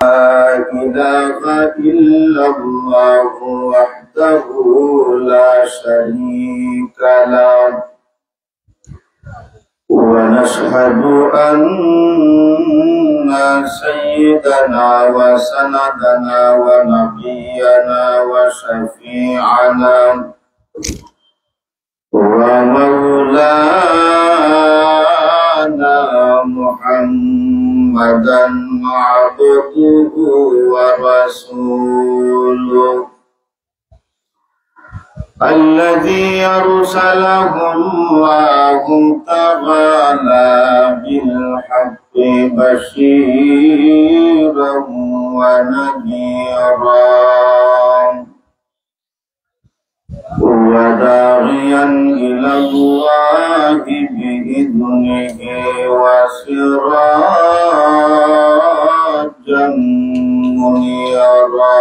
لا إله إلا الله وحده لا شريك له ونشهد أن سيدنا وسندنا ونبينا وشفيعنا ومولانا محمدا عبده ورسوله الذي أرسله الله تعالى بالحق بشيرا ونذيرا وداعيا إلى الله بإذنه وسراجا منيرا.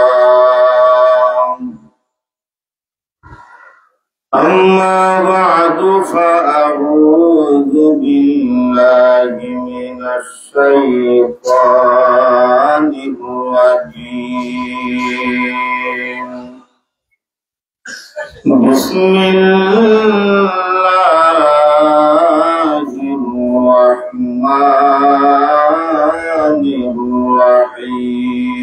أما بعد فأعوذ بالله من الشيطان الرجيم. بسم الله الرحمن الرحيم.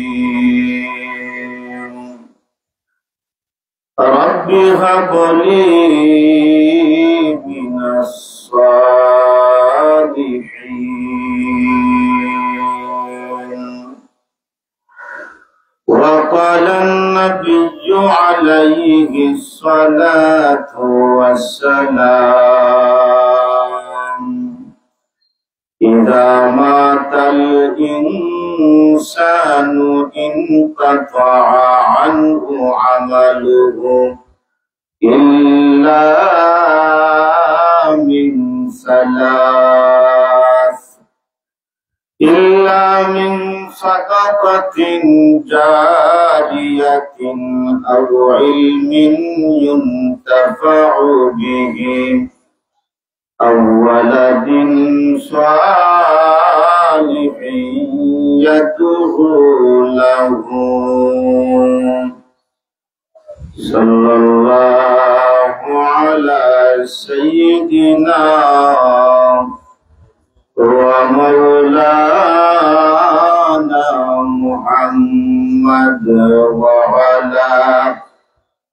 رب هب لي من الصالحين. وقال النبي عليه الصلاة والسلام إذا مات الإنسان انقطع عنه عمله إلا من ثلاث إلا من صدقة جارية أو علم ينتفع به أو ولد صالح يدعو له. صلى الله على سيدنا ومولانا محمد وعلى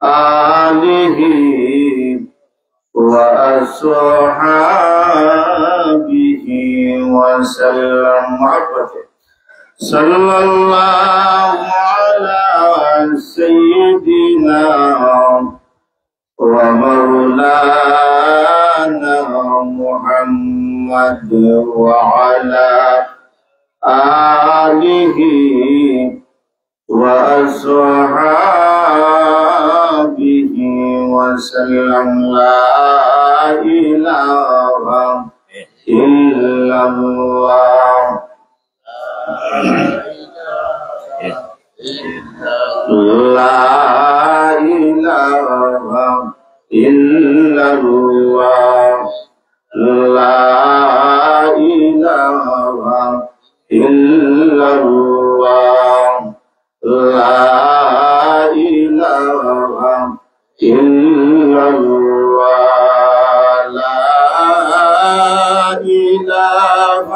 آله وأصحابه وسلم. صلى الله على سيدنا ومولانا محمد وعلى آله وأصحابه وسلم. لا إله إلا الله. لا إله إلا الله. لا إله إلا الله. لا إله إلا الله. لا إله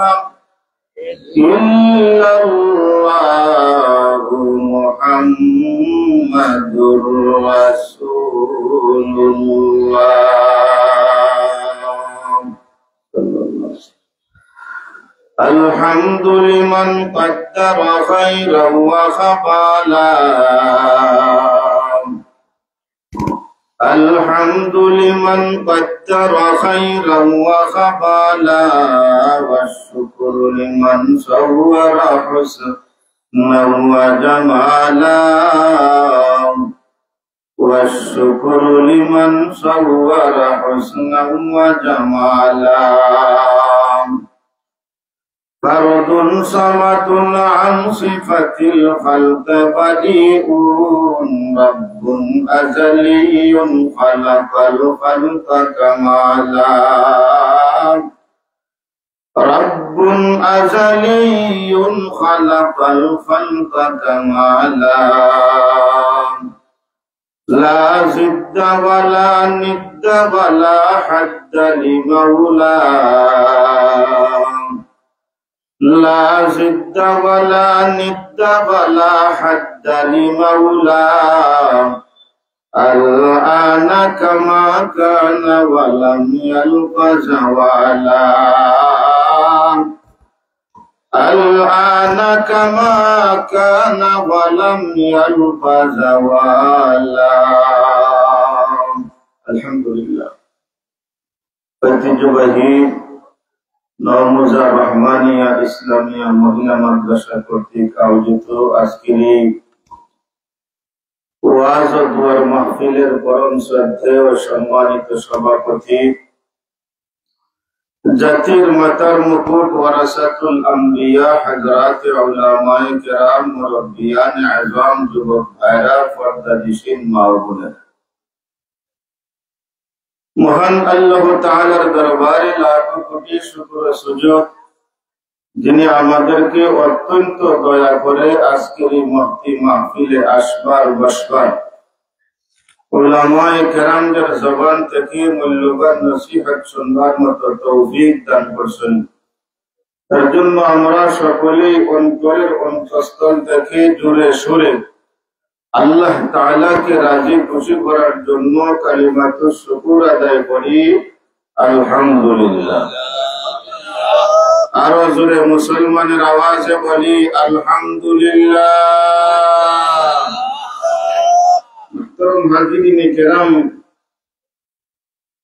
إلا الله محمد رسول الله. الحمد لمن قدر خيرا وخبالا. الحمد لمن قدر خيرا وخبالا. والشكر لمن صور حسنا وجمالا. والشكر لمن صور حسنا وجمالا. فرد صمت عن صفة الخلق بديع رب أزلي خلق الخلق كمالا. رب أزلي خلق الخلق كمالا لا زد ولا ند ولا حد لمولاه لا زد ولا ند ولا حد لمولاه الآن كما كان ولم يلق زوالا الآن كما كان ولم يلق زوالا الحمد لله ঐতিহ্যবাহী নওমুজা রহমানিয়া ইসলামিয়া মহিলা মাদ্রাসা কর্তৃক আয়োজিত আজকের এই ওয়াজ ও দুয়ার মাহফিলের পরম শ্রদ্ধেয় ও সম্মানিত সভাপতি জাতির মাতার মুকুট ওয়ারাসাতুল আম্বিয়া হযরত উলামায়ে কেরাম মুরব্বিয়ান আযম যুবক ভাইরা পর্দানিশীন মা ও বোনেরা, মহান আল্লাহ তাআলার দরবারে লাখো কোটি শুকর ও সুজুদ যিনি আমাদেরকে অত্যন্ত দয়া করে আজকের এই মহতি মাহফিলে আসবার বসবার উলামায়ে কেরামদের জবান থেকে মূল্যবান নসিহত শুনবার মতো তৌফিক দান করছেন। তার জন্য আমরা সকলেই অন্তরের অন্তঃস্থল থেকে জোরে সুরে আল্লাহ তাআলাকে রাজি খুশি করার জন্য কালিমাতু শুকর আদায় করি আলহামদুলিল্লাহ। আরো জোরে মুসলমানের আওয়াজে বলি আলহামদুলিল্লাহ। মুহতারাম হাজিরিনে কেরাম,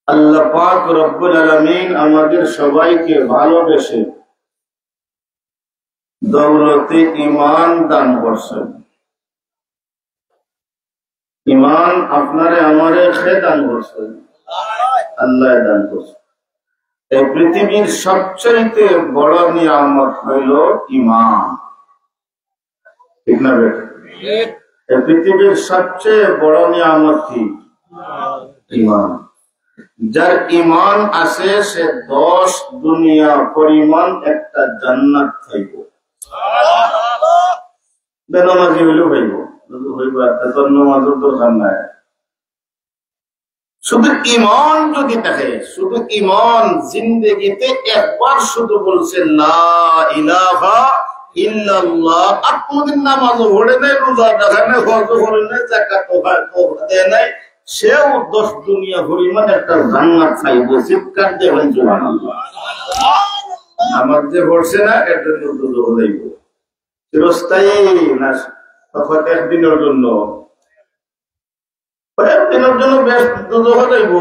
আল্লাহ পাক রব্বুল আলামিন আমাদের সবাইকে ভালোবেসে দৌলতে ঈমান দান করছেন। ঈমান আপনারে আমারে খে দান করছেন, আল্লাহ দান করছেন। এই পৃথিবীর সবচেয়ে বড় নিয়ামত হইল ঈমান, ঠিক না বেটা? এই পৃথিবীর সবচেয়ে বড় নিয়ামত কি? ঈমান। যার ঈমান আছে সে 10 দুনিয়া পরিমাণ একটা জান্নাত খাইব। বেনামাজি হইলেও খাইব, হইব এত নামাজের দরকার নাই। শুধু ঈমান যদি থাকে, শুধু ঈমান জিন্দেগিতে একবার শুধু বলছে লা ইলাহা ইল্লাল্লাহ, আর কোনদিন নামাজও পড়ে নাই, রোজা রাখে নাই, হজ করে নাই, যাকাত দেয় নাই, সেও 10 দুনিয়া পরিমাণ একটা জান্নাত খাইব। চিৎকার দেবেন সুবহানাল্লাহ। নামাজ যে পড়ছে না এর জন্য দুজো হইব, চিরস্থায়ী না তখন একদিনের জন্য, একদিনের জন্য বেশ দুজো হইব।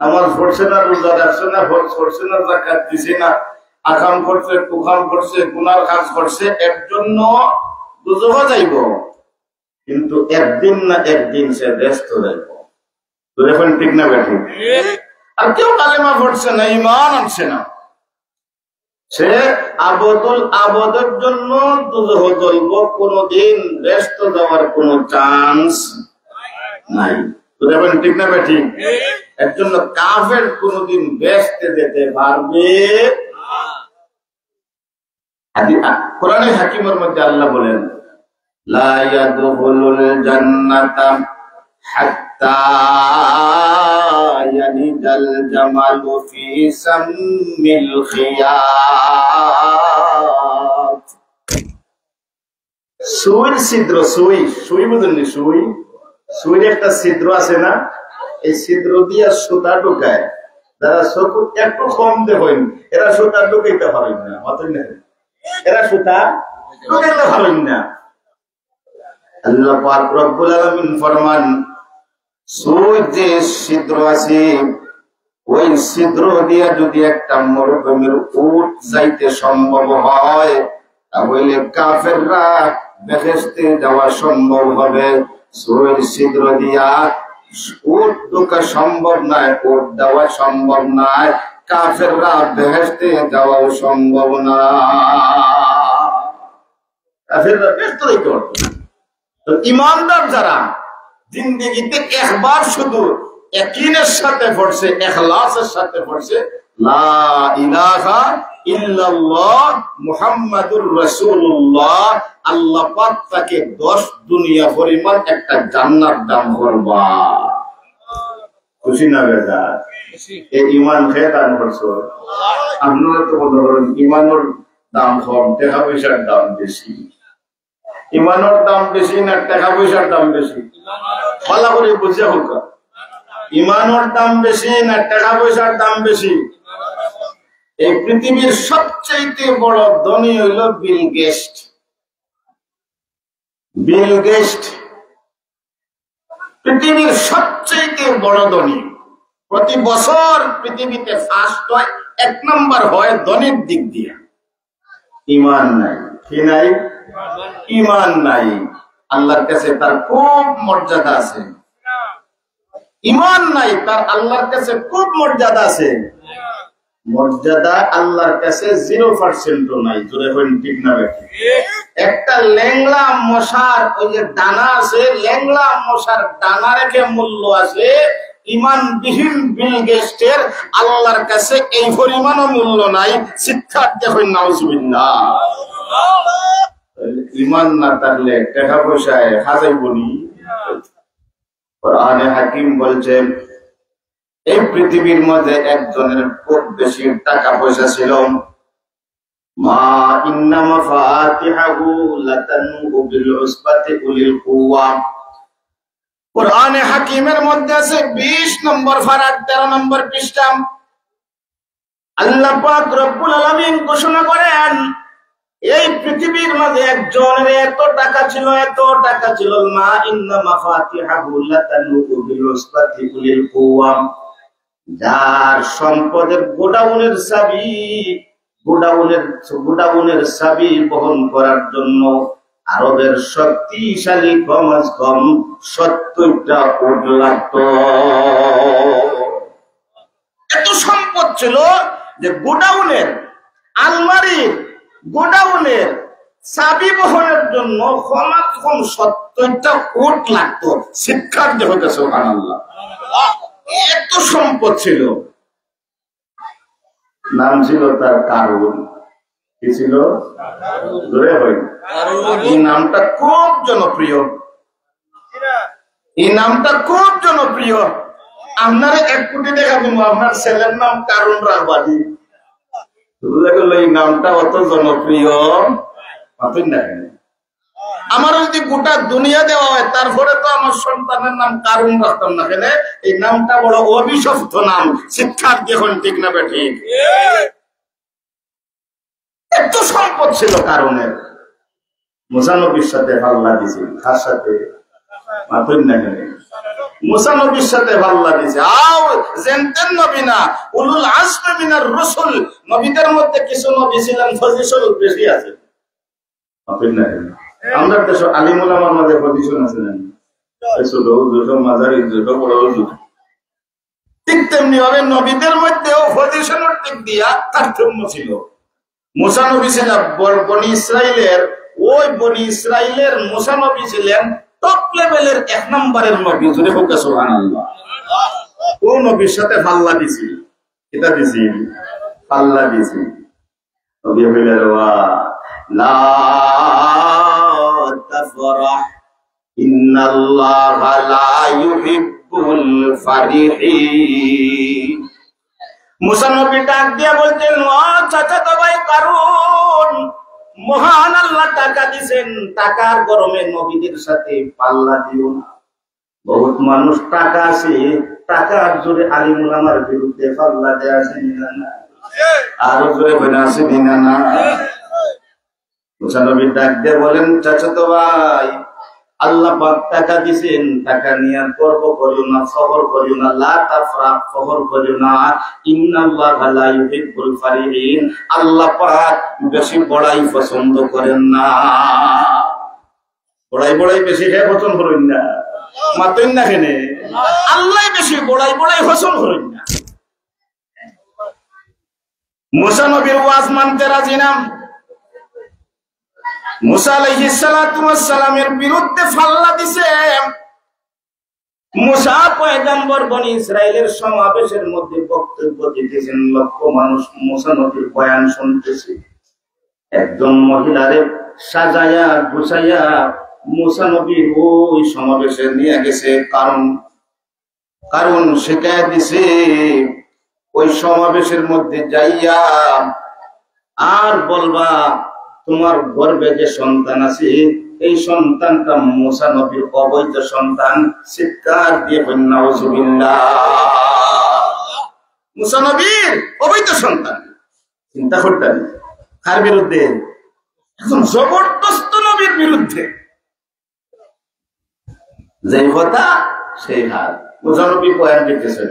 নামাজ পড়ছে না, রোজা রাখছে না, হজ করছে না, যাকাত দিছে না, আকাম করছে, কুকাম করছে, গুনার কাজ করছে, এর জন্য দুজো যাইব। কিন্তু একদিন না একদিন সে ব্যস্ত যাইব। তো এখন ঠিক না বেঠি? আর কেউ কালেমা পড়ছে না, ঈমান আনছে না, সে আবদের জন্য দুজহ জ্বলব, কোনদিন ব্যস্ত যাওয়ার কোন চান্স নাই। তো এখন ঠিক না বেঠি? এর জন্য কাফের কোনদিন ব্যস্ত যেতে পারবে। কোরআনে হাকিমের মধ্যে আল্লাহ বলেন লা ইয়াদখুলুল জান্নাতা হাত্তা ইয়ালিজাল জামালু ফি সাম্মিল খিয়াত। সুইর ছিদ্র, সুই বুঝলেন? সুইর একটা ছিদ্র আছে না, এই ছিদ্র দিয়া সুতা ঢুকায়। যারা চোখ একটু কম দেখেন এরা সুতা ঢুকাইতে পারেন না, এরা সুতা ঢুকাইতে পারেন না। আল্লাহ পাক রব্বুল আলামিন ফরমান, সুই যে ছিদ্র আছে ওই ছিদ্র দিয়া যদি একটা মরুভূমির উট যাইতে সম্ভব হয়, তাহলে কাফেররা বেহেশতে যাওয়া সম্ভব হবে। সুইর ছিদ্র দিয়া উট ঢোকা সম্ভব নয়, উট দেওয়া সম্ভব নয়, কাফেররা বেহেশতে যাওয়াও সম্ভব না। কাফেররা বেহেশতে যাইতে পারত না। তো ঈমানদার যারা জিন্দেগিতে একবার শুধু ইয়াকিনের সাথে পড়ছে, ইখলাসের সাথে পড়ছে, লা ইলাহা ইল্লাল্লাহ মুহাম্মাদুর রাসূলুল্লাহ, আল্লাহ পাক তাকে 10 দুনিয়া পরিমাণ একটা জান্নাত দান করবা। খুশি না বেজা? এই ঈমান খেয়ে দান করছো। আপনারা তো বলেন ঈমানের দাম কম, টাকা পয়সার দাম বেশি। ঈমানের দাম বেশি না টাকা পয়সার দাম বেশি? ভালো করে বুঝে হোক, ঈমানের দাম বেশি না টাকা পয়সার দাম বেশি? এই পৃথিবীর সবচেয়ে বড় ধনী হইল বিল গেটস। বিল গেটস পৃথিবীর সবচেয়ে বড় ধনী। প্রতি বছর পৃথিবীতে ফার্স্ট হয়, 1 নম্বর হয় ধনীর দিক দিয়ে। ঈমান নাই, কি নাই? ঈমান নাই। আল্লাহর কাছে তার খুব মর্যাদা আছে। ঈমান নাই, তার আল্লাহর কাছে খুব মর্যাদা আছে। মর্যাদা আল্লাহর কাছে 0% নাই। জোরে হইন ঠিক না বেঠিক? একটা ল্যাংলা মশার ওই যে দানা আছে, ল্যাংলা মশার দানা রেখে মূল্য আছে, ঈমানবিহীন বিল গেটসের আল্লাহর কাছে এই পরিমাণও মূল্য নাই। শিক্ষার্থী হইন নাউজুবিল্লাহ। ঈমান না থাকলে টাকা পয়সায় হাজাইবনি। কোরআনে হাকিম বলছেন এই পৃথিবীর মধ্যে একজনের খুব বেশি টাকা পয়সা ছিল। মা ইন্না মাফাতিহু লাতানু বিল উসবাতি উলিল কুওয়া। কোরআনে হাকিমের মধ্যে আছে 20 নম্বর ফারাক 13 নম্বর পৃষ্ঠা। আল্লাহ পাক রব্বুল আলামিন ঘোষণা করেন এই পৃথিবীর মধ্যে একজনের এত টাকা ছিল, এত টাকা ছিল। মা ইন্না মাফাতিহু লাতানু বিল উসবাতি উলিল কুওয়া। যার সম্পদের গোডাউনের চাবি বহন করার জন্য আরবের শক্তিশালী কমাস কম 70টা উট লাগত। এত সম্পদ ছিল যে গোডাউনের আলমারির গোডাউনের চাবি বহনের জন্য কমাস কম 70টা উট লাগতো। শিক্ষার্থী হইতে সুবহানাল্লাহ। এত সম্পদ ছিল। নাম ছিল তার কারুন। কি ছিল? ধরে হয়। এই নামটা খুব জনপ্রিয়। এই নামটা খুব জনপ্রিয়। আপনার 1 কোটি টাকা দিব, আপনার ছেলের নাম কারুন রাহবানি। এই নামটা অত জনপ্রিয় পাবেন না। আমার যদি গোটা দুনিয়া দেওয়া হয় তারপরে তো আমার সন্তানের নাম কারুন রাখতাম না। কেন? এই নামটা বড় অভিশপ্ত নাম। শিক্ষার্থী এখন ঠিক না বেঠিক? এত সম্পদ ছিল কারণের। মুসা নবীর সাথে পাল্লা দিয়েছে। কার সাথে? মাতুন না কেন? মুসা নবীর সাথে পাল্লা দিয়েছে। আও জেনতেন নবী না, উলুল আজমি মিনার রাসূল। নবীদের মধ্যে কিছু নবী ছিলেন ফজিলত বেশি আছে। মাতুন না কেন? আমরা দেশ আলিম উলামার মধ্যে পজিশন আছে না? ছোট ছোট মাঝারি ছোট বড় ছোট। ঠিক তেমনি ভাবে নবীদের মধ্যেও পজিশনের দিক দিয়া তারতম্য ছিল। মুসা নবী ছিলেন বনি ইসরাইলের, ওই বনি ইসরাইলের মুসা নবী ছিলেন টপ লেভেলের 1 নম্বরের নবী। জোরে হোক সুবহানাল্লাহ। ও নবীর সাথে পাল্লা দিছি। এটা দিছি পাল্লা দিছি। নবী বললেন ওয়া লা তাফরাহ ইন্নাল্লাহা লা ইউহিব্বুল ফারিহিন। মুসা নবী ডাক দিয়ে বলতেন, ও চাচাতো ভাই কারুন, মহান আল্লাহ টাকা দিবেন, টাকার গরমে নবীদের সাথে পাল্লা দিও না। বহুত মানুষ টাকা আছে, টাকার জোরে আলিম উলামার বিরুদ্ধে পাল্লা দেয়া আছে না? আরো জোরে বলে আছে না? মুসা নবী ডাক দিয়ে বলেন, চাচাতো ভাই, আল্লাহ পাক টাকা দিবেন, টাকা নিয়ে গর্ব করিও না, ফখর করিও না। লা তাফরাহ, ফখর করিও না। ইন্নাল্লাহা লা ইউহিব্বুল ফারিহিন। আল্লাহ পাক বেশি বড়াই পছন্দ করেন না। বড়াই বেশি হে পছন্দ করেন না। মাতেন না কেন? আল্লাহ বেশি বড়াই পছন্দ করেন না। মুসা নবীর ওয়াজ মানতে রাজি না। মুসা আলাইহিস সালাতু ওয়াস সালামের বিরুদ্ধে পাল্লা দিছে। মুসা পয়গম্বর বনি ইসরাইলের সমাবেশের মধ্যে বক্তব্য দিতেছেন, লক্ষ মানুষ মুসা নবীর বয়ান শুনতেছে। একজন মহিলারে সাজায়া গুছাইয়া মুসা নবীর ওই সমাবেশে নিয়ে গেছে, কারণ শিখায় দিছে ওই সমাবেশের মধ্যে যাইয়া আর বলবা তোমার গর্ভে যে সন্তান আছে এই সন্তানটা মুসা নবীর অবৈধ সন্তান। চিৎকার দিয়ে নাউজুবিল্লাহ। মুসা নবীর অবৈধ সন্তান, চিন্তা করতেন কার বিরুদ্ধে? এখন জবরদস্ত নবীর বিরুদ্ধে। যে কথা সেই হাত। মুসা নবী বয়ান দিতেছেন,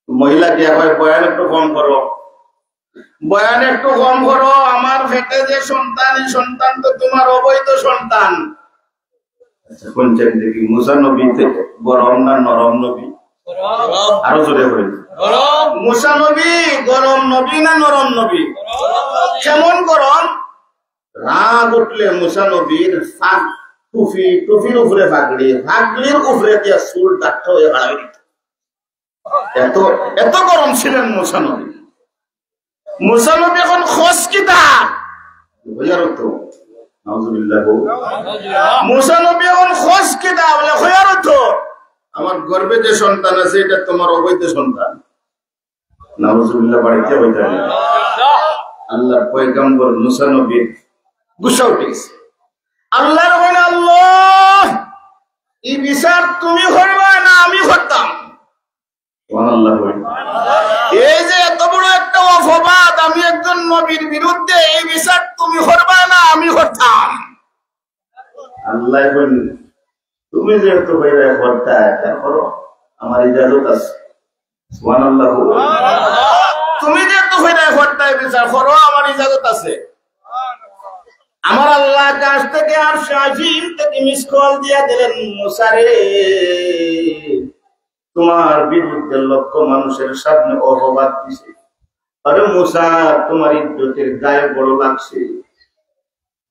মহিলা দিয়ে হয় বয়ান একটু কম করো, বয়ান একটু কম করো, আমার পেটে যে সন্তান এই সন্তান তো তোমার অবৈধ সন্তান। আচ্ছা কোনটা দেখি, মুসা নবী থেকে গরম না নরম নবী? আরো জোরে করেন। মুসা নবী গরম নবী না নরম নবী? কেমন গরম? রাগ উঠলে মুসা নবীর টুপির উপরে ভাগড়ির উপরে দিয়া চুল ডাক্তার হয়ে বাড়াই দিত। এত গরম ছিলেন মুসা নবী। মুসা নবী এখন খসকিতা মুসা নবী এখন খসকিতা বলে হইয়ার তো আমার গর্ভে যে সন্তান আছে এটা তোমার অবৈধ সন্তান। নাউজুবিল্লাহ বাড়িতে হইতে আল্লাহ পয়গম্বর মুসা নবীর গুসা উঠে গেছে। আল্লাহর হইন আল্লাহ এই বিচার তুমি করবা না আমি করতাম? এই যে এত বড় একটা অপবাদ, আমি একজন নবীর বিরুদ্ধে, এই বিচার তুমি করবা না আমি করতাম? আল্লাহ তুমি যেহেতু করতা এটা করো, আমার ইজাজত আছে। সুবহানাল্লাহ। তুমি যেহেতু করতা বিচার করো, আমার ইজাজত আছে। আমার আল্লাহ কাছ থেকে আর শাহিম থেকে মিস কল দিয়া দিলেন, মুসা রে তোমার বিরুদ্ধে লক্ষ মানুষের সামনে অপবাদ দিছে। আরে মুসা তোমার ইজ্জতের গায়ে বড় লাগছে,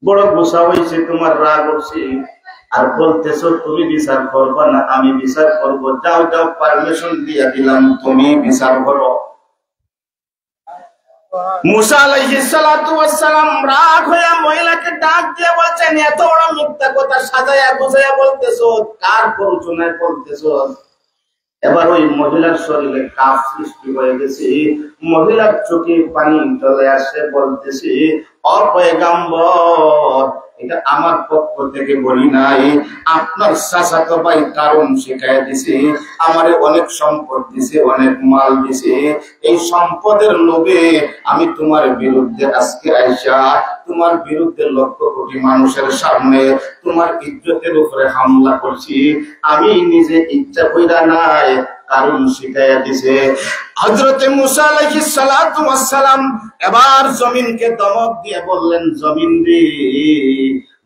বড় গুসা হয়েছে, তোমার রাগ উঠছে, আর বলতেছো তুমি বিচার করবা না আমি বিচার করবো। যাও যাও পারমিশন দিয়ে দিলাম, তুমি বিচার করো। মুসা আলাইহিস সালাতু ওয়াস সালাম রাগ হয়ে মহিলাকে ডাক দিয়ে বলছেন, এত বড় মিথ্যা কথা সাজায়া গুছাইয়া বলতেছো, কার প্ররোচনায় বলতেছো? এবার ওই মহিলার শরীরে কাপ সৃষ্টি হয়ে গেছে, মহিলার চোখে পানি চলে আসে, বলতেছে ও পয়গম্বর এটা আমার পক্ষ থেকে বলি নাই, আপনার চাচাতো ভাই কারণ শিখাই দিছে, আমারে অনেক সম্পদ দিছে, অনেক মাল দিছে, এই সম্পদের লোভে আমি তোমার বিরুদ্ধে আজকে আইসা তোমার বিরুদ্ধে লক্ষ কোটি মানুষের সামনে তোমার ইজ্জতের উপরে হামলা করছি। আমি নিজে ইচ্ছা কইরা নাই, কারণ শিখাইয়া দিছে। হযরতে মুসা আলাইহিস সালাতু ওয়াস সালাম এবার জমিনকে ধমক দিয়ে বললেন, জমিন রে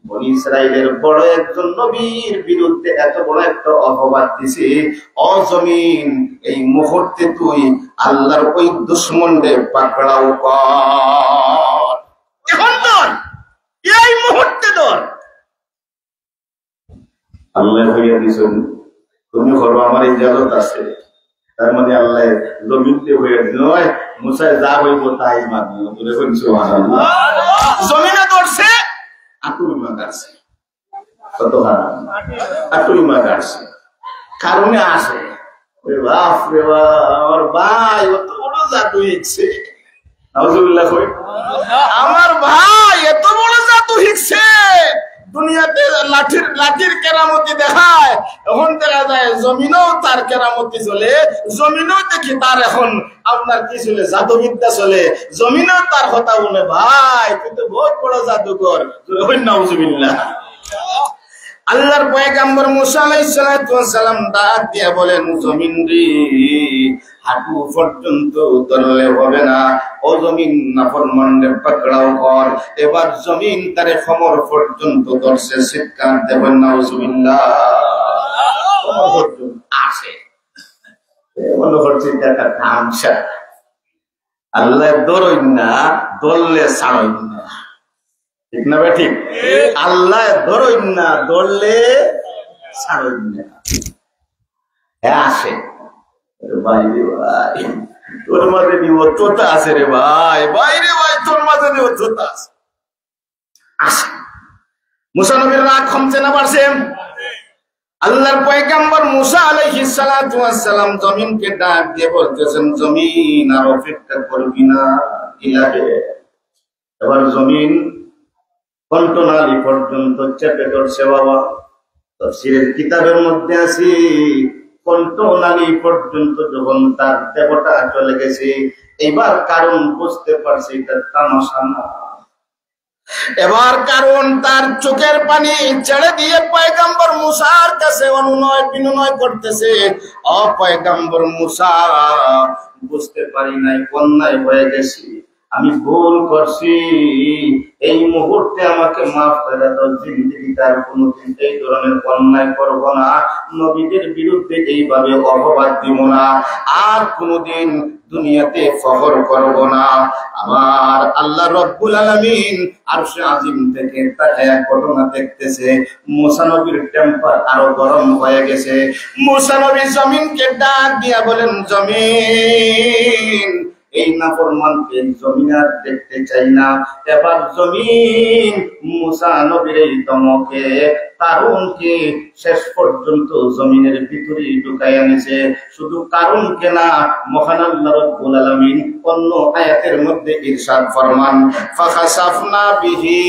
বনি ইসরাইলের বড় একজন নবীর বিরুদ্ধে এত বড় একটা অপবাদ দিছে, ও জমিন এই মুহূর্তে তুই আল্লাহর ওই দুশমনকে পাকড়াও কর, এখন ধর, এই মুহূর্তে ধর। আল্লাহ হইয়া দিছেন তুমি করো, আমার ইজাজত আছে। তার মানে আল্লাহ জমিনতে হয়ে দিল, মুসা যা হইব তাই মানবে। জমিনে ধরছে, আকুরিমা গাড়ছে, কত হারাম আকুরিমা গাড়ছে, কারণে আসে বাপ রে বাপ, আমার ভাই অত বড় জাদু শিখছে। নাউজুবিল্লাহ। আমার ভাই এত বড় জাদু শিখছে, দুনিয়াতে লাঠির কেরামতি দেখায়, এখন দেখা যায় জমিনেও তার কেরামতি চলে, জমিনেও দেখি তার এখন আপনার কি চলে, জাদুবিদ্যা চলে, জমিনেও তার কথা বলে। ভাই কিন্তু বহুত বড় জাদুকর। নাউজুবিল্লাহ। আল্লাহর পয়গম্বর মুসা আলাইহিস সালাম ডাক দিয়ে বলেন, জমিন রে হাঁটু পর্যন্ত ধরলে হবে না, ও জমিন নাফরমানদের পাকড়াও কর। এবার জমিন তারে কোমর পর্যন্ত ধরছে, চিৎকার দেবেন নাউজুবিল্লাহ। কোমর পর্যন্ত আসে, মনে করছে একটা ধামসা। আল্লাহ ধরই না, ধরলে ছাড়ই না, ঠিক না ভাই? ঠিক। আল্লাহ ধরই না, ধরলে ছাড়ই না। হ্যাঁ আসে, ভাই রে ভাই তোর মাঝে নিবদ্ধতা আছে রে ভাই, বাইরে ভাই তোর মাঝে নিবদ্ধতা আছে। আসে মুসা নবীর রাগ কমছে না বাড়ছে? আল্লাহর পয়গম্বর মুসা আলাইহিস সালাতু ওয়াস সালাম জমিনকে ডাক দিয়ে বলতেছেন, জমিন আর অপেক্ষা করবি না ইলাহে। এবার জমিন কণ্ঠনালী পর্যন্ত চেপে ধরছে বাবা। তাফসীরের কিতাবের মধ্যে আছে কণ্ঠনালী পর্যন্ত যখন তার দেহটা চলে গেছে, এবার কারণ বুঝতে পারছে এটা তামাশা না। এবার কারণ তার চোখের পানি ছেড়ে দিয়ে পয়গম্বর মুসার কাছে অনুনয় বিনয় করতেছে, ও পয়গম্বর মুসা, বুঝতে পারি নাই, অন্যায় হয়ে গেছি, আমি ভুল করছি, এই মুহূর্তে আমাকে মাফ করে দাও, জিন্দেগিতে আর কোনোদিন এই ধরনের অন্যায় করব না, নবীদের বিরুদ্ধে এইভাবে অপবাদ দিব না, আর কোনোদিন দুনিয়াতে ফখর করব না। আমার আল্লাহ রব্বুল আলামিন আরশে আজিম থেকে তাকায়া ঘটনা দেখতেছে, মুসা নবীর টেম্পার আরো গরম হয়ে গেছে। মুসা নবী জমিনকে ডাক দিয়া বলেন, জমিন, এই নাফরমানকে জমিন আর দেখতে চাই না। এবার জমিন মুসা নবীর এই ধমকে কারণকে শেষ পর্যন্ত জমিনের ভিতরে ঢুকাই আনেছে। শুধু কারণকে না, মহান আল্লাহ রাব্বুল আলামিন অন্য আয়াতের মধ্যে ইরশাদ ফরমান, ফাখাসাফনা বিহি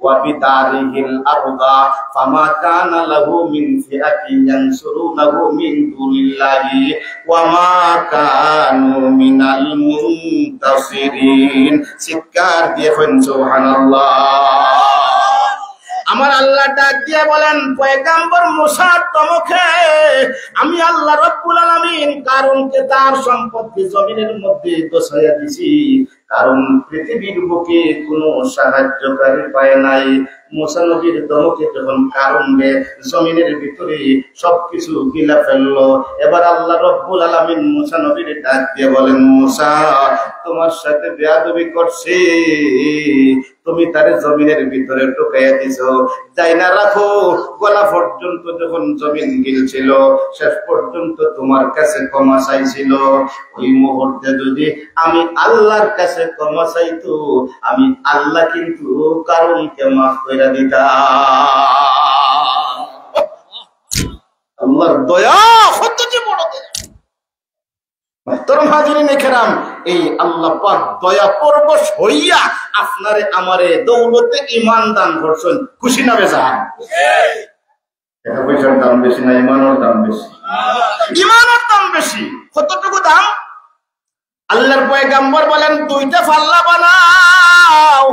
ওয়া বিদারিহিল আরদা ফামা কানা লাহু মিন ফিআতিন ইয়ানসুরুনাহু মিন দুনিল্লাহি ওয়া মা কানু মিনাল মুনতাসিরিন। চিৎকার দিয়ে বলেন সুবহানাল্লাহ। আমার আল্লাহ ডাক দিয়ে বলেন, পয়গম্বর মুসার তমকে আমি আল্লাহ রব্বুল আলামিন কারণকে তার সম্পত্তি জমিনের মধ্যে দোসাইয়া দিছি, কারণ পৃথিবীর বুকে কোনো সাহায্যকারী পায় নাই। মুসা নবীর দমকে যখন কারণে জমিনের ভিতরে সবকিছু গিলা ফেললো, এবার আল্লাহ রব্বুল আলামিন মুসা নবীর ডাক দিয়ে বলেন, মুসা, তোমার সাথে বেয়াদবি করছে, তুমি তারে জমিনের ভিতরে ঢুকাইয়া দিছো, যাই না রাখো, গলা পর্যন্ত যখন জমিন গিলছিল, শেষ পর্যন্ত তোমার কাছে ক্ষমা চাইছিল। ওই মুহূর্তে যদি আমি আল্লাহর কাছে ক্ষমা চাইতো, আমি আল্লাহ কিন্তু কারণকে মাফ করে দিতাম। আল্লাহর দয়া কত যে বড় দয়া। এই আল্লাহ পাক দয়া পরবশ হইয়া আপনারে আমারে দৌলতে ঈমান দান করছেন, খুশি না বেজার? টাকা পয়সার দাম বেশি না ঈমানের দাম বেশি? ঈমানের দাম বেশি। কতটুকু দাম? আল্লাহর পয়গম্বর বলেন, দুইটা পাল্লা বানাও,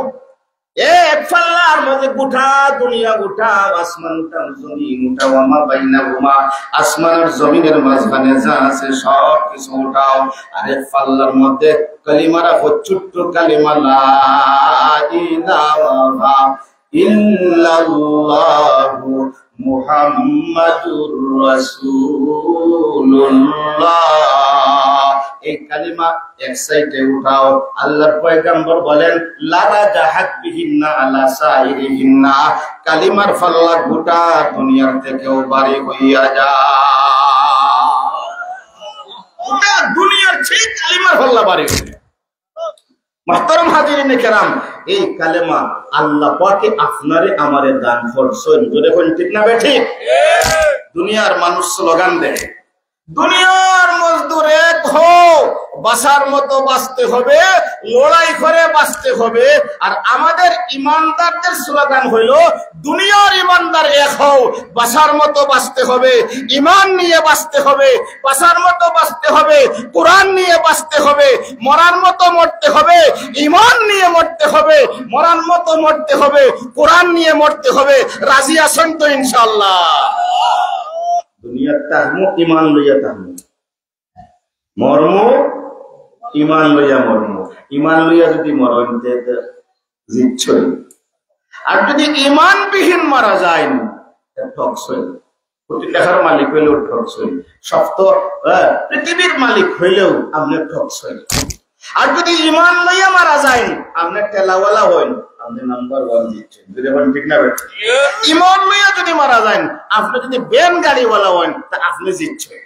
এক পাল্লার মধ্যে গোটা দুনিয়া, গোটা আসমান, জমিন উঠাও, আমা বাইনাহুমা, আসমান আর জমিনের মাঝখানে যা আছে সব কিছু উঠাও। আর এক পাল্লার মধ্যে কালিমা রাখো, ছোট্ট কালিমা, লা ইলাহা ইল্লাল্লাহু মুহাম্মাদুর রাসূলুল্লাহ। এই কালিমা এক সাইডে উঠাও। আল্লাহর পয়গম্বর বলেন, লারা জাহাত বিহিন্না আলা সাইরিহিন্না, কালিমার ফাল্লা গোটা দুনিয়ার থেকেও ভারী হইয়া যায়। গোটা দুনিয়ার চেয়ে কালিমার ফাল্লা ভারী হইয়া। মুহতারাম হাজিরিনে কেরাম, এই কালেমা আল্লাহ পাকে আপনারে আমারে দান করছেন। যদি কোন ঠিক না ঠিক? দুনিয়ার মানুষ স্লোগান দেয়, দুনিয়ার মজদুর এক হও, বাঁচার মতো বাঁচতে হবে, লড়াই করে বাঁচতে হবে। আর আমাদের ইমানদারদের স্লোগান হইল, দুনিয়ার ইমানদার এক হও, বাঁচার মতো বাঁচতে হবে, ইমান নিয়ে বাঁচতে হবে, বাঁচার মতো বাঁচতে হবে, কোরআন নিয়ে বাঁচতে হবে, মরার মতো মরতে হবে, ইমান নিয়ে মরতে হবে, মরার মতো মরতে হবে, কোরআন নিয়ে মরতে হবে। রাজি আছেন তো ইনশাআল্লাহ? দুনিয়ার তাহমু ইমান লইয়া তাহমু, মর্ম ইমান লইয়া মর্ম। ইমান লইয়া যদি মরণ জিতছই, আর যদি ইমান বিহীন মারা যায় ঠকছই। কোটি টাকার মালিক হইলেও ঠকছই, সপ্ত পৃথিবীর মালিক হইলেও আপনি ঠকছই। আর যদি ইমান লইয়া মারা যায়, আপনি টেলাওয়ালা হইন, আপনি নাম্বার 1 দিচ্ছেন। ঠিক না? ইমান লইয়া যদি মারা যায়, আপনি যদি বেন গাড়িওয়ালা হইন, তা আপনি জিতছেন।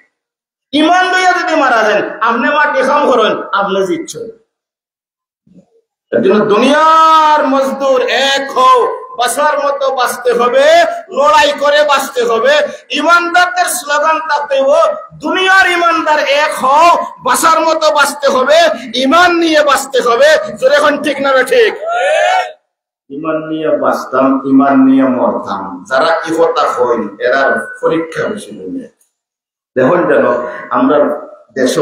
ইমান লইয়া যদি মারা যান আপনি মাটি খাম করেন আপনি জিতছেন। এর জন্য দুনিয়ার মজদুর এক হও, বাঁচার মতো বাঁচতে হবে, লড়াই করে বাঁচতে হবে। ইমানদারদের স্লোগান থাকতেও দুনিয়ার ইমানদার এক হও, বাঁচার মতো বাঁচতে হবে, ইমান নিয়ে বাঁচতে হবে। এখন ঠিক না ঠিক? ইমান নিয়ে বাঁচতাম, ইমান নিয়ে মরতাম। যারা কি কথা কইন এরা পরীক্ষা বেশি নিয়ে দেখুন যেন আমরা দেশ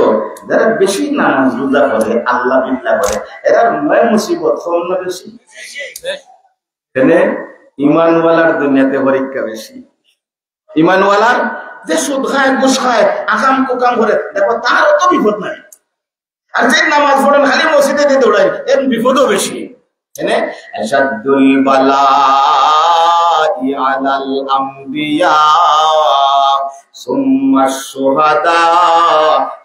যারা বেশি নামাজ রোজা করে আল্লাহ বিল্লাহ করে এরা নয় মুসিবত কম না বেশি? এখানে ইমানওয়ালার দুনিয়াতে পরীক্ষা বেশি। ইমানওয়ালার যে সুদ খায় ঘুষ খায় আকাম কুকাম করে দেখো তার অত বিপদ নাই। আর যে নামাজ পড়েন খালি মসজিদে দিয়ে দৌড়ায় এর বিপদও বেশি। এনে আশাদুল বালাই আলাল আমবিয়া সুম্মাশ শুহাদা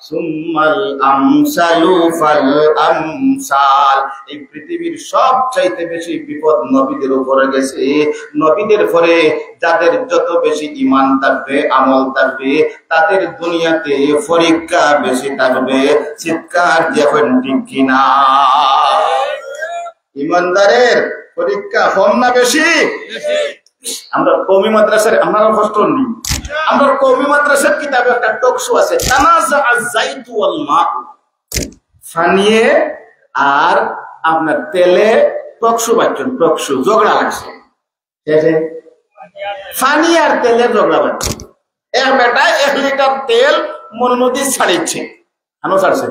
সুম্মাল আমসালু ফাল আমসাল। এই পৃথিবীর সবচাইতে বেশি বিপদ নবীদের উপরে গেছে। নবীদের পরে যাদের যত বেশি ঈমান থাকবে আমল থাকবে তাদের দুনিয়াতে পরীক্ষা বেশি থাকবে। চিৎকার যখন ঠিক কিনা? ইমানদারের পরীক্ষা কম না বেশি? আমরা কওমি মাদ্রাসার আপনারা কষ্ট নেই, আমরা কওমি মাদ্রাসার কিতাবে একটা টকশো আছে তানাজা আয-যাইতু ওয়াল মা, ফানিয়ে আর আপনার তেলে টকশো বাচ্চন, টকশো ঝগড়া লাগছে। ফানি আর তেলের ঝগড়া বাচ্চে। এক বেটা 1 লিটার তেল মনোনদী ছাড়িচ্ছে, আনো ছাড়ছে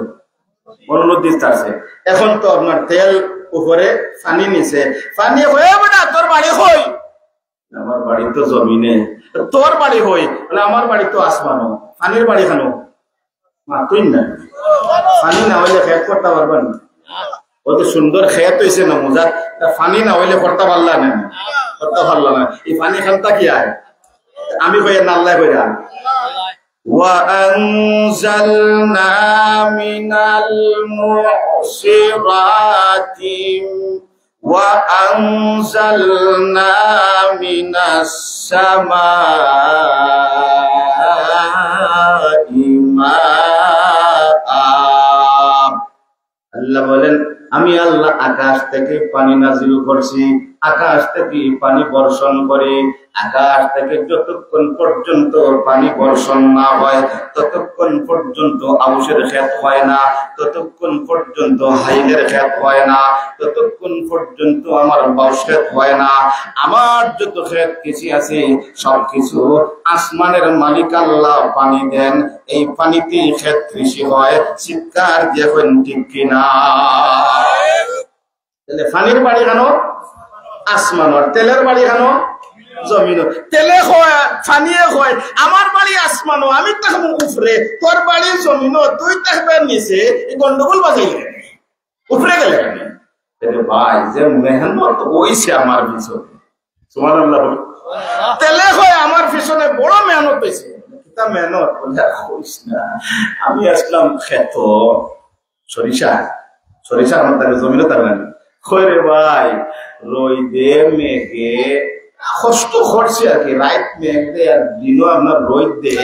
মনোনদী ছাড়ছে। এখন তো আপনার তেল উপরে ফানি নিছে, ফানি হয়ে বেটা তোর বাড়ি হই? আমার বাড়ি তো জমিনে। তোর বাড়ি হই? আমার বাড়ি তো আসমানো। ফানির বাড়ি খানো তুই না, ফানি না হইলে খেত করতে পারবা না। ও তো সুন্দর খেত হয়েছে না মজা, ফানি না হইলে করতে পারলা না, করতে পারলা না। এই ফানি খানটা কি আয়? আমি কই নাল্লাই কইরা وأنزلنا من المعصرات وأنزلنا من السماء ماء। আল্লাহ বলেন আমি আল্লাহ আকাশ থেকে পানি নাজিল করছি, আকাশ থেকে পানি বর্ষণ করে। আকাশ থেকে যতক্ষণ পর্যন্ত পানি বর্ষণ না হয় ততক্ষণ পর্যন্ত আউশের ক্ষেত হয় না, ততক্ষণ পর্যন্ত হাইলের ক্ষেত হয় না, ততক্ষণ পর্যন্ত আমার বাউশ ক্ষেত হয় না। আমার যত ক্ষেত কিছু আছে সবকিছু আসমানের মালিক আল্লাহ পানি দেন, এই পানিতে ক্ষেত কৃষি হয়। চিৎকার দেখুন ঠিক কিনা? পানির বাড়ি কেন আসমান, তেলের বাড়ি কেন জমিন? তেলে হয় ফানিয়ে হয়। আমার বাড়ি আসমানো, আমি থাকবো উপরে, তোর বাড়ি জমিন, তুই থাকবে নিচে। এই গন্ডগোল বাজাইলে উপরে গেলে কেন? ভাই যে মেহনত হইছে আমার পিছনে, সুবহানাল্লাহ। তেলে হয় আমার পিছনে বড় মেহনত হয়েছে। মেহনত হইস না, আমি আসলাম খেত সরিষা, সরিষা আমার তাকে জমিনও তার না রে ভাই। রইদে মেঘে কষ্ট করছে আর কি, রাত মেঘ দে আর দিনও আপনার রোদ দে।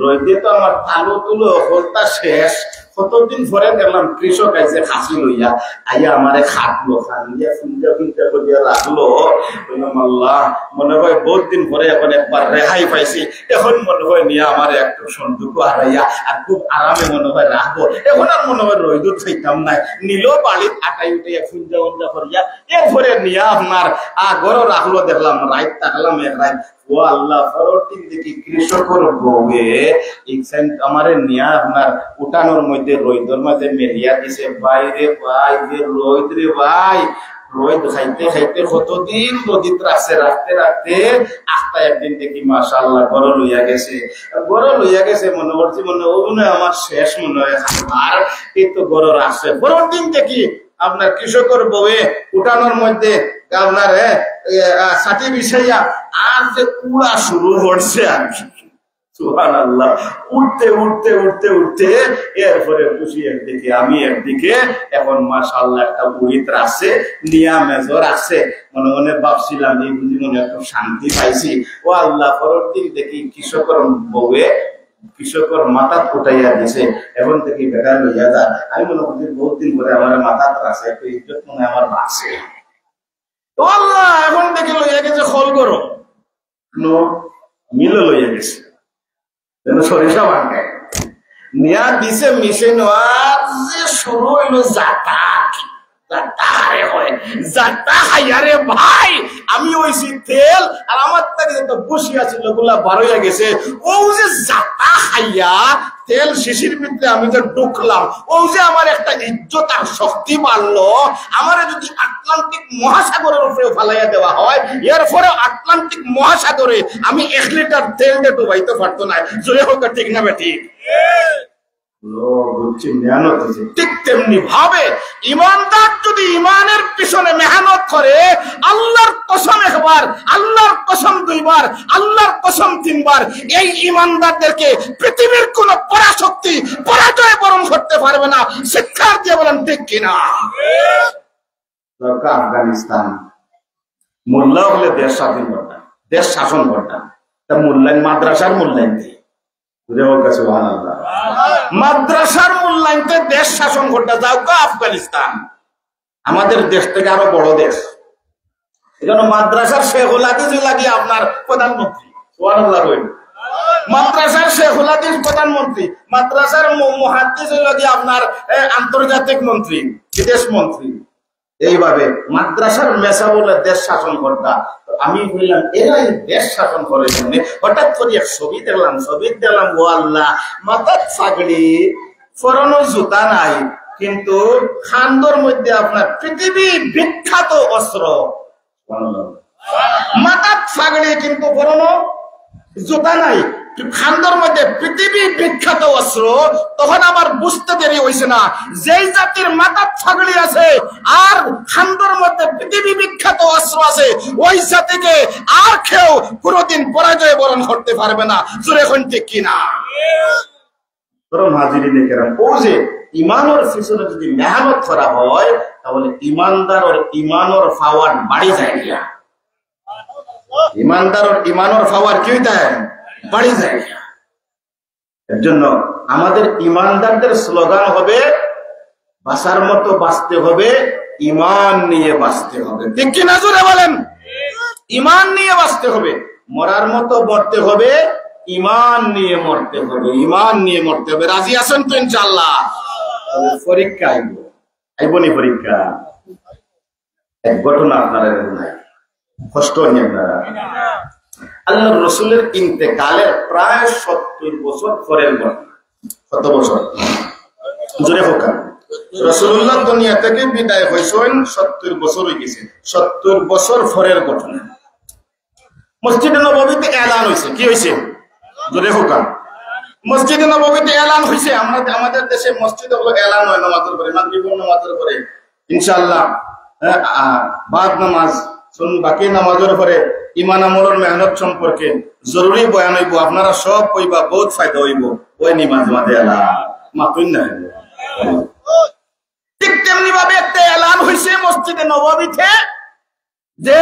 রোদে তো আমার তালু তুলো হলতা শেষ। কতদিন পরে দেখলাম কৃষক আইসে খাসি লইয়া আইয়া আমারে খাটলো, খান্দিয়া ফুন্দিয়া ফুন্দিয়া করিয়া রাখলো। আল্লাহ মনে হয় বহুত দিন পরে এখন একবার রেহাই পাইছি। এখন মনে হয় নিয়ে আমার একটু সন্দুক হারাইয়া আর খুব আরামে মনে হয় রাখবো। এখন আর মনে হয় রইদুর খাইতাম নাই, নিল বাড়ির আটাই উঠাইয়া ফুন্দিয়া ফুন্দিয়া করিয়া এরপরে নিয়ে আপনার ঘরও রাখলো। দেখলাম রাইত থাকলাম এক রাইত। ও আল্লাহ, পরদিন দেখি কৃষকের বউয়ে আমারে নিয়ে আপনার উঠানোর মধ্যে রইদর মাঝে মেলিয়া দিছে। বাইরে ভাই যে রইদ রে ভাই, রোদ খাইতে খাইতে কতদিন নদীত রাখছে, রাখতে রাখতে আস্তা একদিন দেখি মাশাআল্লাহ গরু লইয়া গেছে। গরু লইয়া গেছে মনে করছি মনে হয় আমার শেষ মনে হয় আর কিন্তু গরু রাখছে। পরের দিন দেখি আপনার কৃষকের বউয়ে উঠানোর মধ্যে আপনার ছাতি বিছাইয়া আর যে কুড়া শুরু করছে আর কি। সুবহানাল্লাহ, উঠতে উঠতে উঠতে উঠতে এরপরে খুশি একদিকে আমি একদিকে। এখন মাশাআল্লাহ একটা বুড়িত রাখছে, নিয়া মেজর আছে। মনে মনে ভাবছিলাম এই বুঝি মনে একটু শান্তি পাইছি। ও আল্লাহ, পরের দিন দেখি কৃষকের বউয়ে কৃষকর মাথা উঠাইয়া দিছে, এখন থেকে বেকার লইয়া যা। আমি মনে করছি বহুত দিন পরে আমার মাথা আছে, একটু ইজ্জত মনে আমার বাড়ছে। আল্লাহ এখন থেকে লইয়া গেছে খল করো মিল লইয়া গেছে যেন সরিষা বাঙ্গায় নিয়া দিছে মিশে নেওয়ার যে শুরু হইলো যাতা ভাই। আমি হইছি তেল আর আমার থেকে যেটা বসি আছিল ওগুলা বারোয়া গেছে। ও যে জাতা খাইয়া তেল শিশির ভিতরে আমি যে ঢুকলাম, ও যে আমার একটা ইজ্জত আর শক্তি বাড়লো। আমার যদি আটলান্টিক মহাসাগরের উপরে ফালাইয়া দেওয়া হয়, এরপরে আটলান্টিক মহাসাগরে আমি 1 লিটার তেল দিয়ে ডুবাইতে পারতো না। জোরে হোক ঠিক না বেঠিক? ঠিক তেমনি ভাবে ইমানদার যদি ইমানের পিছনে মেহনত করে, আল্লাহর কসম একবার, আল্লাহর কসম 2 বার, আল্লাহর কসম 3 বার, এই ইমানদারদেরকে পৃথিবীর কোন পরাশক্তি পরাজয় বরণ করতে পারবে না। শিক্ষার দিয়ে বলেন ঠিক কিনা? আফগানিস্তান মোল্লা হলে দেশ স্বাধীন করতাম, দেশ শাসন করতাম, তা মূল্যায়ন মাদ্রাসার মূল্যায়ন দিয়ে মাদ্রাসার মূল্যায়নতে দেশ শাসন করতে যাও কা আফগানিস্তান, আমাদের দেশ থেকে আরো বড় দেশ। এজন্য মাদ্রাসার শেখুল হাদিস লাগি আপনার প্রধানমন্ত্রী, মাদ্রাসার শেখুল হাদিস প্রধানমন্ত্রী, মাদ্রাসার মুহাদ্দিস লাগি আপনার আন্তর্জাতিক মন্ত্রী, বিদেশ মন্ত্রী। এইভাবে মাদ্রাসার মেসা বলে দেশ শাসন করতা। আমি বললাম এরাই দেশ শাসন করে। হঠাৎ করে এক ছবি দেখলাম ও আল্লাহ, মাথার ছাগড়ি, ফরনো জুতা নাই, কিন্তু খান্দর মধ্যে আপনার পৃথিবী বিখ্যাত অস্ত্র, মাথার ছাগড়ি কিন্তু ফরনো জুতা নাই, খান্দর মধ্যে পৃথিবী বিখ্যাত অস্ত্র। তখন আবার বুঝতে দেরি হয়েছে না, যেই জাতির মাথার ছাগড়ি আছে আর খান্দর মধ্যে পৃথিবী বিখ্যাত অস্ত্র আছে, ওই জাতিকে আর কেউ কোনদিন পরাজয় বরণ করতে পারবে না। জোরে কোন ঠিক কিনা? ও যে ইমানের পিছনে যদি মেহনত করা হয়, তাহলে ইমানদার ওর ইমানের পাওয়ার বাড়ি যায় না। ইমানদার ওর ইমানের পাওয়ার কি দেয়? বাড়ি যায়। এর জন্য আমাদের ইমানদারদের স্লোগান হবে, বাঁচার মতো বাঁচতে হবে, ইমান নিয়ে বাঁচতে হবে। ঠিক কিনা? জোরে বলেন। ইমান নিয়ে বাঁচতে হবে, মরার মতো মরতে হবে, ইমান নিয়ে মরতে হবে, ইমান নিয়ে মরতে হবে। রাজি আছেন তো ইনশাআল্লাহ? পরীক্ষা আইব নি? পরীক্ষা এক ঘটনা আপনারা নাই, কষ্ট নিয়ে আপনারা। আল্লাহর রাসূলের ইন্তেকালের প্রায় 70 বছর পরের ঘটনা। কত বছর? জোরে হোক। রাসূলুল্লাহ দুনিয়া থেকে বিদায় হইছেন 70 বছর হয়ে গেছে। 70 বছর পরের ঘটনা। মসজিদে নববীতে এলান হয়েছে। কি হয়েছে? জোরে হোক। মসজিদে নববীতে এলান হয়েছে। আমাদের দেশে মসজিদে এলান হয় নামাজের পরে, মাগরিবের নামাজের পরে ইনশাআল্লাহ বাদ নামাজ, বাকি নামাজের পরে ইমান আমলের মেহনত সম্পর্কে জরুরি বয়ান হইব। আপনারা সব কইবা, বহুত ফায়দা হইব। ওই নিমাজ মাঝে এলান মাতুন না। ঠিক তেমনি ভাবে একটা এলান হয়েছে মসজিদে নববীতে যে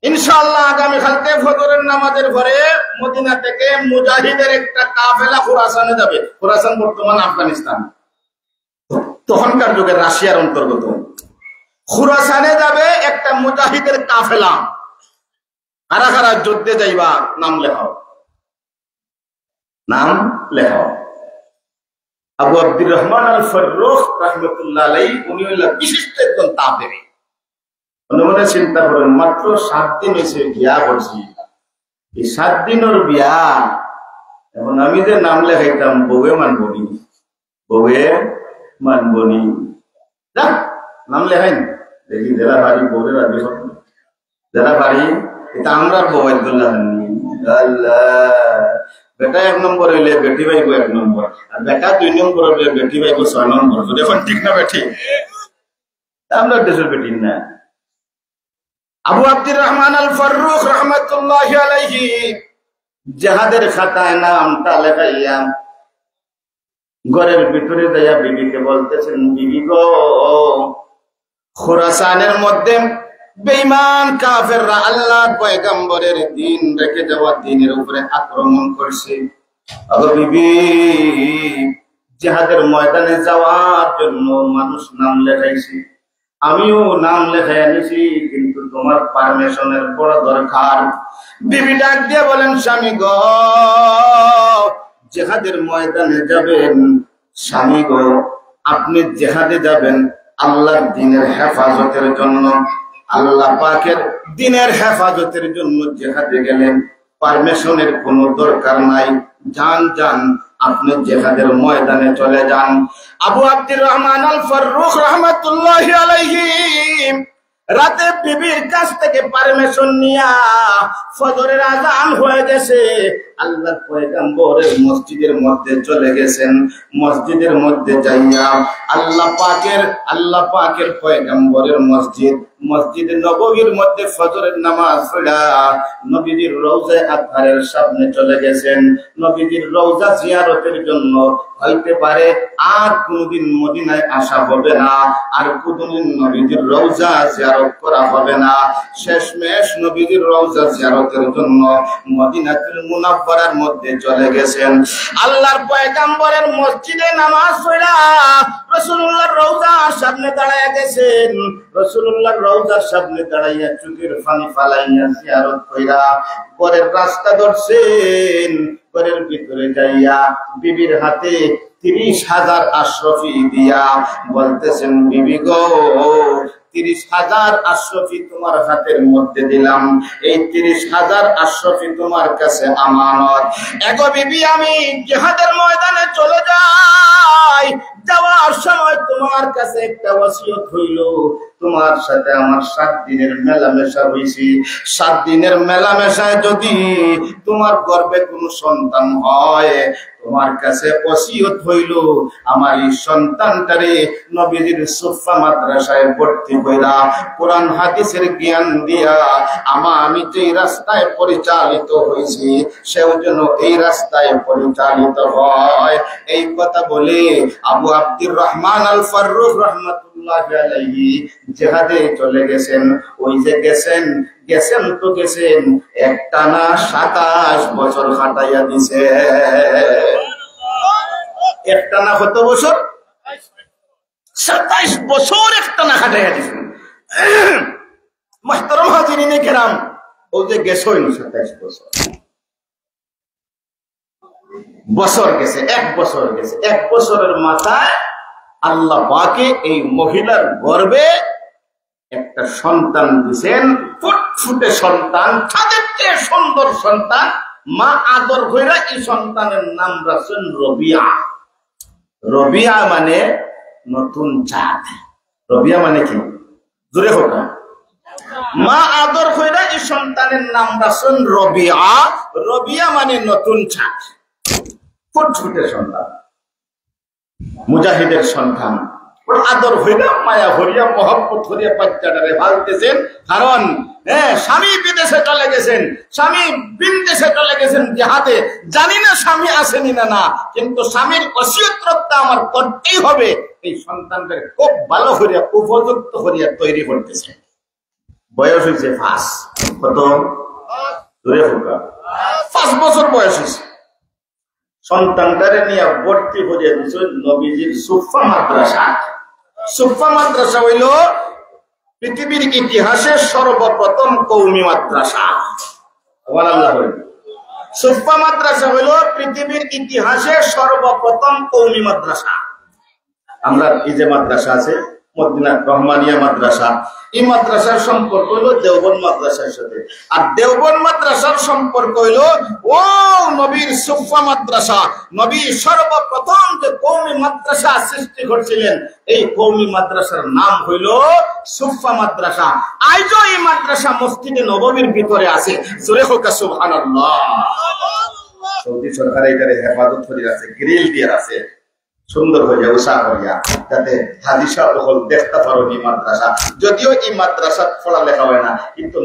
ইনশাআল্লাহ আগামী কালকে ফজরের নামাজের পরে মদিনা থেকে মুজাহিদের একটা কাফেলা খুরাসানে যাবে। খুরাসান বর্তমান আফগানিস্তান, তখনকার যুগে রাশিয়ার অন্তর্গত। খুরাসানে যাবে একটা মুজাহিদের কাফেলা। কারা কারা যুদ্ধে যাইবা নাম লেখাও, নাম লেখাও। আবু আব্দুর রহমান আল ফাররুখ রাহমাতুল্লাহ আলাইহি, উনি হইলেন বিশিষ্ট একজন তাবেঈ। মনে চিন্তা করেন, মাত্র 7 দিন এসে বিয়া করছি, এই 7 দিনের বিয়া। এখন আমি যে নাম লেখাইতাম, বউয়ে মানবনি, বউয়ে মানবনি। নাম লেখাই দেখি যারা বাড়ি বউরে রাজি হবে, যারা বাড়ি এটা আমরা বউ আব্দুল্লাহ। বেটা 1 নম্বর হইলে বেটি ভাইব 1 নম্বর, আর বেটা 2 নম্বর হইলে বেটি ভাইব 6 নম্বর। এখন ঠিক না বেটি? আমরা দেশের বেটি না। আবু আব্দুর রহমান আল ফাররুখ রাহমাতুল্লাহি আলাইহি জিহাদের খাতায় নামটা লেখাইয়া ঘরের ভিতরে যাইয়া বিবিকে বলতেছেন, বিবি গো, খুরাসানের মধ্যে বেঈমান কাফেররা আল্লাহর পয়গম্বরের দ্বীন রেখে যাওয়া দ্বীনের উপরে আক্রমণ করছে। বিবি, জিহাদের ময়দানে যাওয়ার জন্য মানুষ নাম লেখাইছি, আমিও নাম লেখাই আনিছি, কিন্তু তোমার পারমিশনের বড় দরকার। বিবি ডাক দিয়ে বলেন, স্বামী গো, জিহাদের ময়দানে যাবেন। স্বামী গো, আপনি জিহাদে যাবেন আল্লাহর দ্বীনের হেফাজতের জন্য, আল্লাহ পাকের দ্বীনের হেফাজতের জন্য জিহাদে গেলেন, পারমিশনের কোনো দরকার নাই, যান যান, আপনি জিহাদের ময়দানে চলে যান। আবু আব্দুর রহমান আল ফারুক রাহমাতুল্লাহি আলাইহি রাতে বিবির কাছ থেকে পারমিশন নিয়া ফজরের আযান হয়ে গেছে, আল্লাহর পয়গম্বরের মসজিদের মধ্যে চলে গেছেন। মসজিদের মধ্যে যাইয়া আল্লাহ পাকের পয়গম্বরের মসজিদ, মসজিদে নববীর মধ্যে ফজরের নামাজ পড়া নবীজির রওজায়ে আতহারের সামনে চলে গেছেন। নবীজির রওজা জিয়ারতের জন্য হইতে পারে আর কোনদিন মদিনায় আসা হবে না, আর কোনদিন নবীজির রওজা জিয়ারত করা হবে না। শেষমেশ নবীজির রওজা জিয়ারতের জন্য মদিনাতুল মুনাওয়ারার মধ্যে চলে গেছেন। আল্লাহর পয়গম্বরের মসজিদে নামাজ পড়া রাসূলুল্লাহর রওজার সামনে দাঁড়ায় গেছেন। রাসূলুল্লাহর রওজার সামনে দাঁড়াইয়া চোখের পানি ফালাইয়া জিয়ারত কইরা পরের রাস্তা ধরছেন। ঘরের ভিতরে যাইয়া বিবির হাতে 30,000 আশরফি দিয়া বলতেছেন, বিবি গো, 30,000 আশরফি তোমার হাতের মধ্যে দিলাম, এই 30,000 আশরফি তোমার কাছে আমানত। এগো বিবি, আমি জিহাদের ময়দানে চলে যাই, যাওয়ার সময় তোমার কাছে একটা ওসিয়ত হইল, তোমার সাথে আমার 7 দিনের মেলামেশা হইছি, 7 দিনের মেলামেশায় যদি তোমার গর্ভে কোনো সন্তান হয়, তোমার কাছে ওসিয়ত হইল আমার এই সন্তানটারে নবীজির সুফা মাদ্রাসায় ভর্তি কইরা কোরআন হাদিসের জ্ঞান দিয়া আমি যে রাস্তায় পরিচালিত হইছি সেও যেন এই রাস্তায় পরিচালিত হয়। এই কথা বলে আবু আব্দুর রহমান আল ফারুক রাহমাতুল্লাহি আলাইহি জিহাদে চলে গেছেন। ওই যে গেছেন তো গেছেন, একটানা 27 বছর খাটাইয়া দিছে। একটানা কত বছর? 27 বছর একটানা খাটাইয়া দিছেন। মুহতারাম হাজিরিনে কেরাম, ওই যে গেছেন 27 বছর গেছে, 1 বছর গেছে। 1 বছরের মাথায় আল্লাহ পাকে এই মহিলার গর্ভে একটা সন্তান দিছেন, ফুটফুটে সন্তান, ছাদের চেয়ে সুন্দর সন্তান। মা আদর কইরা এই সন্তানের নাম রাখছেন রবিয়া। রবিয়া মানে নতুন চাঁদ। রবিয়া মানে কি? জোরে হোক। মা আদর কইরা এই সন্তানের নাম রাখছেন রবিয়া। রবিয়া মানে নতুন চাঁদ, ফুটফুটে সন্তান, মুজাহিদের সন্তান। আদর হইয়া মায়া হরিয়া মহব্বত হরিয়া বাচ্চাটারে ভালতেছেন। কারণ স্বামী বিদেশে চলে গেছেন, স্বামী বিদেশে চলে গেছেন জিহাদে। জানি না স্বামী আসেনি না, কিন্তু স্বামীর ওসিয়তটা আমার করতেই হবে। এই সন্তানদের খুব ভালো হরিয়া উপযুক্ত হরিয়া তৈরি করতেছে। বয়স হয়েছে 5। কত? 5 বছর বয়স হয়েছে। সন্তানটারে নিয়ে ভর্তি হয়ে দিচ্ছে নবীজির সুফা মাদ্রাসা। সুফা মাদ্রাসা হইল পৃথিবীর ইতিহাসে সর্বপ্রথম কওমি মাদ্রাসা। সুফা মাদ্রাসা হইল পৃথিবীর ইতিহাসে সর্বপ্রথম কওমি মাদ্রাসা। আমরা এই যে মাদ্রাসা আছে মদিনা রহমানিয়া মাদ্রাসা, এই মাদ্রাসার সম্পর্ক হইলো দেওবন্দ মাদ্রাসার সাথে। আর দেওবন্দ মাদ্রাসার সম্পর্ক হইলো ও নবীর সুফা মাদ্রাসা। নবী সর্বপ্রথম যে কওমি মাদ্রাসা সৃষ্টি করেছিলেন, এই কওমি মাদ্রাসার নাম হইলো সুফা মাদ্রাসা। আজও এই মাদ্রাসা মসজিদে নববীর ভিতরে আছে। জোরে হোক সুবহানাল্লাহ। সৌদি সরকার এটারে হেফাজত করে আছে, গ্রিল দিয়ে আছে, সুন্দর হইয়া উষা হইয়া, যাতে হাদিসা বহল দেখতে পারো এই মাদ্রাসা। যদিও এই মাদ্রাসা পড়ালেখা হয় না, কিন্তু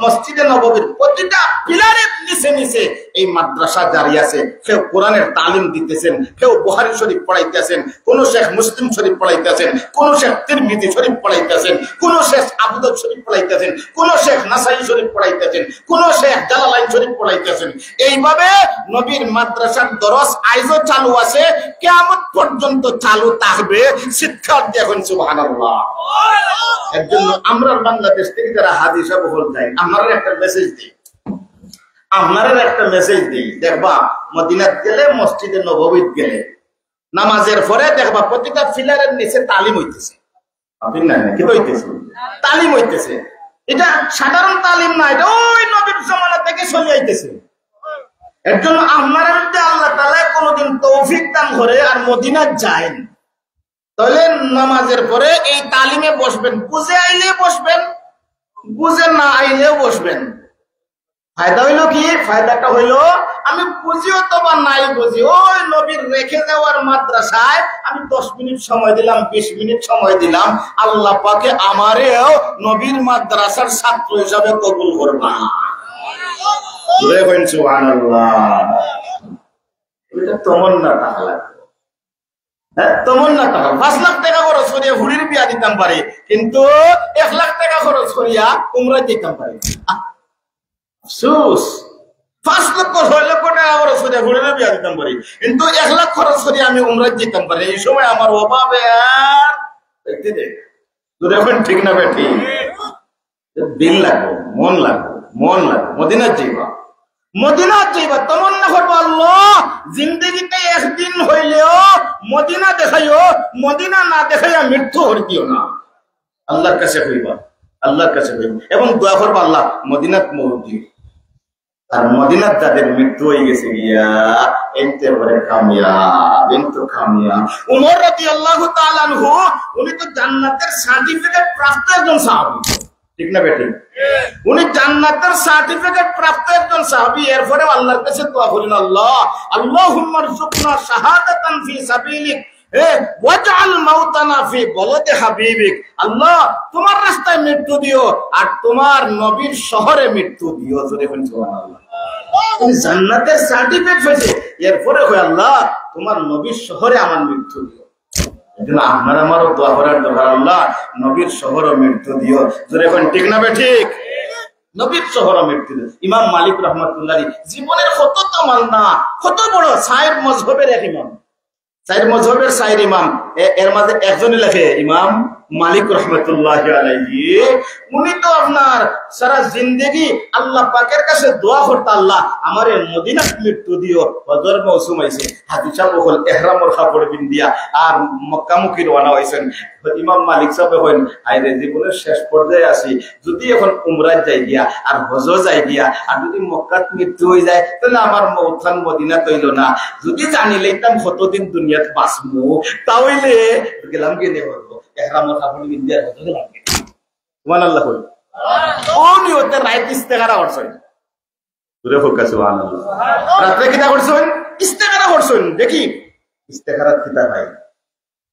মসজিদে নববীর প্রতিটা পিলারের নিচে নিচে এই মাদ্রাসা জারি আছে। কেউ কোরআনের তালিম দিতেছেন, কেউ বুখারী শরীফ পড়াইতেছেন, কোন শেখ মুসলিম শরীফ পড়াইতেছেন, কোন শেখ তিরমিজি শরীফ পড়াইতেছেন, কোন শেখ আবু দাউদ শরীফ পড়াইতেছেন, কোন শেখ নাসাই শরীফ পড়াইতেছেন, কোন শেখ জালালাইন শরীফ পড়াইতেছেন। এইভাবে নবীর মাদ্রাসার দরস আইজও চালু আছে, কিয়ামত পর্যন্ত চালু থাকবে। শিক্ষার দেখুন সুবহানাল্লাহ। এর জন্য আমরা বাংলাদেশ থেকে যারা হাদিসা বহল যায়, আমরা একটা মেসেজ দিই, আপনারা একটা মেসেজ দিই। দেখবা মদিনাত গেলে, মসজিদে নববীত গেলে, নামাজের পরে দেখবা প্রতিটা ফিলারের নিচে তালিম হইতেছে। আপনি না কি হইতেছে? তালিম হইতেছে। এটা সাধারণ তালিম না, এটা ওই নবীর জামানা থেকে চলে আইতেছে। এর জন্য আপনারা যদি আল্লাহ তাআলা কোনদিন তৌফিক দান করে আর মদিনাত যায়, তাহলে নামাজের পরে এই তালিমে বসবেন। বুঝে আইলে বসবেন, বুঝে না আইলেও বসবেন। ফায়দা হইলো কি? ফায়দাটা হইলো আমি বুঝিও তো বা নাই বুঝি, ওই নবীর রেখে যাওয়ার মাদ্রাসায় আমি 10 মিনিট সময় দিলাম, 20 মিনিট সময় দিলাম, আল্লাহ পাকে আমারেও নবীর মাদ্রাসার ছাত্র হিসাবে কবুল করবা। সুবহানাল্লাহ। এটা তমন্না তাহলে, তমন্না টাকা 5 লাখ টাকা খরচ করিয়া হুড়ির বিয়া দিতাম পারি, কিন্তু 1 লাখ টাকা খরচ করিয়া উমরা দিতাম পারি। 5 লক্ষ 6 লক্ষ টাকা খরচ করিয়া হুড়ির বিয়া দিতাম পারি, কিন্তু 1 লাখ খরচ করিয়া আমি উমরা দিতাম পারি। এই সময় আমার অভাবে আর ঠিক না বেঠি দিল লাগবে, মন লাগবে, মন লাগবে। মদিনার যাইবা, মদিনা যাইবা, তমন্না করবো আল্লাহ জিন্দগিতে একদিন হইলেও মদিনা দেখাইও, মদিনা না দেখাইয়া মৃত্যু হর দিও না। আল্লাহর কাছে হইবা, আল্লাহর কাছে হইবা এবং দোয়া করবা আল্লাহ মদিনাত মৌত দিও। আর মদিনাত যাদের মৃত্যু হয়ে গেছে গিয়া এনতে পরে কামিয়াব, এনতো কামিয়াব। উমর রাদিয়াল্লাহু তাআলা আনহু উনি তো জান্নাতের সার্টিফিকেট প্রাপ্ত একজন সাহাবী, ঠিক না বেটি? উনি জান্নাতের সার্টিফিকেট প্রাপ্ত একজন সাহাবী। এরপরে আল্লাহর কাছে দোয়া করেন, আল্লাহ আল্লাহুম্মা রযুকনা শাহাদাতান ফি সাবিলিক ওয়াজআল মাউতানা ফি বলদে হাবিবিক। আল্লাহ তোমার রাস্তায় মৃত্যু দিও আর তোমার নবীর শহরে মৃত্যু দিও। জোরে বলেন সুবহানাল্লাহ। উনি জান্নাতের সার্টিফিকেট পেয়েছে, এরপরে কয় আল্লাহ তোমার নবীর শহরে আমার মৃত্যু দিও। আপনার আমারও দোয়া করার দরকার, আল্লাহ নবীর শহরও মৃত্যু দিও। জোরে এখন ঠিক না বে ঠিক? নবীর শহরও মৃত্যু দিও। ইমাম মালিক রাহমাতুল্লাহ জীবনের কত তামাল না, কত বড় সাইর মজহবের এক ইমাম, সাইর মজহবের সাইর ইমাম, এর মাঝে একজনই লেখে ইমাম মালিক রাহমাতুল্লাহি আলাইহি। উনি তো আপনার সারা জিন্দেগি আল্লাহ পাকের কাছে দোয়া করতে, আল্লাহ আমারে মদিনাত মৃত্যু দিও। হজর মৌসুম আইছে, হাজি সাহেব হল ইহরামর কাপড় পিন্দিয়া আর মক্কা মুখী রওনা হইছেন। ইমাম মালিক সাহেব হইন আইরে জীবনের শেষ পর্যায়ে আসি, যদি এখন উমরাত যাই গিয়া আর হজ যাই গিয়া আর যদি মক্কাত মৃত্যু হয়ে যায় তাহলে আমার মৌথান মদিনাত হইল না। যদি জানি লইতাম কতদিন দুনিয়াত বাঁচবো, তাহলে গেলাম গিয়ে নেব ইহরামর কাপড় পিন্দিয়া হজ গেলাম গিয়ে। সুবহানাল্লাহ। ও নিয়তে রাত ইস্তেগারা করছেন, দূরে ফোকাস। সুবহানাল্লাহ। রাতে কিতা করছেন? ইস্তেগারা করছেন। দেখি ইস্তেগারা কিতা ভাই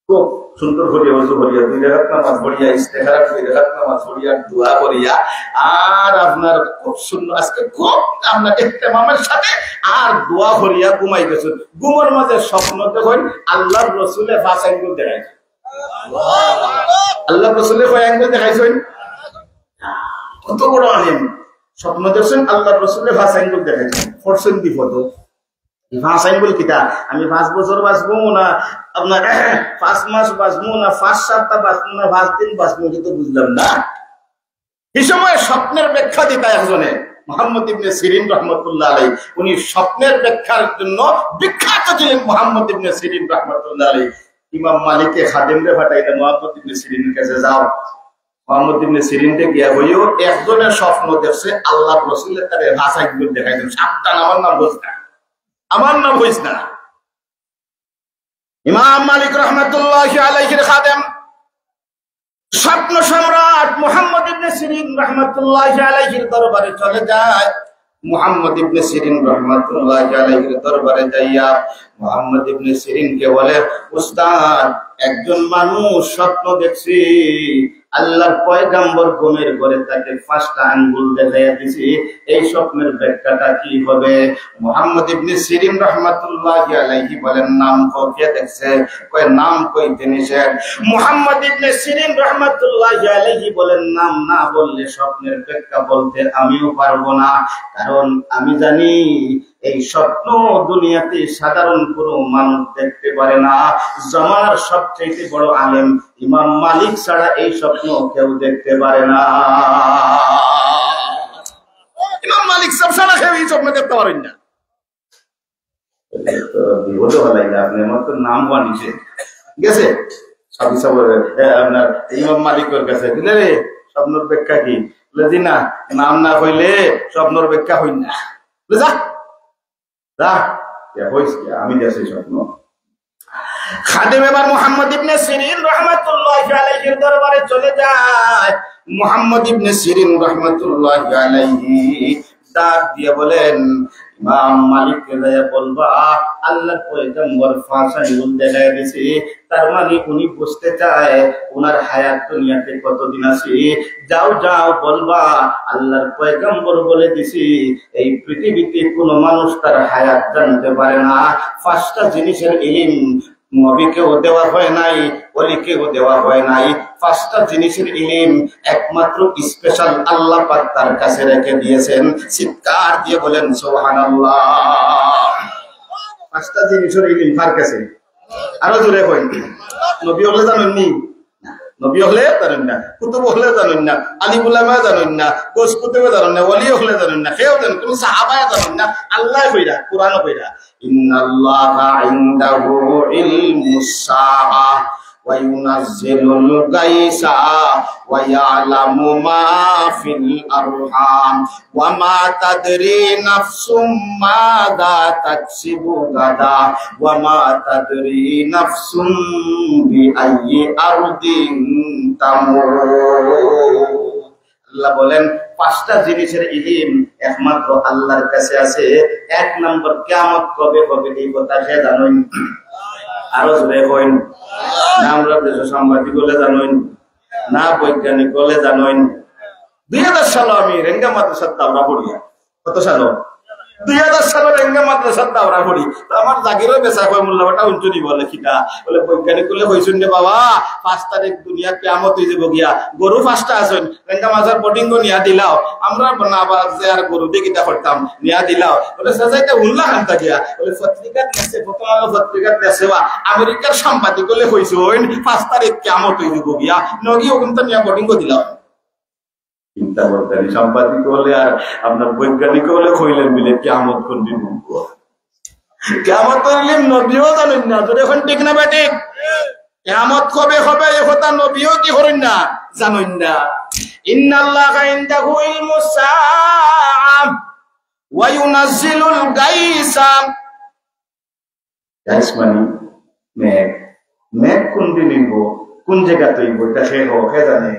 খুব সুন্দর করিয়া ওযু করিয়া 2 রাকাত নামাজ পড়িয়া ইস্তেখারা 2 রাকাত নামাজ পড়িয়া দোয়া করিয়া আর আপনার খুব সুন্দর আজকে খুব আপনার ইহতিমামের সাথে আর দোয়া করিয়া ঘুমাই গেছেন। ঘুমের মাঝে স্বপ্ন দেখেন আল্লাহর রাসূলে 5 আঙ্গুল দেখাইছেন। আল্লাহর রাসূলে কয় আঙ্গুল দেখাইছেন? কত বড় আলেম। স্বপ্ন দেখছেন আল্লাহর রাসূলে 5 আঙ্গুল দেখাইছেন। ফরছেন বিপদ। 5 আঙ্গুল কিতা? আমি 5 বছর বাঁচবো না, আপনার 5 মাস বাঁচবো না, 5 সপ্তাহ বাঁচবো না, 5 দিন বাঁচবো, কিন্তু বুঝলাম না। এই সময় স্বপ্নের ব্যাখ্যা দিতা একজনে মুহাম্মদ ইবনে সিরিন রাহমাতুল্লাহ আলাইহি। উনি স্বপ্নের ব্যাখ্যার জন্য বিখ্যাত ছিলেন। মুহাম্মদ ইবনে সিরিন রাহমাতুল্লাহ আলাইহি ইমাম মালিককে খাদেমরে পাঠাইলেন, মুহাম্মদ ইবনে সিরিনের কাছে যাও। মুহাম্মদ ইবনে সিরিনকে গিয়া হইও একজনের স্বপ্ন দেখছে আল্লাহর রাসূলের তারে 5 আঙ্গুল দেখাইছেন। সাবধান, আমার নাম হইছ না, আমার নাম হইছ না। ইমাম মালিক রাহমাতুল্লাহি আলাইহির খাদেম স্বপ্ন সম্রাট মুহাম্মদ ইবনে সিরিন রাহমাতুল্লাহি আলাইহির দরবারে চলে যায়। মুহাম্মদ ইবনে সিরিন রাহমাতুল্লাহি আলাইহির দরবারে যাইয়া মুহাম্মদ ইবনে সিরিনকে বলে, উস্তাদ একজন মানুষ স্বপ্ন দেখছি আল্লাহর পয়গম্বর ঘুমের ঘরে তাকে 5টা আঙ্গুল দেখাইয়া দিছি। এই স্বপ্নের ব্যাখ্যাটা কি হবে? মুহাম্মদ ইবনে সিরিন রাহমাতুল্লাহি আলাইহি বলেন, নাম কইতে দেখছে, কয় নাম কইতে নিষেধ। মুহাম্মদ ইবনে সিরিন রাহমাতুল্লাহি আলাইহি বলেন, নাম না বললে স্বপ্নের ব্যাখ্যা বলতে আমিও পারবো না, কারণ আমি জানি এই স্বপ্ন দুনিয়াতে সাধারণ কোনো মানুষ দেখতে পারে না। জামানার সবচেয়ে বড় আলেম ইমাম মালিক ছাড়া এই স্বপ্ন কেউ দেখতে পারে না। ইমাম মালিক সব ছাড়া কেউ এই স্বপ্ন দেখতে পারেন না। বিপদ হলাই আপনি আমার তো নাম বানিয়েছে গেছে আপনার ইমাম মালিকের কাছে দিলে রে স্বপ্নের ব্যাখ্যা কি? জি না, নাম না হইলে স্বপ্নের ব্যাখ্যা হই না। আমি দেশে স্বপ্ন। খাদেম এবার মুহাম্মদ ইবনে সিরিন রাহমাতুল্লাহি আলাইহির দরবারে চলে যায়। মুহাম্মদ ইবনে সিরিন রাহমাতুল্লাহি আলাইহি ডাক দিয়ে বলেন, ইমাম মালিককে যায় বলবা আল্লাহর পয়গম্বর 5 আঙ্গুল দেখায় দিয়েছে, তার মানে উনি বুঝতে চায় ওনার হায়াত দুনিয়াতে কতদিন আছে। যাও যাও বলবা আল্লাহর পয়গম্বর বলে দিছি এই পৃথিবীতে কোনো মানুষ তার হায়াত জানতে পারে না। 5টা জিনিসের ইলম নবীকেও দেওয়া হয় নাই, ওলিকেও দেওয়া হয় নাই। 5টা জিনিসের ইলম একমাত্র স্পেশাল আল্লাহ পাক তার কাছে রেখে দিয়েছেন। চিৎকার দিয়ে বলেন সুবহানাল্লাহ। 5টা জিনিসের ইলম কার কাছে? আরো জোরে কইন। নবী হলে জানেননি? নবী হলে জানেন না, কুতুব হলে জানেন না, আলিম উলামা জানেন না, কোস কুতুবে জানেন না, ওলি হলে জানেন না, কেউ জানেন কোন সাহাবায়ে জানেন না। আল্লাহ কইরা, কুরআন কইরা, ইন্নাল্লাহা ইনদাহু ইলমুস সাআ ওয়া ইউনাজ্জিলুল গায়সা ওয়া ইয়ালামু মা ফিল আরহাম ওয়া মা তাদরি নাফসুম মাযা তাকসিবু গাদা ওয়া মা তাদরি নাফসুম বিআইয়ি আরদিন তামুর। আল্লাহ বলেন 5টা জিনিসের ইলম একমাত্র আল্লাহর কাছে আছে। 1 নম্বর কিয়ামত কবে হবে এই কথা কে জানেন? আরো জোরে কইন না। আমরা দেশ সাংবাদিক বলে জানেন না, বৈজ্ঞানিক বলে জানেন। 2000 সালে আমি রেঙ্গা মাদ্রাসার দাওরা পড়ি। কত সাল? 2000 সালে রেঙ্গা মাদ্রাসার দাওরা পড়ি। তো আমার জাগিরও বেচা কয় মোল্লাটা উঞ্চুনি বলে কিটা বলে বৈজ্ঞানিক বলে হইছুন রে বাবা 5 তারিখ দুনিয়া কিয়ামত হই যাব গিয়া। গরু 5টা আছেন রেঙ্গা মাজার বোটিং নিয়া দিলাও, আমরা বানাবা যে আর গরু দিয়ে কিটা করতাম নিয়া দিলাও। বলে সাজাইতে উল্লা খান্তা গিয়া বলে পত্রিকা দেশে প্রথম আলো পত্রিকা দেশেবা আমেরিকার সাংবাদিক বলে হইছুন 5 তারিখ কিয়ামত হই যাব গিয়া, নগি ওখানটা নিয়া বোটিং দিলাও। চিন্তা করতেন সাংবাদিক হলে আর আপনার বৈজ্ঞানিক হলে কইলেন মিলে কিয়ামত কোন দিন হবে? কিয়ামত হইলেন নবীও জানেন না। যদি এখন ঠিক না বেঠিক? কিয়ামত কবে হবে এ কথা নবীও কি করেন না, জানেন না। ইন্নাল্লাহা ইনদাহু ইলমুস সাআ ওয়া ইউনাজ্জিলুল গায়সা। গায়স মানে মেঘ। মেঘ কোন দিন হইব, কোন জায়গাতে হইব এটা কে জানে?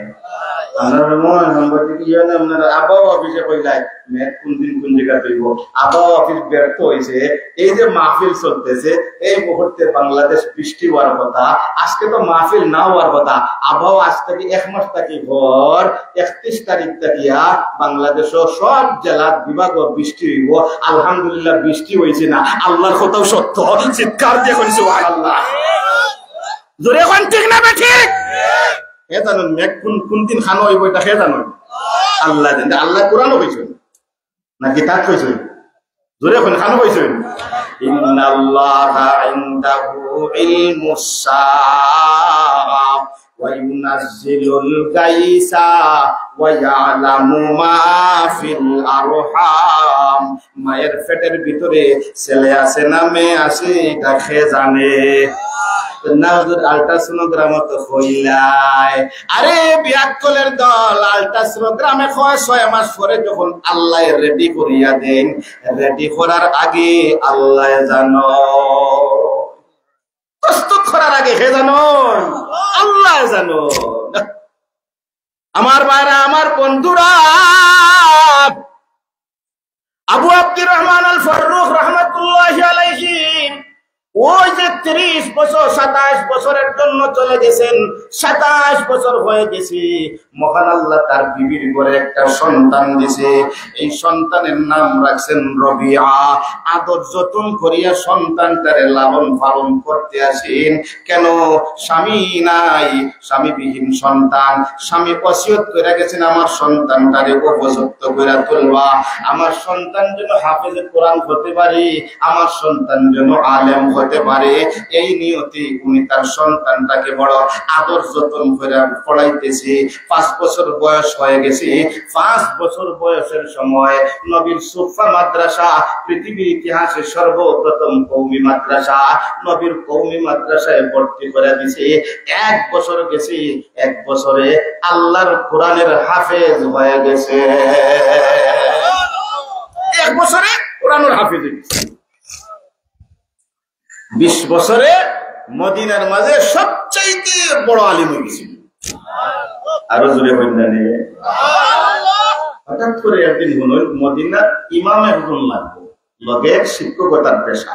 আবহাওয়া অফিসে কইলাই মেঘ কোন দিন কোন জায়গা তৈব। আবহাওয়া অফিস ব্যর্থ হয়েছে। এই যে মাহফিল চলতেছে এই মুহূর্তে বাংলাদেশ বৃষ্টি হওয়ার কথা, আজকে তো মাহফিল না হওয়ার কথা। আবহাওয়া আজ থেকে 1 মাস থাকি ভর 31 তারিখ থাকিয়া বাংলাদেশ সব জেলা বিভাগ বৃষ্টি হইব। আলহামদুলিল্লাহ বৃষ্টি হয়েছে না, আল্লাহর কথাও সত্য। চিৎকার দিয়ে কইছে সুবহানাল্লাহ। জোরে কোন ঠিক না ঠিক? হে জানুন মেঘ কোন দিন খানো হইব এটা হে জানুন? আল্লাহ জানেন। আল্লাহ কোরআনও কইছেন নাকি তাক কইছেন? জোরে কোন খানো কইছেন? ইন্নাল্লাহা ইনদাহু ইলমুস সাআ ওয়া ইউনাজ্জিলুল গায়সা ওয়া ইয়ালামু মা ফিল আরহাম। মায়ের পেটের ভিতরে ছেলে আছে না মেয়ে আছে এটা কে জানে? আল্ট্রাসোনোগ্রামে তো হইলাই। আরে বিয়াকলের দল আল্ট্রাসোনোগ্রামে 6 মাস পরে যখন আল্লাহ রেডি করিয়া দেন, রেডি করার আগে আল্লাহ জানো, প্রস্তুত করার আগে হে জানো, আল্লাহ জানো। আমার ভাইরা, আমার বন্ধুরা, আবু আব্দুর রহমান আল ফারুক রাহমাতুল্লাহি আলাইহি ওই যে 30 বছর 27 বছরের জন্য চলে গেছেন, 27 বছর হয়ে গেছে, মহান আল্লাহ তার বিবির ঘরে একটা সন্তান দিছে। এই সন্তানের নাম রাখছেন রবিয়া। আদর যত্ন করিয়া সন্তানটারে লালন পালন করতে আসেন। কেন? স্বামী নাই, স্বামীবিহীন সন্তান। স্বামী ওসিয়ত করে গেছেন আমার সন্তানটারে উপযুক্ত করে তুলবা, আমার সন্তান যেন হাফেজে কোরআন হতে পারে, আমার সন্তান যেন আলেম হতে পারে। এই নিয়তে উনি তার সন্তানটাকে বড় আদর যত্ন করে পড়াইতেছে। 5 বছর বয়স হয়ে গেছে। 5 বছর বয়সের সময় নবীর সুফা মাদ্রাসা, পৃথিবীর ইতিহাসে সর্বপ্রথম কওমি মাদ্রাসা, নবীর কওমি মাদ্রাসায় ভর্তি করে দিছে। 1 বছর গেছে, 1 বছরে আল্লাহর কোরআনের হাফেজ হয়ে গেছে। 1 বছরে কোরআনের হাফেজ হয়ে গেছে। 20 বছরে মদিনার মাঝে সবচাইতে বড় আলিম হয়ে গেছিল। আরো জোরে বললেন, হঠাৎ করে একদিন হল মদিনার ইমামের গুণ লাগবে, লগের শিক্ষকতার পেশা,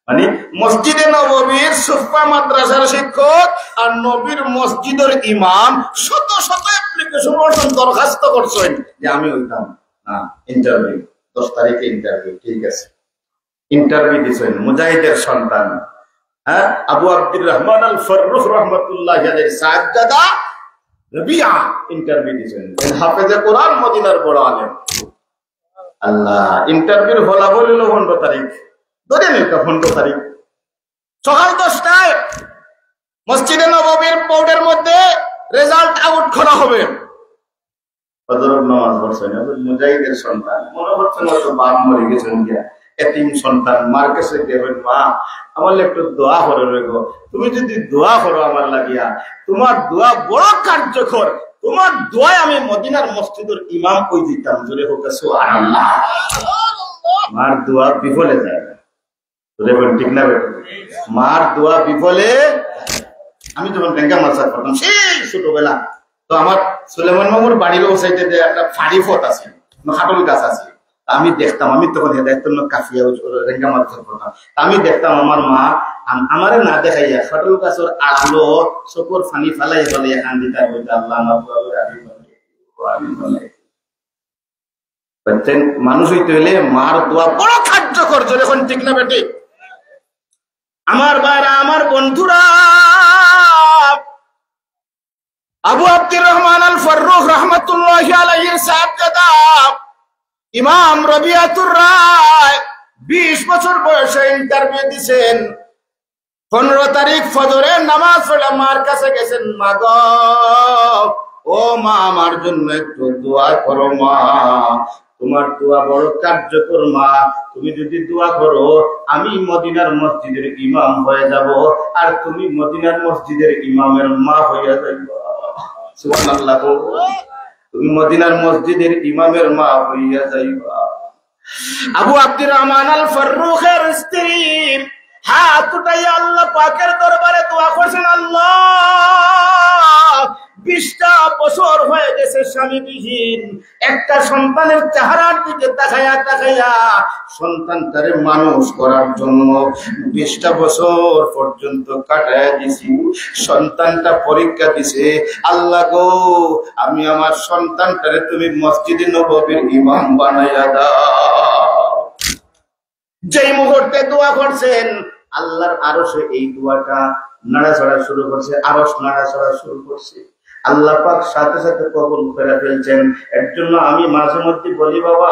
মানে মসজিদে নববীর সুফা মাদ্রাসার শিক্ষক আর নবীর মসজিদের ইমাম শত শত অ্যাপ্লিকেশন দরখাস্ত করছেন যে আমি হইতাম না। ইন্টারভিউ 10 তারিখে ইন্টারভিউ, ঠিক আছে। ইন্টারভিউ দিয়েছেন মুজাহিদের সন্তান, হ্যাঁ, আবু আব্দুর রহমান আল ফারুক রহমাতুল্লাহ আলাইহি সাজ্জাদা রবিয়া ইন্টারভিউ দিয়েছেন। হাফেজে কোরআন, মদিনার বড় আলেম। আল্লাহ, ইন্টারভিউর ফলাফল হলো 15 তারিখ, ধরে নিন 15 তারিখ সকাল 10টায় মসজিদে নববীর বোর্ডের মধ্যে রেজাল্ট আউট করা হবে। ফজরের নামাজ পড়ছেন, মুজাহিদের সন্তান, মনে হচ্ছে না তো বাপ মরে গেছেন গিয়া, এতিম সন্তান, মার কাছে গিয়ে মা আমার একটু দোয়া করো রে গো, তুমি যদি দোয়া করো আমার লাগিয়া, তোমার দোয়া বড় কার্যকর, তোমার দোয়ায় আমি মদিনার মসজিদের ইমাম কই দিতাম। জোরে হোক সুবহানাল্লাহ। মার দোয়া বিফলে যায় না, ঠিক না? মার দোয়া বিফলে। আমি যখন ব্যাংকা মাদ্রাসা পড়তাম সেই ছোটবেলা, তো আমার সুলেমান মামুর বাড়ির ও সাইডে একটা ফাড়ি ফট আছে, খাটল গাছ আছে, আমি দেখতাম, আমি তখন হেদায়ত কাফিয়া রেঙ্গা মাদ্রাসা পড়তাম, আমি দেখতাম আমার মা আমারে না দেখাইয়া খাটল গাছের আলো চকুর ফানি ফেলাই বলে এখান দিতে আল্লাহ মানুষ হইতে হইলে মার দোয়া বড় কার্যকর। যখন ঠিক না বেটি? আমার ভাইরা, আমার বন্ধুরা, আবু আব্দুর রহমান আল ফারুক রহমাতুল্লাহি আলাইহি সাজ্জাদা ইমাম রবিয়াতুর রায় 20 বছর বয়সে ইন্টারভিউ দিয়েছেন। 15 তারিখ ফজরে নামাজ পড়ে মার কাছে গেছেন, মা গো, ও মা, আমার জন্য একটু দোয়া করো মা, তোমার দোয়া বড় কার্যকর মা, তুমি যদি দোয়া করো আমি মদিনার মসজিদের ইমাম হয়ে যাব, আর তুমি মদিনার মসজিদের ইমামের মা হইয়া যাইবা। সুবহানাল্লাহ। তুমি মদিনার মসজিদের ইমামের মা হইয়া যাইবা। আবু আব্দুর রহমান আল ফারুকের স্ত্রী হাত উঠাইয়া আল্লাহ পাকের দরবারে দোয়া করছেন, আল্লাহ 20টা বছর হয়ে গেছে স্বামীবিহীন, একটা সন্তানের চেহারার দিকে তাকাইয়া তাকাইয়া সন্তানটারে মানুষ করার জন্য 20টা বছর পর্যন্ত কাটায় দিছি, সন্তানটা পরীক্ষা দিছে। আল্লাহ গো, আমি আমার সন্তানটারে তুমি মসজিদে নববীর ইমাম বানাইয়া দাও। যেই মুহূর্তে দোয়া করছেন, আল্লাহর আরশে এই দোয়াটা নাড়াচাড়া শুরু করছে, আরশ নাড়াচাড়া শুরু করছে। আল্লাহ পাক সাথে সাথে কবুল করে ফেলছেন। এর জন্য আমি মাঝে মধ্যে বলি, বাবা,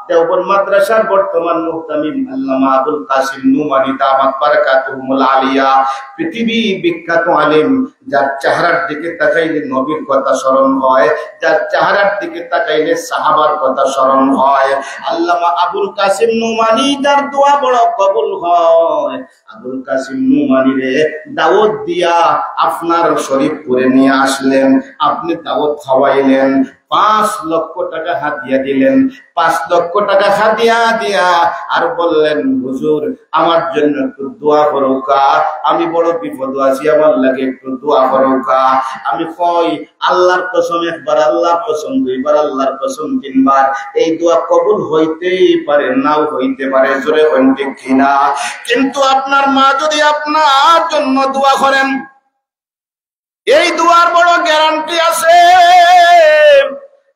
দেওবন্দ মাদ্রাসার বর্তমান মুহতামিম আল্লামা আবুল কাসিম নুমানী দামাত বারাকাতুহুল আলিয়া, পৃথিবী বিখ্যাত আলেম, যার চেহারার দিকে তাকাইলে নবীর কথা স্মরণ হয়, যার চেহারার দিকে তাকাইলে সাহাবার কথা স্মরণ হয়। আল্লামা আবুল কাসিম নুমানী, তার দোয়া বড় কবুল হয়। আবুল কাসিম নুমানী রে দাওয়াত দিয়া আপনার শরীফপুরে নিয়ে আসলেন, আপনি দাওয়াত খাওয়াইলেন, 5 লক্ষ টাকা হাদিয়া দিলেন। 5 লক্ষ টাকা হাদিয়া দিয়া আর বললেন, হুজুর আমার জন্য একটু দোয়া করো কা, আমি বড় বিপদ আছি, আমার লাগে একটু দোয়া করো কা। আমি কই, আল্লাহর কসম একবার, আল্লাহর কসম দুইবার, আল্লাহর কসম তিনবার, এই দোয়া কবুল হইতেই পারে, নাও হইতে পারে, জোরে হইন ঠিক কিনা। কিন্তু আপনার মা যদি আপনার জন্য দোয়া করেন, এই দুয়ার বড় গ্যারান্টি আছে।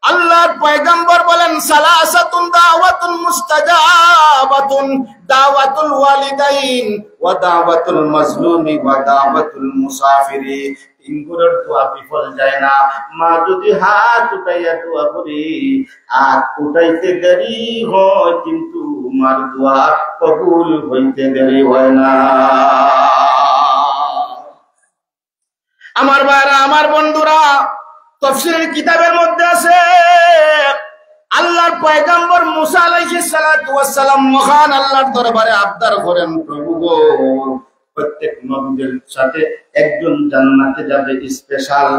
আল্লাহর পয়গম্বর বলেন, সালাসাতুন দাওয়াতুন মুস্তাজাবাতুন, দাওয়াতুল ওয়ালিদাইন ওয়া দাওয়াতুল মাজলুমি ওয়া দাওয়াতুল মুসাফিরি। 3 গুণের দোয়া বিফল যায় না। মা যদি হাত উঠাইয়া দোয়া করি, হাত উঠাইতে দেরি হয়, কিন্তু মার দোয়া কবুল হইতে দেরি হয় না। আমার ভাইরা, আমার বন্ধুরা, তাফসীরের কিতাবের মধ্যে আছে, আল্লাহর পয়গম্বর মুসা আলাইহিস সালাতু ওয়াস সালাম মহান আল্লাহর দরবারে আবদার করেন, প্রভু গো, প্রত্যেক নবীদের সাথে একজন জান্নাতে যাবে স্পেশাল,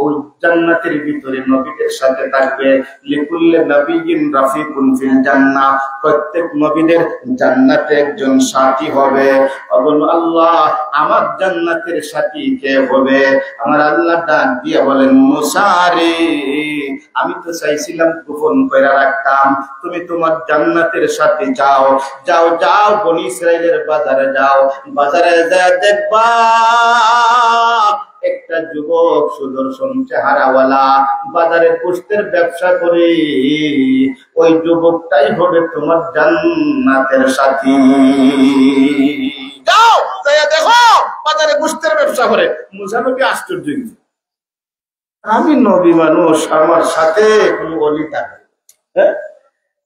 ওই জান্নাতের ভিতরে নবীদের সাথে থাকবে। লিকুল্লি নবিয়্যিন রাফিকুন ফিল জান্নাহ, প্রত্যেক নবীদের জান্নাতে একজন সাথী হবে। আল্লাহ, আমার জান্নাতের সাথী কে হবে? আমার আল্লাহ ডাক দিয়ে বলেন, মুসা রে, আমি তো চাইছিলাম গোপন করে রাখতাম, তুমি তোমার জান্নাতের সাথে যাও, যাও যাও, বনি ইসরাইলের বাজারে যাও, বাজারে যা দেখবা একটা যুবক সুদর্শন চেহারাওয়ালা বাজারে গোশতের ব্যবসা করে, ওই যুবকটাই হবে তোমার জান্নাতের সাথী। যাও, যাইয়া দেখো বাজারে গোশতের ব্যবসা করে। মুসা নবী আশ্চর্য, আমি নবী মানুষ, আমার সাথে কোন অলি থাকবে,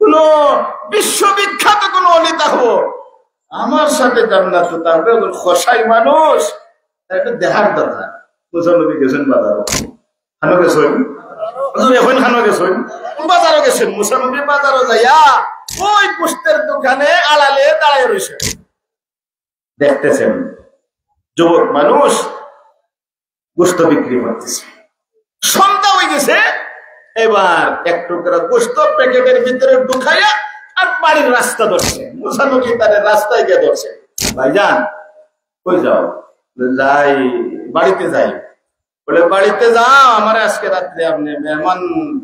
কোন বিশ্ববিখ্যাত কোন অলি থাকবো, আমার সাথে জান্নাত থাকবে খসাই মানুষ, একটা দেখার দরকার। মুসা নবী গেছেন বাজারও, খানো গেছেন, এখন খানো গেছেন, বাজারও গেছেন। মুসা নবী বাজারও যাইয়া ওই গোশতের দোকানে আড়ালে দাঁড়ায় রয়েছে, দেখতেছেন যুবক মানুষ গোশত বিক্রি করতেছে। সন্ধ্যা হয়ে গেছে, এবার এক টুকরা গোশত প্যাকেটের ভিতরে ঢুকাইয়া আর বাড়ির রাস্তা ধরছে। মুসা নবী তার রাস্তায় গিয়ে ধরছে, ভাইজান কই যাও? যাই, বাড়িতে যাই। বলে, বাড়িতে যাও, আমার আজকে রাত্রে আপনি মেহমান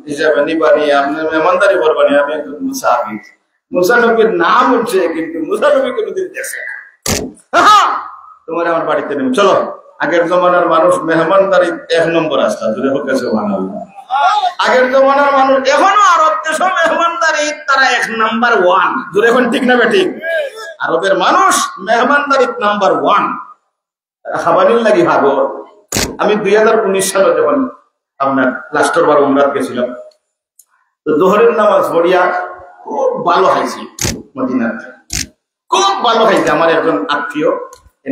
হিসাবে নিবানি, আপনি মেহমানদারি করবানি, আমি একজন মুসাফির। মুসা নবীর নাম উঠছে, কিন্তু মুসা নবী কোনোদিন দেখছে না। তোমার আমার বাড়িতে নেব, চলো। আগের জমানার মানুষ মেহমানদারি 1 নম্বর রাস্তা, যদি হোক আগের জমানার মানুষ, এখনো আরব দেশ মেহমানদারি তারা 1 নাম্বার 1, যদি এখন ঠিক না বেঠিক? আরবের মানুষ মেহমানদারি নাম্বার 1, খাবারের লাগি ভাগো। আমি 2019 সালে যখন আপনার লাস্টের বার উমরাত গেছিলাম, তো জোহরের নামাজ পড়িয়া খুব ভালো খাইছি মদিনাতে, খুব ভালো খাইছে। আমার একজন আত্মীয়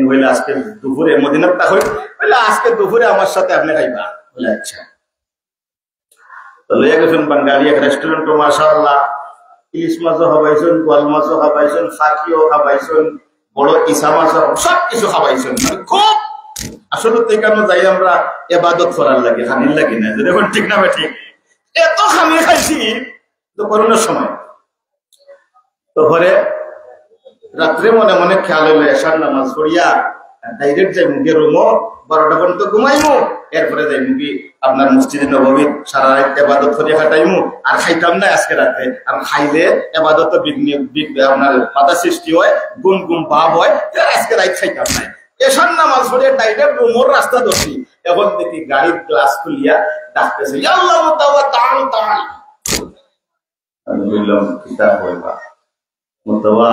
বলে, আজকে দুপুরে মদিনার তা হই, বলে আজকে দুপুরে আমার সাথে আপনি খাইবা। বলে আচ্ছা। তো লইয়া গেছেন বাঙালি এক রেস্টুরেন্টও, মাশাআল্লাহ, ইলিশ মাছও খাবাইছেন, গোয়াল মাছও খাবাইছেন, ফাঁকিও খাবাইছেন, বড় ইসা মাছও, সবকিছু খাবাইছেন। খুব আসলে কেন যাই আমরা এবাদত করার লাগে, খানির লাগে না, দেখুন ঠিক না ঠিক? এত খানি খাইছি তো করোনার সময়। তো ঘরে রাত্রে মনে মনে খেয়াল হইলো, এশার নামাজ পড়িয়া ডাইরেক্ট যাই মুখে রুমো, 12টা পর্যন্ত ঘুমাইমু, এরপরে যাই মুখি আপনার মসজিদে নববী সারা রাত এবাদত করে কাটাইমু। আর খাইতাম না আজকে রাতে, আর খাইলে এবাদত আপনার বাধা সৃষ্টি হয়, গুম গুম ভাব হয়, আজকে রাত খাইতাম না। এশার নামাজ পড়ে ডাইরেক্ট রুমোর রাস্তা ধরছি। এখন দেখি গাড়ির গ্লাস খুলিয়া ডাকতেছে, আল্লাহ মুতাওয়া তাআল তাআল। আমি বললাম, কিতাব হইবা মুতাওয়া।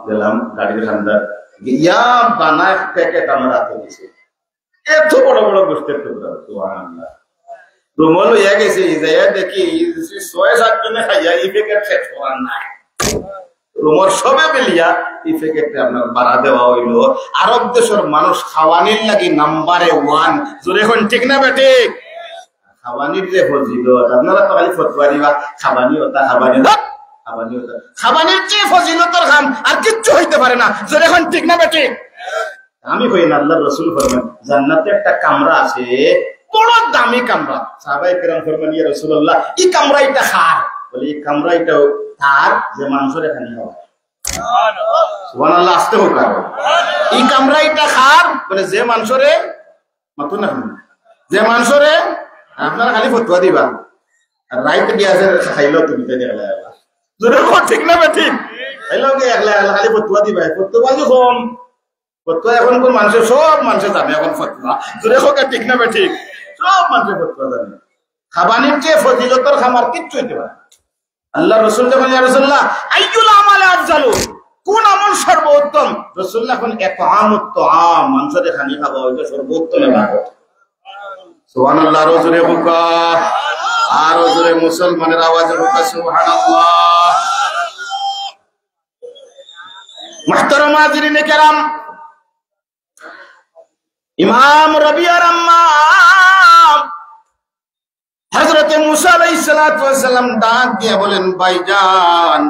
গেলাম গাড়ির ঠান্ডার ইয়া বানায় প্যাকেট আমার হাতে দিছে, এত বড় বড় গোশতের টুকরা। সুবহানাল্লাহ। রুমল হইয়া গেছে, যাইয়া দেখি 6-7 জনে খাইয়া এই প্যাকেট শেষ হওয়ার নাই। রুমর সবে বেলিয়া এই প্যাকেটে আপনার বাড়া দেওয়া হইল। আরব দেশের মানুষ খাওয়ানির লাগি নাম্বারে 1, জোরে এখন ঠিক না বেটে? খাওয়ানির যে ফজিলত, আপনারা তো খালি ফতোয়া দিবা খাবানি ওটা খাবানি, খাবানির চেয়ে ফজিলতের কাম আর কিচ্ছু হইতে পারে না, জোরে এখন ঠিক না বেটে? আমি হই না, আল্লাহর রাসূল ফরমান, জান্নাতে একটা কামরা আছে, বড় দামি কামরা। সাহাবায়ে কেরাম ফরমান ইয়া রাসূলুল্লাহ এই কামরা এটা খার, বলে এই কামরা এটা তার যে মানুষের এখানে হয়। সুবহানাল্লাহ, আসতে হোক। এই কামরা এটা খার, বলে যে মানুষের মাত্র না যে মানুষের আপনারা খালি ফতোয়া দিবা রাইতে দিয়া খাইলো তুমি তাই দেখলা ঠিক না ঠিক খাইলো কি একলা খালি ফতোয়া দিবা, ফতোয়া কম ফতোয়া এখন কোন মানুষের সব মানুষের জানে এখন ফতোয়া জোরে হোক ঠিক না ঠিক সব মানুষের ফতোয়া জানে। খাবানির চেয়ে ফজিলতর খামার কিচ্ছু হইতে পারে। আল্লাহ রাসূল যখন ইয়া রাসূলুল্লাহ আইয়ুল আমালে আফজালু, কোন আমল সর্বোত্তম? রাসূলুল্লাহ এখন ইতআমুত তাআম, মানুষের খানি খাওয়া ওইটা সর্বোত্তম ইবাদত। সুবহানাল্লাহ, রজুরে বুকা আর রজুরে মুসলমানের আওয়াজে বুকা সুবহানাল্লাহ। মুহতারাম হাজিরিনে কেরাম, ইমাম রবিয়ার আম্মা হযরতে মুসা আলাইহিস সালাতু ওয়াস সালাম ডাক দিয়ে বলেন, ভাইজান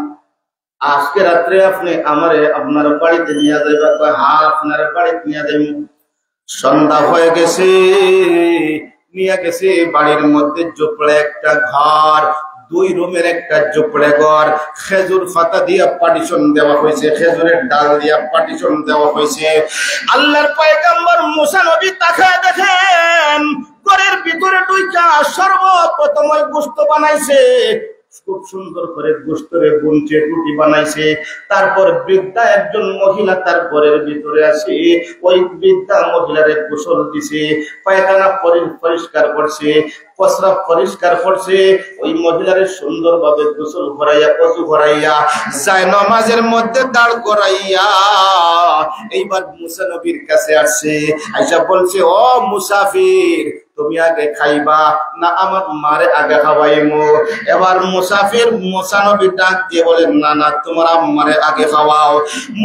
আজকে রাত্রে আপনি আমারে আপনার বাড়িতে নিয়ে যাইবা? কয় হ্যাঁ, আপনার বাড়িতে নিয়ে যাইব। সন্ধ্যা হয়ে গেছে, নিয়ে গেছে বাড়ির মধ্যে জোপড়ে একটা ঘর, 2 রুমের একটা জোপড়ে ঘর, খেজুর পাতা দিয়া পার্টিশন দেওয়া হয়েছে, খেজুরের ডাল দিয়া পার্টিশন দেওয়া হয়েছে। আল্লাহর পয়গম্বর মুসা নবী তাকায় দেখেন ঘরের ভিতরে ঢুইকা সর্বপ্রথম ওই গোশত বানাইছে, খুব সুন্দর করে গোশতরে বুনছে, রুটি বানাইছে। তারপর বৃদ্ধা একজন মহিলা তার ঘরের ভিতরে আসে, ওই বৃদ্ধা মহিলারে গোসল দিছে, পায়খানা পরিষ্কার করছে, প্রস্রাব পরিষ্কার করছে। ওই মহিলারে সুন্দরভাবে গোসল করাইয়া ওযু করাইয়া যায় নামাজের মধ্যে দাঁড় করাইয়া এইবার মুসা নবীর কাছে আসছে। আয়েশা বলছে, ও মুসাফির তুমি আগে খাইবা না আমার মারে আগে খাওয়াইমু? এবার মুসাফির মুসা নবী ডাক দিয়ে বলেন, না না তোমার আম্মারে আগে খাওয়াও।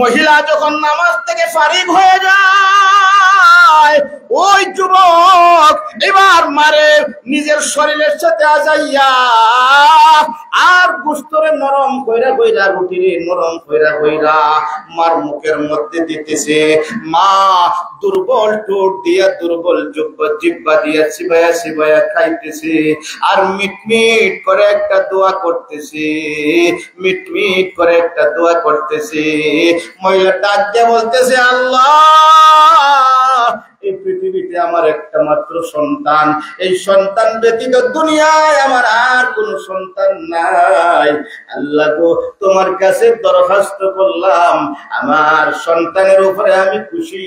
মহিলা যখন নামাজ থেকে ফারিগ হয়ে যায়, ওই যুবক এবার মারে নিজের শরীরের সাথে আজাইয়া আর গোশতরে নরম কইরা কইরা, রুটিরে নরম কইরা কইরা মার মুখের মধ্যে দিতেছে। মা দুর্বল ঠোঁট দিয়া দুর্বল জিহ্বা দিয়া চিবায়া চিবায়া খাইতেছে আর মিটমিট করে একটা দোয়া করতেছে, মিটমিট করে একটা দোয়া করতেছে। মহিলা ডাক দিয়ে বলতেছে, আল্লাহ এই পৃথিবীতে আমার একটা মাত্র সন্তান, এই সন্তান ব্যতীত দুনিয়ায় আমার আর কোন সন্তান নাই। আল্লাহ গো, তোমার কাছে দরখাস্ত করলাম, আমার সন্তানের উপরে আমি খুশি,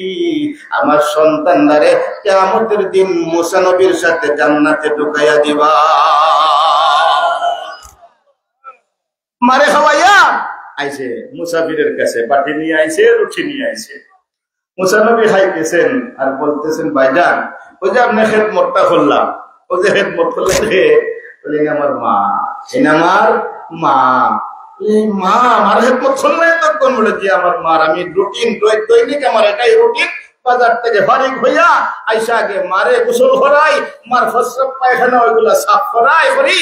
আমার সন্তানদারে কিয়ামতের দিন মুসা নবীর সাথে জান্নাতে ঢুকাইয়া দিবা। মারে খাওয়াইয়া আইছে মুসাফিরের কাছে, বাটি নিয়ে আইছে, রুটি নিয়ে আইছে। মুসা নবী খাইতেছেন আর বলতেছেন, ভাইজান ওই যে আপনি খেদমতটা করলাম, ওই যে খেদমত করলেন বলেন আমার মা, আমার মা, এই মা আমার খেদমত করলেন তখন বলে যে আমার মার আমি রুটিন দৈনিক আমার এটাই রুটিন, বাজার থেকে ফারিক হইয়া আইসা আগে মারে গোসল করাই, মার প্রস্রাব পায়খানা ওইগুলা সাফ করাই করি,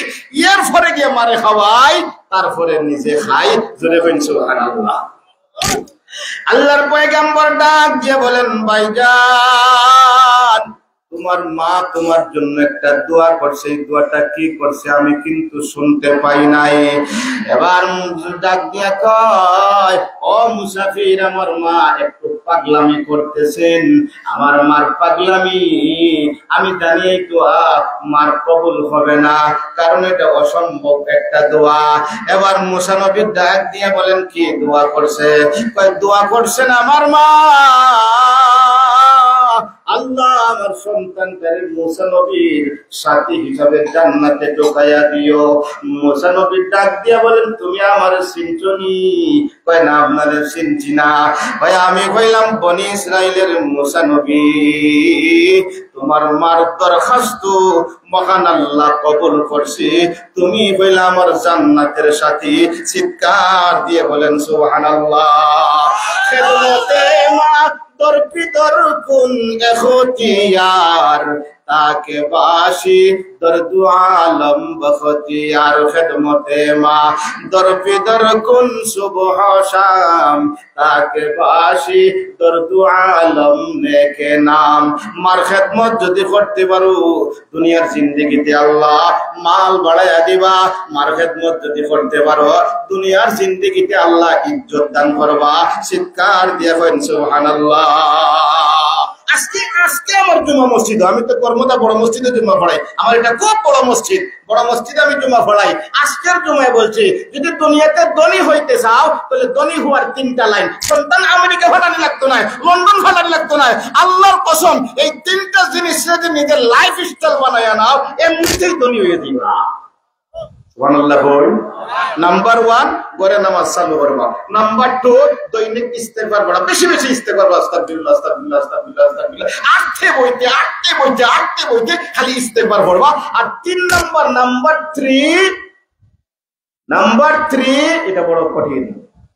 এর পরে গিয়ে মারে খাওয়াই, তারপরে নিজে খাই। জোরে কইন সুবহানাল্লাহ। আল্লাহর পয়গম্বর ডাক দিয়ে বলেন, ভাইজান তোমার মা তোমার জন্য একটা দোয়া করছে, এই দোয়াটা কি করছে আমি কিন্তু শুনতে পাই নাই। এবার ডাক দিয়া কয়, ও মুসাফির আমার মা একটু পাগলামি করতেছেন, আমার মার পাগলামি আমি জানি এই দোয়া মার কবুল হবে না, কারণ এটা অসম্ভব একটা দোয়া। এবার মুসা নবী ডাক দিয়ে বলেন, কি দোয়া করছে? কয় দোয়া করছেন আমার মা, আল্লাহ আমার সন্তানটারে মুসা নবীর সাথী হিসাবে জান্নাতে ঢুকাইয়া দিও। মুসা নবী ডাক দিয়া বলেন, তুমি আমারে চিনছনি? কয় না, আপনারে চিনছি না। ভাই আমি কইলাম বনি ইসরাইলের মুসা নবী, তোমার মার দরখাস্ত মহান আল্লাহ কবুল করছে, তুমি কইলা আমার জান্নাতের সাথী। চিৎকার দিয়ে বলেন সুবহানাল্লাহ। খেদমতে মা দর পিতর কুন এখতিয়ার, তাকে বাসি দর্দু আলম বখতিয়ার খেদমতে মা দরপিদর কুন সুবহ শাম তাকে বাসি দর্দু আলম নেকে নাম। মার খেদমত যদি করতে পারো দুনিয়ার জিন্দেগিতে আল্লাহ মাল বাড়াইয়া দিবা। মার খেদমত যদি করতে পারো দুনিয়ার জিন্দেগিতে আল্লাহ ইজ্জত দান করবা। চিৎকার দিয়া কইন সুবহানাল্লাহ। আজকে আমার জুমা মসজিদ, আমি তো কর্মদা বড় মসজিদে জুমা পড়াই, আমার এটা খুব বড় মসজিদ, বড় মসজিদে আমি জুমা পড়াই। আজকের জুমায় বলছি যদি দুনিয়াতে ধনী হইতে চাও তাহলে ধনী হওয়ার 3টা লাইন। সন্তান আমেরিকা ফাটানি লাগতো না, লন্ডন ফাটানি লাগতো না, আল্লাহর কসম এই 3টা জিনিস যদি নিজের লাইফ স্টাইল বানায় নাও এমনিতেই ধনী হয়ে দিবা। সুবহানাল্লাহ। নাম্বার 1 ঘরে নামাজ চালু করবা। নাম্বার 2 দৈনিক ইস্তেগফার পড়া, বেশি বেশি ইস্তেগফার, আস্তাগফিরুল্লাহ আস্তাগফিরুল্লাহ আস্তাগফিরুল্লাহ আস্তাগফিরুল্লাহ, আটতে বইতে খালি ইস্তেগফার পড়বা। আর 3 নাম্বার 3 এটা বড় কঠিন,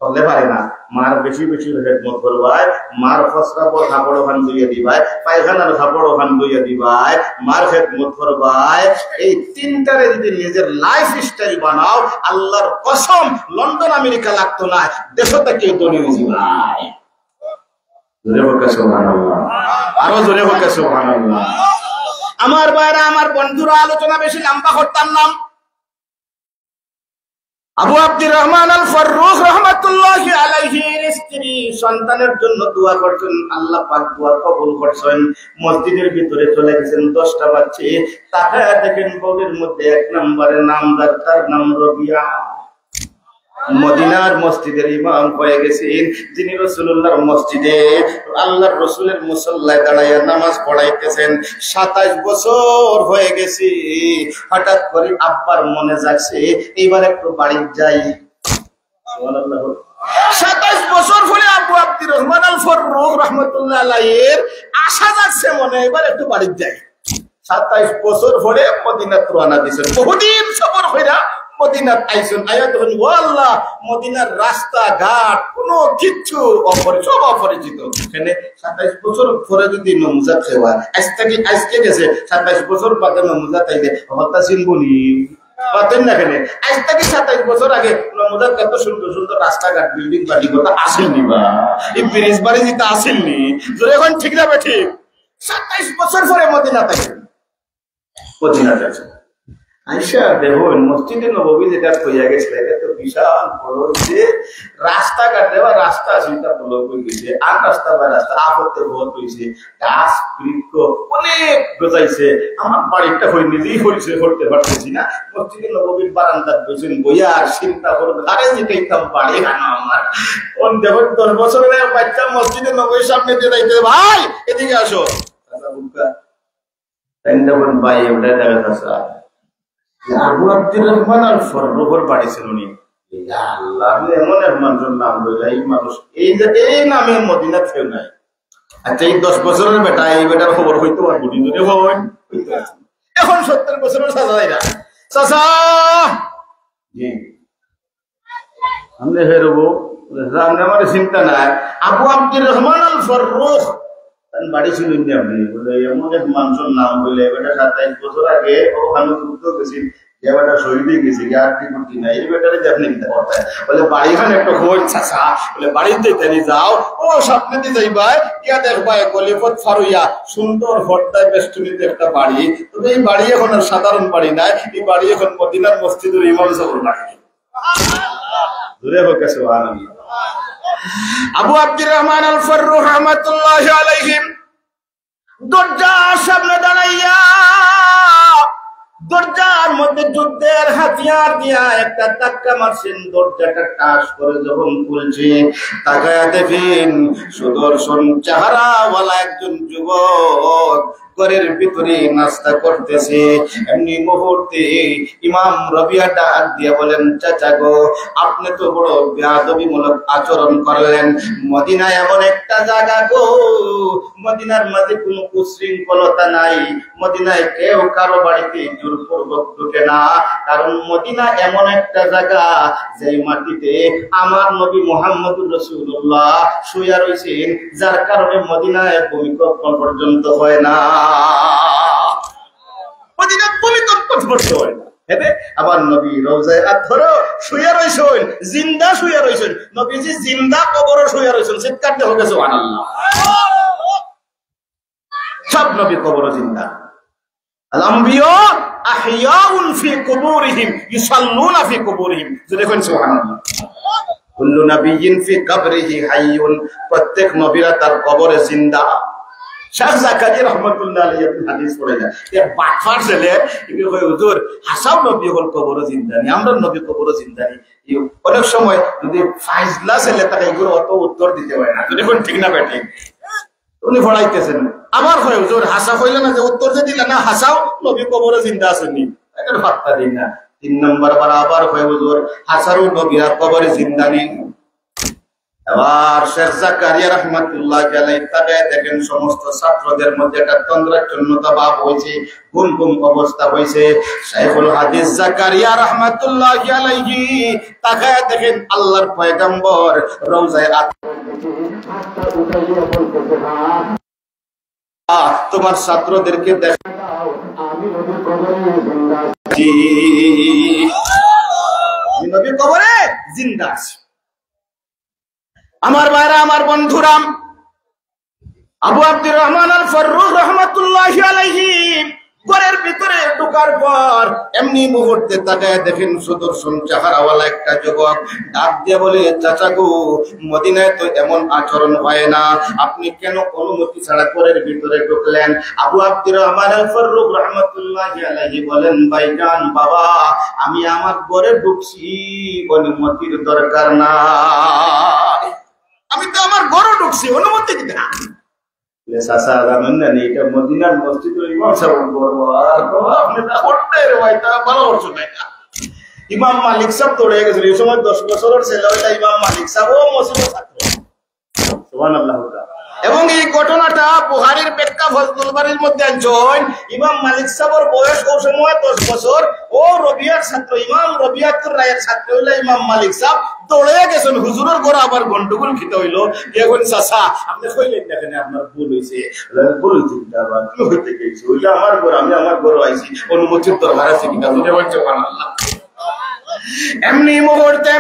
বলতে পারে না। মার বেশি বেশি খেদমত করবাই, মার ফসরাবর কাপড় ওখান ধুইয়া দিবাই, পায়খানার কাপড় ওখান ধুইয়া দিবাই, মার খেদমত করবাই। এই 3টারে যদি নিজের লাইফ স্টাইল বানাও আল্লাহর কসম লন্ডন আমেরিকা লাগতো না, দেশ থেকে ধনী হয়ে যাবাই। জোরে হোক সুবহানাল্লাহ, আরো জোরে হোক সুবহানাল্লাহ। আমার ভাইরা, আমার বন্ধুরা, আলোচনা বেশি লম্বা করতাম না। আবু আব্দুর রহমান আল ফারুক রাহমাতুল্লাহি আলাইহির স্ত্রী সন্তানের জন্য দোয়া করতেন, আল্লাহ পাক দোয়া কবুল করছেন। মসজিদের ভিতরে চলে গেছেন, 10টা বাচ্চা তাকায় দেখেন বউয়ের মধ্যে 1 নম্বরে নামদার, তার নাম রবিয়া। মদিনার মসজিদের ইমাম হয়ে গেছেন, যিনি রাসূলুল্লাহর মসজিদে আল্লাহর রাসূলের মুসল্লায় দাঁড়াইয়া নামাজ পড়াইতেছেন। 27 বছর হয়ে গেছে। হঠাৎ করে আব্বার মনে যাচ্ছে এইবার একটু বাড়ি যাই। সুবহানাল্লাহ। 27 বছর পরে আবু আব্দুর রহমান আল ফারুক রাহমাতুল্লাহ আলাইহির আশা যাচ্ছে মনে, এবার একটু বাড়ি যাই। 27 বছর পরে মদিনাত রওনা দিয়েছেন। বহুদিন সফর কইরা মদিনাত আইসুন। আয়াত হন ও আল্লাহ, মদিনার রাস্তা ঘাট কোনো কিচ্ছু সব অপরিচিত। এখানে 27 বছর পরে যদি নমুজাত খেওয়া আজকে গেছে 27 বছর বাদে নমুজাত আইলে হত্যা চিনবনি পাতেন না। এখানে আজ থেকে 27 বছর আগে নমুজাত কত সুন্দর সুন্দর রাস্তাঘাট বিল্ডিং বাড়ি কথা আসেননি, বা এই ব্রিজ বাড়ি যেটা আসেননি। জোরে এখন ঠিক না ঠিক? 27 বছর পরে মদিনাত আইসেন। মদিনাত আছে আইসা দেখুন মসজিদে নববী যেটা হইয়া গেছিল এটা তো বিশাল বড় হয়েছে। রাস্তাঘাট দেওয়া রাস্তা সেটা ব্লক হয়ে গেছে, আর রাস্তা বা রাস্তা আপত্তি বহুত হয়েছে, গাছ বৃক্ষ অনেক গজাইছে। আমার বাড়িটা হয়ে নিজেই হয়েছে করতে পারতেছি না। মসজিদে নববীর বারান্দার বসেন বইয়া আর চিন্তা করবেন, আরে যেটাইতাম বাড়ি হানো আমার দেখুন 10 বছরের বাচ্চা মসজিদে নববীর সামনে দিয়ে যাইতে, ভাই এদিকে আসো ভাই, ওটা দেখা যাচ্ছে আবু আব্দুর রহমান আল ফারুকের বাড়ি ছিল নি। আল্লাহ এমন এক মানুষের নাম রইল, এই মানুষ এই নামে মদিনা কেউ নাই। আচ্ছা এই 10 বছরের বেটা, এই বেটার খবর হইতো আর বুড়ি যদি হয় এখন 70 বছরের চাচা যাই না চাচা সামনে হয়ে রবো আমার চিন্তা নাই। আবু আব্দুর রহমান আল ফারুক বাড়ি ছিল বলে এমন এক মানুষের নাম বলে বেটা 27 বছর আগে ওখানে যুদ্ধ গেছিল, যে বেটা শহীদে গেছি আর কি করতি না, এই বেটারে যে আপনি নিতে পারতেন বলে বাড়িখানে একটা খোঁজ চাষা বলে বাড়িতে তেনি যাও, ও স্বপ্নেতে যাইবা ইয়া দেখবা গলিপথ ফারুইয়া সুন্দর হরদায় বেষ্টনীতে একটা বাড়ি। তবে এই বাড়ি এখন আর সাধারণ বাড়ি নাই, এই বাড়ি এখন মদিনার মসজিদের ইমাম সাহেবের বাড়ি। দূরে হোক সুবহানাল্লাহ। আবু আব্দুর রহমান আল ফারুক রাহমাতুল্লাহি আলাইহি দরজার সামনে দাঁড়াইয়া দরজার মধ্যে যুদ্ধের হাতিয়ার দিয়া একটা ধাক্কা মারছেন। দরজাটা টাস করে যখন খুলছে তাকায়া দেখেন সুদর্শন চেহারাওয়ালা একজন যুবক ঘরের ভিতরে নাস্তা করতেছে। এমনি মুহূর্তে ইমাম রবিয়া ডাক দিয়ে বলেন, চাচা গো আপনি তো বড় বেয়াদবিমূলক আচরণ করলেন। মদিনা এমন একটা জায়গা গো, মদিনার মাঝে কোনো উশৃঙ্খলতা নাই, মদিনায় কেউ কারো বাড়িতে জোরপূর্বক ঢুকে না, কারণ মদিনা এমন একটা জায়গা যে মাটিতে আমার নবী মুহাম্মদুর রাসূলুল্লাহ শুয়ে রয়েছেন, যার কারণে মদিনায় ভূমিকম্প পর্যন্ত হয় না। মদিনার ভূমিকম্প ধরতে হয় না। আবার নবী রওজায় ধরো শুয়ে রইছেন, জিন্দা শুয়ে রইছেন, নবীজি জিন্দা কবরে শুয়ে রইছেন, চিৎকার দিয়ে হবে সুবহানাল্লাহ। সব নবী কবরে জিন্দা। আল আম্বিয়া আহইয়াউন ফি কুবুরিহিম ইউসাল্লুনা ফি কুবুরিহিম, দেখুন সুবহানাল্লাহ। কুল্লু নাবিয়্যিন ফি কবরিহি হাইয়ুন, প্রত্যেক নবীরা তার কবরে জিন্দা। শাহ জাকারিয়া রাহমাতুল্লাহ আলাইহি হাদিস পড়ে যায়, এ বাটফার ছেলে কি কই হুজুর হাসাও নবী হল কবরে জিন্দা নি, আমরা নবী কবরে জিন্দা নি। অনেক সময় যদি ফাইজলা ছেলে তাকে এগুলো অত উত্তর দিতে হয় না, দেখুন ঠিক না বেঠি উনি পড়াইতেছেন। আবার হয় হুজুর হাসা হইলে না যে উত্তর যে দিলে না হাসাও নবী কবরে জিন্দা আছেননি, এটা বার্তা দিন না। 3 নম্বর বার আবার হয় হুজুর হাসারও নবীরা কবরে জিন্দা নেই। আবার শেখ জাকারিয়া রাহমাতুল্লাহ আলাইহি তাকায় দেখেন সমস্ত ছাত্রদের মধ্যে একটা তন্দ্রাচ্ছন্নতা ভাব হয়েছে, গুম গুম অবস্থা হয়েছে। শাইখুল হাদিস জাকারিয়া রাহমাতুল্লাহ আলাইহি তাকায় দেখেন আল্লাহর পয়গম্বর রওজায় তোমার ছাত্রদেরকে দেখা দাও আমি নবী কবরে জিন্দা আছি, নবী কবরে জিন্দা আছি। আমার ভাইরা, আমার বন্ধুরা, আবু আব্দুর রহমান আল ফারুক রাহমাতুল্লাহি আলাইহি ঘরের ভিতরে ঢোকার পর এমনি মুহূর্তে তাকায় দেখেন সুদর্শন চেহারাওয়ালা একটা যুবক ডাক দিয়ে বলে, চাচা গো, মদিনায় তো এমন আচরণ হয় না, আপনি কেন অনুমতি ছাড়া ঘরের ভিতরে ঢুকলেন? আবু আব্দুর রহমান আল ফারুক রাহমাতুল্লাহি আলাইহি বলেন, ভাইজান বাবা, আমি আমার ঘরে ঢুকছি, অনুমতির দরকার না, আমি তো আমার ঘরে ঢুকছি, অনুমতি দিতে না। চাচা জানেন না এটা মদিনার মসজিদের ইমাম সাহেব বলবো, আর আপনি না করতে রে ভাই, তা ভালো করছো না। ইমাম মালিক সাহেব দৌড়ে গেছিল, এই সময় 10 বছরের ছেলে হইলা ইমাম মালিক সাহেব ও মসজিদের ছাত্র, সুবহানাল্লাহ। এবং এই ঘটনাটা বুখারীর ব্যাখ্যা ফজলুল বারীর মধ্যে আনছেন। ইমাম মালিক সাহেবের বয়স ওই সময় 10 বছর, ও রবিয়ার ছাত্র, ইমাম রবিয়াতুর রায়ের ছাত্র হইলা ইমাম মালিক সাহেব দৌড়ে গেছেন হুজুরের ঘরে, আবার গন্ডগোল খেতে হইলো। এখন চাচা আপনি কইলেন দেখেন আপনার ভুল হয়েছে, ভুল হয়েছে আবার কি হইতে গেছে, ওইটা আমার ঘর, আমি আমার ঘরে আইছি, অনুমতির দরকার আছে কিনা, বুঝে বলছে সুবহানাল্লাহ। এমনি মুহূর্তে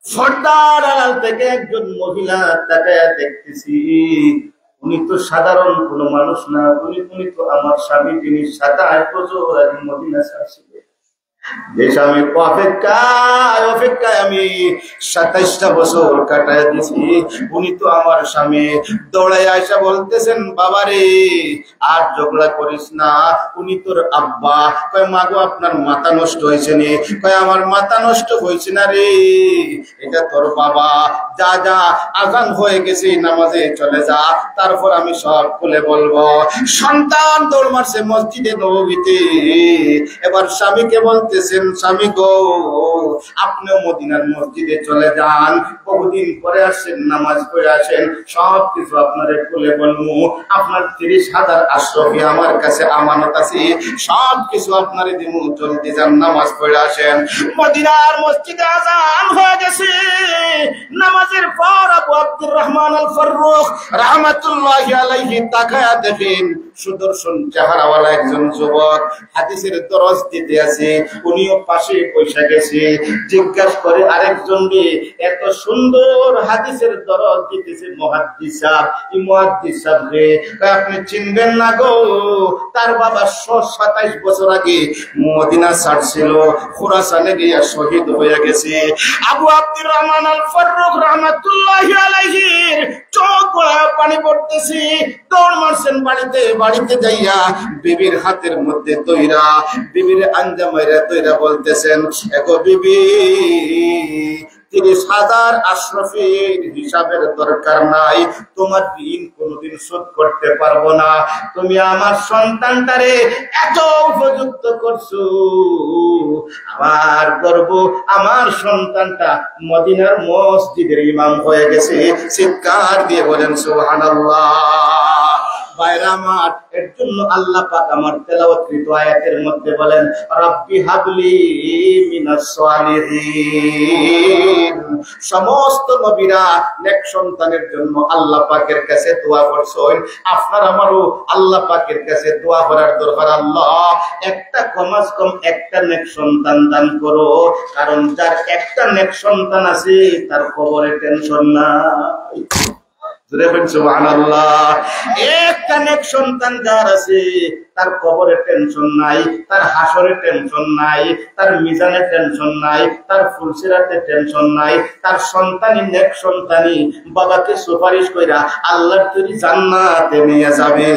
পর্দার আড়াল থেকে একজন মহিলা তাকায়া দেখতেছি, উনি তো সাধারণ কোন মানুষ না, উনি তো আমার স্বামী, যিনি 27 বছর আগে মদিনা ছাড়ছিলেন। যে স্বামীর অপেক্ষায় আমি 27টা বছর কাটায় দিছি, উনি তো আমার স্বামী। দৌড়াই আয়সা বলতেছেন, বাবারে আর ঝগড়া করিস না, উনি তোর আব্বা। কয় মা গো, আপনার মাথা নষ্ট হয়েছে নি? কয় আমার মাথা নষ্ট হয়েছে না রে, এটা তোর বাবা। যা যা, আজান হয়ে গেছে, নামাজে চলে যা, তারপর আমি সব খুলে বলবো। সন্তান দৌড় মারছে মসজিদে নববীতে। এবার স্বামীকে বলতে, স্বামী গো, আপনিও মদিনার মসজিদে চলে যান, বহুদিন পরে আসেন, নামাজ পড়ে আসেন, সবকিছু আপনারে খুলে বলবো। আপনার 30,000 আশরাফি আমার কাছে আমানত আছে, সবকিছু আপনারে দিব, জলদি যান, নামাজ পড়ে আসেন। মদিনার মসজিদে আযান হয়ে গেছে। নামাজের পর আবু আব্দুর রহমান আল ফারুক রাহমাতুল্লাহি আলাইহি তাকায়া দেখেন সুদর্শন চেহারাওয়ালা একজন যুবক হাদিসের দরজ দিতে আছে, উনিও পাশে বসে গেছে। জিজ্ঞাসা করে আরেকজনকে, এত সুন্দর হাদিসের দরজ দিতেছে মুহাদ্দিস সাহেব, এই মুহাদ্দিস সাহেবকে আপনি চিনবেন না গো? তার বাবা 27 বছর আগে মদিনা ছাড়ছিল, খুরাসানে গিয়ে শহীদ হয়ে গেছে। আবু আব্দুর রহমান আল ফারুক রাহমাতুল্লাহি আলাইহি চোখ পানি পড়তেছে, দৌড় মারছেন বাড়িতে। বাড়িতে যাইয়া বিবির হাতের মধ্যে তৈরা, বিবির আঞ্জামাইরা তৈরা বলতেছেন, এগো বিবি, 30,000 আশরাফির হিসাবের দরকার নাই, তোমার ঋণ কোনোদিন শোধ করতে পারবো না। তুমি আমার সন্তানটারে এত উপযুক্ত করছো, আমার গর্ব, আমার সন্তানটা মদিনার মসজিদের ইমাম হয়ে গেছে। চিৎকার দিয়ে বলেন সুবহানাল্লাহ। বাইরা আমার এর জন্য আল্লাহ পাক আমার তেলাওয়াতকৃত আয়াতের মধ্যে বলেন রাব্বি হাবলি মিনাস সালিহিন। সমস্ত নবীরা নেক সন্তানের জন্য আল্লাহ পাকের কাছে দোয়া করছেন। আপনার আমারও আল্লাহ পাকের কাছে দোয়া করার দরকার, আল্লাহ একটা কমাস কম একটা নেক সন্তান দান করো, কারণ যার একটা নেক সন্তান আছে তার কবরে টেনশন নাই। সুবহানাল্লাহ। একটা নেক সন্তান যার আছে তার কবরে টেনশন নাই, তার হাসরে টেনশন নাই, তার মিজানে টেনশন নাই, তার ফুলসিরাতে টেনশন নাই। তার সন্তানই নেক সন্তানই বাবাকে সুপারিশ কইরা আল্লাহর তৈরি জান্নাতে নিয়ে যাবে।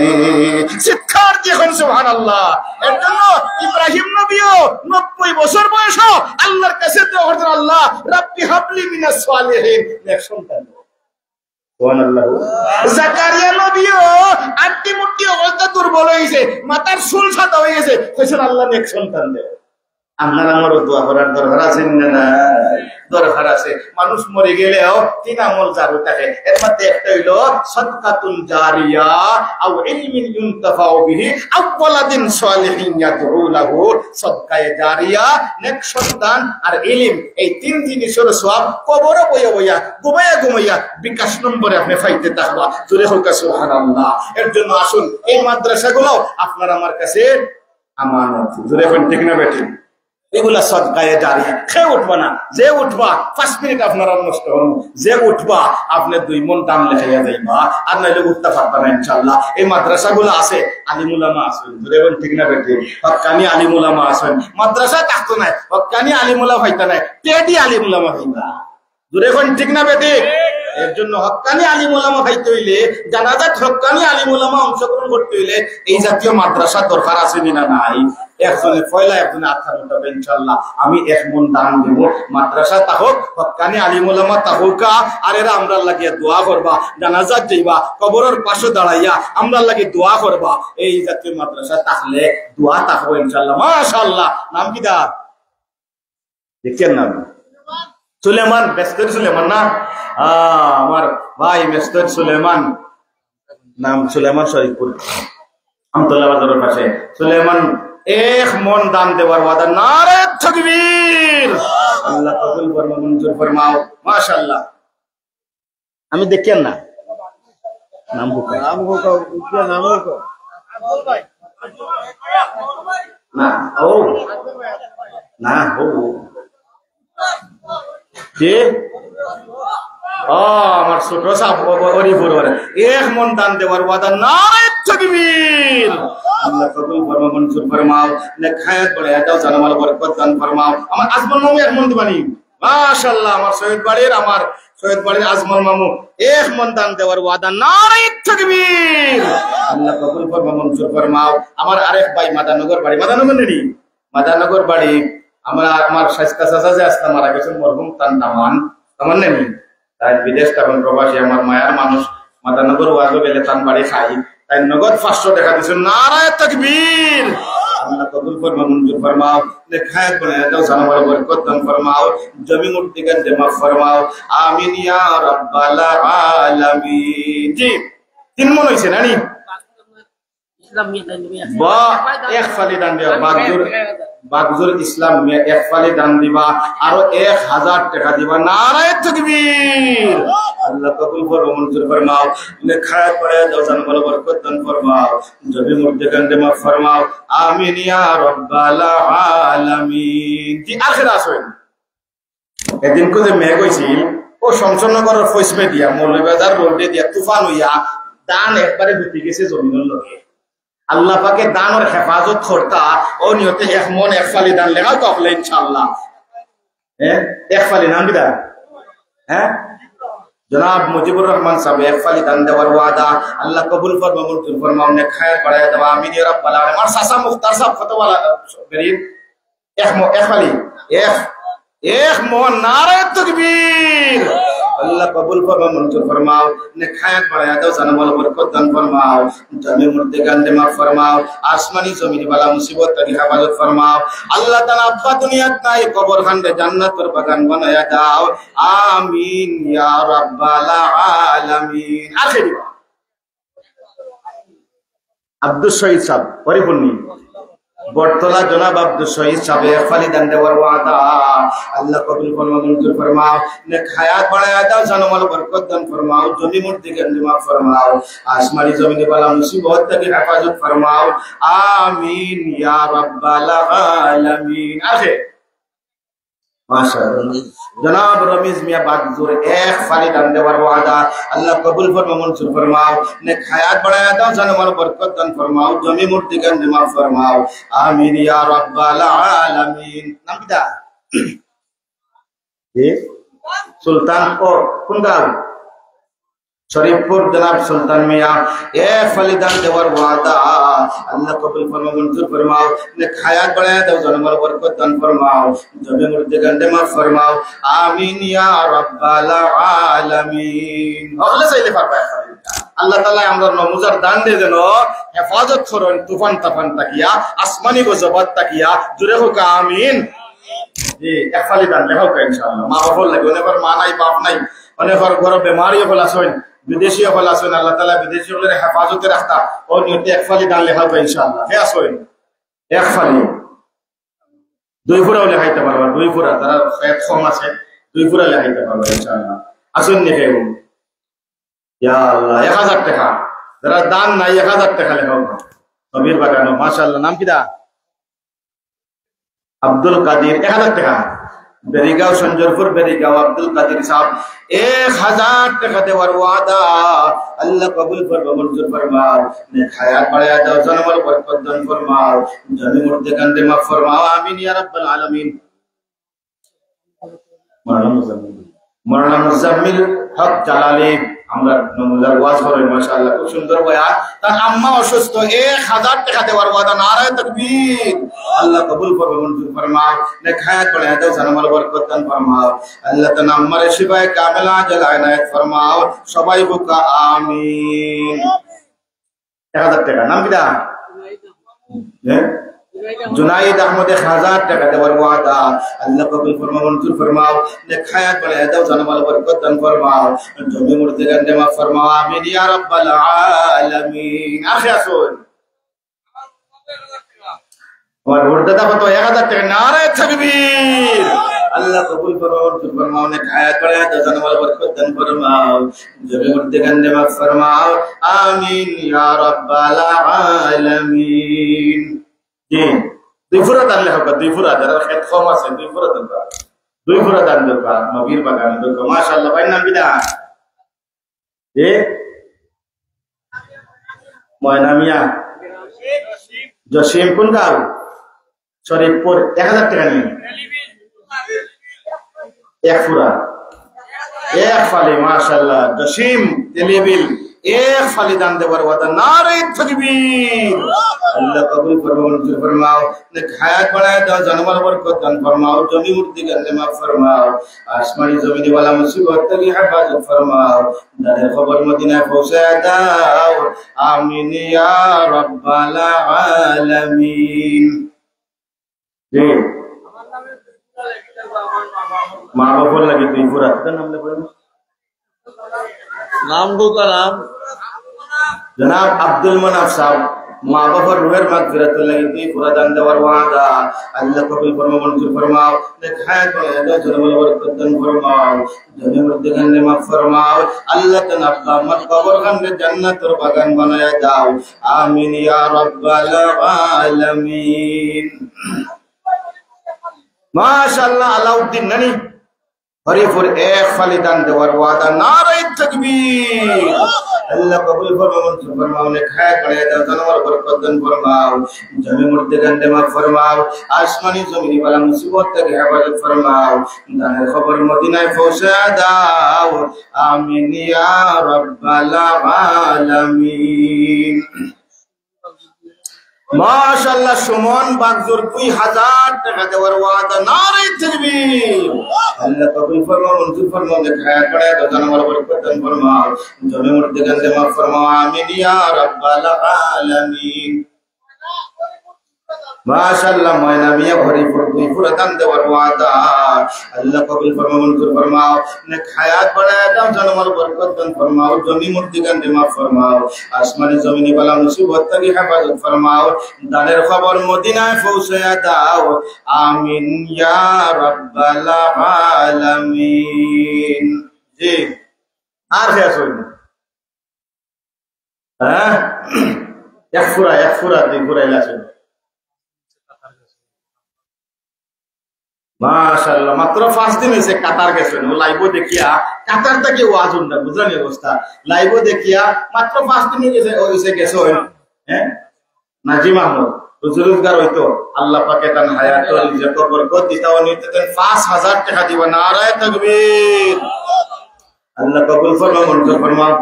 চিৎকার দিয়ে এখন সুবহানাল্লাহ। এর জন্য ইব্রাহিম নবীও 90 বছর বয়সে আল্লাহর কাছে দোয়া করতেন, আল্লাহ রাব্বি হাবলি মিনাস সালিহিন, নেক সন্তান। জাকারিয়া নবীও আটটি মুট্টি অবস্থা দুর্বল হয়েছে, মাথার চুল সাদা হয়ে গেছে, কইছেন আল্লাহ নেক সন্তান দে। আপনার আমারও দোয়া করার দরকার আছে না? দরকার আছে। মানুষ মরে গেলেও 3 আমল জারি থাকে, এর মধ্যে একটা হইল সাদকাতুন জারিয়া আও ইলমিন ইউনতাফাউ বিহি আও ওয়ালাদিন সালিহিন ইয়াদউ লাহু। সাদকায়ে জারিয়া, নেক সন্তান আর ইলম, এই 3 জিনিসের সওয়াব কবরে বইয়া বইয়া ঘুমাইয়া ঘুমাইয়া বিকাশ নম্বরে আপনি পাইতে থাকবা। জোরে হোক সুবহানাল্লাহ। এর জন্য আসুন এই মাদ্রাসাগুলো আপনার আমার কাছে আমানত। জোরে কোন ঠিক না বেঠিক? এগুলা সদকায়ে জারিয়া। খেয়ে উঠবা না, যে উঠবা 5 মিনিট আপনার নষ্ট হল, যে উঠবা আপনি 2 মন দাম লেখাইয়া যাইবা, আর নাইলে উঠতে পারবা না ইনশাআল্লাহ। এই মাদ্রাসাগুলো আছে, আলিম উলামা আছেন, ধরেন ঠিক না বেটি? হক্কানি আলিম উলামা আছেন। মাদ্রাসা থাকতো না, হক্কানি আলিম উলামা হইতা না, পেডি আলিম উলামা হইবা। ধরেন ঠিক না বেটি? এর জন্য হক্কানি আলিম উলামা হইতে হইলে, জানাজাত হক্কানি আলিম উলামা অংশগ্রহণ করতে হইলে এই জাতীয় মাদ্রাসা দরকার আছে কিনা নাই? একজনে পয়লা একজনে আত্মা উঠাবে ইনশাআল্লাহ। আমি 1 মন দান দেব, মাদ্রাসা তাহক, হক্কানি আলিম উলামা তাহকা, আর এরা আমরা লাগিয়ে দোয়া করবা, জানাজাত যাইবা, কবরের পাশে দাঁড়াইয়া আমরা লাগি দোয়া করবা। এই জাতীয় মাদ্রাসা থাকলে দোয়া থাকবো ইনশাআল্লাহ। মাশাআল্লাহ। নাম কি দা? দেখেন নাম সুলেমান, মেস্তর সুলেমান না? আমার ভাই মেস্তর সুলেমান, নাম সুলেমান শরীফপুর আমতলা বাজারের পাশে। সুলেমান 1 মন দান দেওয়ার ওয়াদা। নারে তাকবীর। আল্লাহ কবুল ফরমাও, মঞ্জুর ফরমাও। মাশাআল্লাহ। আমি দেখেন না নাম হুকা, নাম হুকা, উঠে নাম হুকা না, ও না, ও কে? আমার ছোট সাপ হরিপুর 1 মন দান দেওয়ার ওয়াদা। নারে তাকবীর। আল্লাহ কবুল ফরমাও, মঞ্জুর ফরমাও, নেক হায়াত বাড়ায়া দাও, জানামাল বরকত দান ফরমাও। আমার আজমল মামু 1 মন দিবানি। মাশাআল্লাহ। আমার শহীদ বাড়ির আজমল মামু 1 মন দান দেওয়ার ওয়াদা। নারে তাকবীর। আল্লাহ কবুল ফরমাও, মঞ্জুর ফরমাও। আমার আরেক ভাই মাদানগর বাড়ি, মাদানগর নেই, মাদানগর বাড়ি, আমার শাইস্তা চাচা যে আসতে মারা গেছেন মরহুম, তার নামান আমার নেই, তাই বিদেশ তখন প্রবাসী, আমার মায়ার মানুষ। মাদানগর ওয়াজও গেলে তার বাড়ি খাই, তাই নগদ 500 টাকা দিয়েছেন। নারে তাকবীর। আল্লাহ কবুল ফরমাও, মঞ্জুর ফরমাও, নেক হায়াত বানায়া দাও, জানামাল বরকত দান ফরমাও, জমি মুর্তিগান মাফ ফরমাও। আমিন ইয়া রাব্বাল আলামিন। জি 3 মন হইছে নানি বা 1 ফালি দান দিবা, বাগজুর ইসলাম 1 ফালি দান দিবা, আরো 1000 টাকা দিবা। নারে তাকবীর। আল্লাহ কবুল ফরমাও, মঞ্জুর ফরমাও, নেক হায়াত বানায়া দাও, জানামাল বরকত দান ফরমাও, জমি মুর্তিগান মাফ ফরমাও। আমিন ইয়া রাব্বাল আলামিন। জি আখির আসেন। এদিন কো যে মেঘ হইছিল, ও শমশনগরের ফৈসমে দিয়া মৌলবাজার রোডে দিয়া তুফান হইয়া দান একবারে ডুবে গেছে জমিনের লগে। আল্লাহ পাকে দানের হেফাজত করতা, ও নিয়তে 1 মন 1 ফালি দান লেগাও তো আপনি ইনশাআল্লাহ। 1 ফালি নাম দিদা। জনাব মুজিবুর রহমান সাহেব 1 ফালি দান দেওয়ার ওয়াদা। আল্লাহ কবুল ফরমাও, মঞ্জুর ফরমাও, নেক হায়াত বাড়ায়া দাও। আমিন ইয়া রাব্বাল আলামিন। আমার চাচা মুখতার সাহেব কত বলা গরিব 1 ফালি 1 মন। নারে তাকবীর। আল্লাহ কবুল ফরমাও, মঞ্জুর ফরমাও, নেক হায়াত বাড়ায়া দাও, জানামাল বরকত দান ফরমাও, জমি মুর্তিগান মাফ ফরমাও, আসমানি জমিন বালা মুসিবত থেকে হেফাজত ফরমাও। আল্লাহ তাআলা আব্বা দুনিয়াত নাই, কবর খান্ডে জান্নাতের বাগান বানায়া দাও। আমিন ইয়া রাব্বাল আলামিন। আখির আব্দুল শহীদ সাহেব পরিপূর্ণী বটতলা জনাব আব্দুল শহীদ সাহেব খালি দান দেওয়ার ওয়াদা আল্লাহ কবুল ফরমাও মঞ্জুর ফরমাও নেক হায়াত বাড়ায়া দাও জানমাল বরকত দান ফরমাও জমি মুর্দি গন্দিমা ফরমাও আসমানি জমিনে বালা মুসিবত থেকে হেফাজত ফরমাও আমিন ইয়া রাব্বাল আলামিন। আখে মাশাআল্লাহ জনাব রমিজ মিয়া বাগজুর এক ফালি দান দেওয়ার ওয়াদা আল্লাহ কবুল ফরমাও মঞ্জুর ফরমাও নেক হায়াত বাড়ায়া দাও জানমাল বরকত দান ফরমাও জমি মুর্দি গন্দিমা ফরমাও আমিন ইয়া রাব্বাল আলামিন। নাম কিটা সুলতান ও কোন গাঁও শরীফপুর জনাব সুলতান মিয়া এক ফালি দান দেওয়ার ওয়াদা আল্লাহ কবুল ফরমাও মঞ্জুর ফরমাও নেক হায়াত বাড়ায়া দাও জানমাল বরকত দান ফরমাও জমি মুর্দি গন্দিমা ফরমাও আমিন ইয়া রাব্বাল আলামিন। হলে চাইলে পারবা আল্লাহ তাআলা আমরা নমুজার দান দিয়ে দেন হেফাজত করেন তুফান তাফান তাকিয়া আসমানি গজবাত তাকিয়া জুড়ে হোক আমিন। জি এক ফালি দান লেখাও ইনশাআল্লাহ। মা বাবা লাগে অনেকের মা নাই বাপ নাই অনেকের ঘরে বেমারিও হল আসেন বিদেশি হল আসেন আল্লাহ তাআলা বিদেশি হলের হেফাজতে রাখতা ও নিয়তে এক ফালি দান লেখাও ইনশাআল্লাহ। হে আসেন এক ফালি দুই ফুরাও লেখাইতে পারবা দুই ফুরা তারা এক কম আছে দুই ফুরা লেখাইতে পারবা ইনশাআল্লাহ। আসুন লিখে ইয়া আল্লাহ 1000 টাকা যারা দান নাই 1000 টাকা লেখাও নবীর বাগানো মাশাআল্লাহ। নাম কিটা আব্দুল কাদির 1000 টাকা বেরিগাঁও সঞ্জরপুর বেরিগাঁও আব্দুল কাদির সাহেব 1000 টাকা দেওয়ার ওয়াদা আল্লাহ কবুল ফরমাও মঞ্জুর ফরমাও নেক হায়াত বাড়ায়া দাও জানমাল বরকত দান ফরমাও জমি মুর্দি গন্দিমা ফরমাও আমিন ইয়া রাব্বাল আলামিন। মাওলানা মুজাম্মিল হক জালালি আমরা নমুজার ওয়াজ করেন মাশাআল্লাহ খুব সুন্দর বয়ান। তার আম্মা অসুস্থ 1000 টাকা দেওয়ার ওয়াদা নারায়ে তাকবীর আল্লাহ কবুল ফরমাও মঞ্জুর ফরমাও নেক হায়াত বাড়ায়া দাও জানমাল বরকত দান ফরমাও আল্লাহ তাআলা আম্মার শিফায়ে কামিলা আজল ইনায়াত ফরমাও সবাই বুকা আমিন। 1000 টাকা নাম কিটা জুনাইদ আহমদ 1000 টাকা দেওয়ার ওয়াদা আল্লাহ কবুল ফরমাও মঞ্জুর ফরমাও নেক হায়াত বাড়ায়া দাও জানমাল বরকত দান ফরমাও জমি মুর্দি গন্দিমা ফরমাও আমিন ইয়া রাব্বাল আলামিন। আখে আসুন আমার হুরদাদা কত 1000 টাকা নারায়ে তাকবীর আল্লাহ কবুল ফরমাও মঞ্জুর ফরমাও নেক হায়াত বাড়ায়া দাও জানমাল বরকত দান ফরমাও জমি মুর্দি গন্দিমা ফরমাও আমিন ইয়া রাব্বাল আলামিন। দুই ফুরা দান লেখা দুই ফুরা যারা খেত কম আছে দুই ফুরা দরকার দুই ফুরা দান দরকার নবীর বাগানে দরকার মাশাআল্লাহ। ভাই নাম কিটা ময়না মিয়া জসিম কোন গাঁও শরীফপুর 1000 টাকা নিয়ে এক ফুরা এক ফালি মাশাআল্লাহ জসিম তেলিবিল এক ফালি দান দেওয়ার ওয়াদা নারায়ে তাকবীর আল্লাহ কবুল ফরমাও মঞ্জুর ফরমাও নেক হায়াত বাড়ায়া দাও জানমাল বরকত দান ফরমাও জমি মুর্দি গন্দিমা ফরমাও আসমানি জমিনে ওয়ালা মুসিবত থেকে হেফাজত ফরমাও দানের খবর মদিনায় পৌঁছায়া দাও আমিন ইয়া রাব্বাল আলামিন। জি মা বাবার লাগে দুই ফুরা নাম লেখা নাম দুটা নাম জনাব আব্দুল মানাফ সাহেব মা বাবার রুহের মাগফিরাতের লাগি দুই ফুরা দান দেওয়ার ওয়াদা আল্লাহ কবুল ফরমাও মঞ্জুর ফরমাও নেক হায়াত বাড়ায়া দাও জানমাল বরকত দান ফরমাও জমি মুর্দি গন্দিমা ফরমাও আল্লাহ তাআলা আমার কবরখানে জান্নাতের বাগান বানায়া দাও আমিন ইয়া রাব্বাল আলামিন। মাশাআল্লাহ আলাউদ্দিন নানি হরিপুর এক ফালি দান দেওয়ার ওয়াদা নারায়ে তাকবীর আল্লাহ কবুল ফরমাও মঞ্জুর ফরমাও নেক হায়াত বাড়ায়া দাও জানমাল বরকত দান ফরমাও জমি মুর্দি গন্দিমা ফরমাও আসমানি জমিনে বালা মুসিবত থেকে হেফাজত ফরমাও দানের খবর মদিনায় পৌঁছায়া দাও আমিন ইয়া রাব্বাল আলামিন। মাশাআল্লাহ সুমন বাগজুর 2000 টাকা দেওয়ার ওয়াদা নারায়ে তাকবীর আল্লাহ কবুল ফরমাও মঞ্জুর ফরমাও নেক হায়াত বাড়ায়া দাও জানমাল বরকত দান ফরমাও জমি মুর্দি গন্দিমা ফরমাও আমিন ইয়া রাব্বাল আলামিন। माशाअल्लाह मौलाना मियां हरीपुर दुईपुर दान देवर वादा अल्लाह कबूल फरमाओ मंजूर फरमाओ ने हयात बढ़ाया दाम जनमल बरकत दान फरमाओ जमी मुर्दी गंदे माफ फरमाओ आसमानी जमीनी वाला मुसीबत की हिफाजत फरमाओ दानेर खबर मदीनाय पहुंचाया दाओ आमीन या रब्बल आलमीन जी আর শেষ হইনি হ্যাঁ এক ফুরা দুই ফুরা ইলাছে মাশাআল্লাহ মাত্র 5 দিন হইছে কাতার গেছেন ও লাইভও দেখিয়া কাতার থেকে ওয়াজ উন্ডা বুঝলেন অবস্থা লাইভও দেখিয়া মাত্র 5 দিন হইছে গেছে হ্যাঁ নাজিম আহমদ রোজগার হইতো আল্লাহ পাকে তার হায়াত ও রিজক বরকত দিতাও নিতেন 5000 টাকা দিবা নারায়ে তাকবীর अल्लाह कबूल फरमाओ मंजूर फरमाओ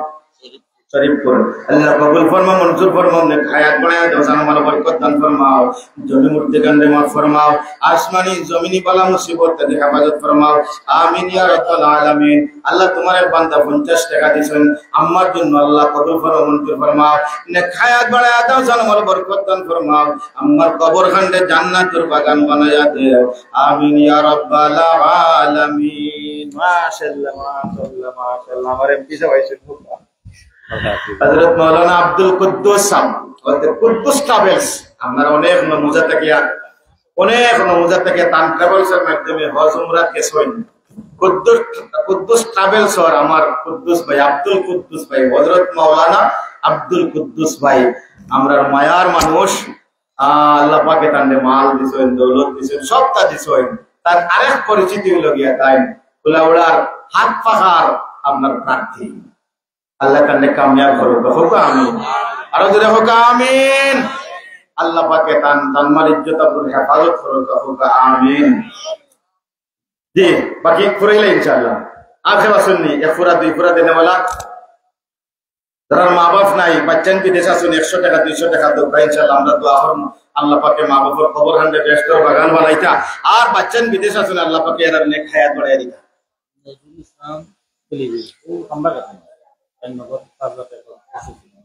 शरीफ कर अल्लाह कबूल फरमाओ मंजूर फरमाओ ने हयात बढ़ाया दो जान माल बरकत दान फरमाओ जमी मुर्दे गंदे माफ फरमाओ आसमानी जमीनी बला मुसीबत की हिफाजत फरमाओ आमीन या रब्बल आलामीन अल्लाह तुम्हारे बंदा 50 টাকা দিবেন আম্মার জন্য আল্লাহ কবুল ফরমাও মঞ্জুর ফরমাও ने हयात बढ़ाया दो जान माल बरकत दान फरमाओ अम्मार कब्र खंडे জান্নাতের বাগান বানায়া দেও आमीन या रब्बल आलामीन माशाअल्लाह माशाअल्लाह माशाअल्लाह हमारे एमपी से भाई सुन हजरत मौलाना अब्दुल कुद्दुस साहब कुद्दुस ट्रैवल्स আমরা অনেক নমুজা থেকে তান ট্রাভেলসের মাধ্যমে হজ উমরা কেস হইন কুদ্দুস ট্রাভেলস আর আমার কুদ্দুস ভাই আব্দুল কুদ্দুস ভাই হযরত মাওলানা আব্দুল কুদ্দুস ভাই আমরার মায়ার মানুষ আল্লাহ পাকে তানে মাল দিছেন দৌলত দিছেন সবটা দিছেন তার আরেক পরিচিতি হলো গিয়া তাই কুলাউড়ার হাত পাখার আপনার প্রার্থী अल्लाह करने कामयाब करो होगा आमीन और जरे होगा आमीन अल्लाह पाक के तान तनमल इज्जत और हिफाजत करो होगा आमीन जी बाकी पूरे ले इंशाल्लाह आखिर बात सुननी एक पूरा दुई पूरा देने वाला जरा माँ बाप नहीं बच्चन भी देशा सुन 100 টাকা 200 টাকা दो इंशाल्लाह আমরা দোয়া করব अल्लाह पाक के माँ बापर खबर हंडे बेस्ट और बागान बनाइता और बच्चन विदेशा सुन अल्लाह पाक यार ने हयात बढ़ाया दिता इस्लाम बोलिए वो खंबा का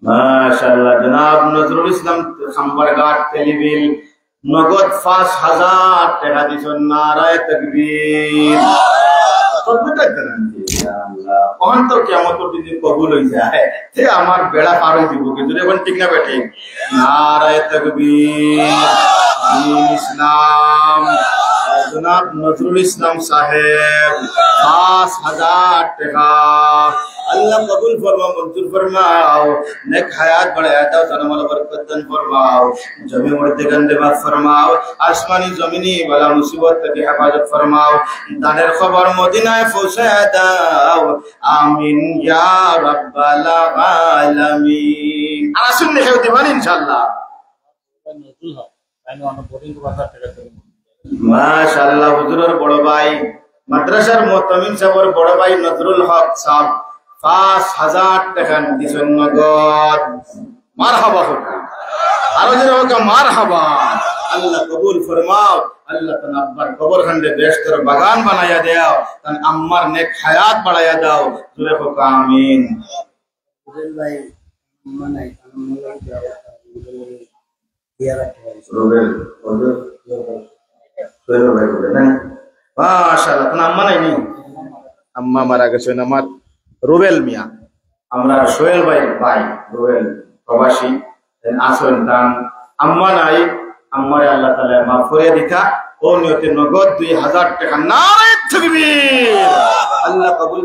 माशाअल्लाह जनाब नजरुल इस्लाम खंबरघाट टेलीविल नगद 5000 টাকা দিছেন নারায়ে তাকবীর সবটা জানেন আল্লাহ কোন তো কিয়ামত দিন কবুল হই যায় তে আমার বেড়া পার হই দিব কিন্তু এখন ঠিক না বেঠে নারায়ে তাকবীর ইসলাম जनाब नजरुल इस्लाम साहेब 5000 টাকা अल्लाह कबूल फरमाओ मंजूर फरमाओ नेक हयात बढ़ाया दो जनमल बरकत दान फरमाओ जमी मुर्दे गंदे माफ फरमाओ आसमानी जमीनी वाला मुसीबत की हिफाजत फरमाओ दानेर खबर मदीनाय पहुंचाया दाओ आमीन या रब्बल आलामीन আর আসুন দেখে দিবেন ইনশাআল্লাহ নজরুল হক তাই না বোর্ডিং को 5000 টাকা माशाअल्लाह हुजूर बड़ भाई मद्रासार मोहतमिम साहब बड़ भाई नजरुल हक साहब 5000 টাকা দিছেন নগদ মারহাবা হোকা আর জোরে হোকা মারহাবা अल्लाह कबूल फरमाओ अल्लाह तन अब्बर कब्र खंडे बेशतर बागान बनाया देओ तन अम्मर नेक हयात बढ़ाया दाओ जूरे होका आमीन हुजूर भाई मनाई रुबेल माशाअल्लाह तुम अम्मा नहीं अम्मा मारा गए আমার রুবেল মিয়া আমরা সোহেল ভাই রুবেল প্রবাসী আসেন তান আম্মা নাই আম্মারে আল্লাহ তাআলা মাফ করে দিতা ও নিয়তে নগদ 2000 টাকা নারায়ে তাকবীর अल्लाह कबूल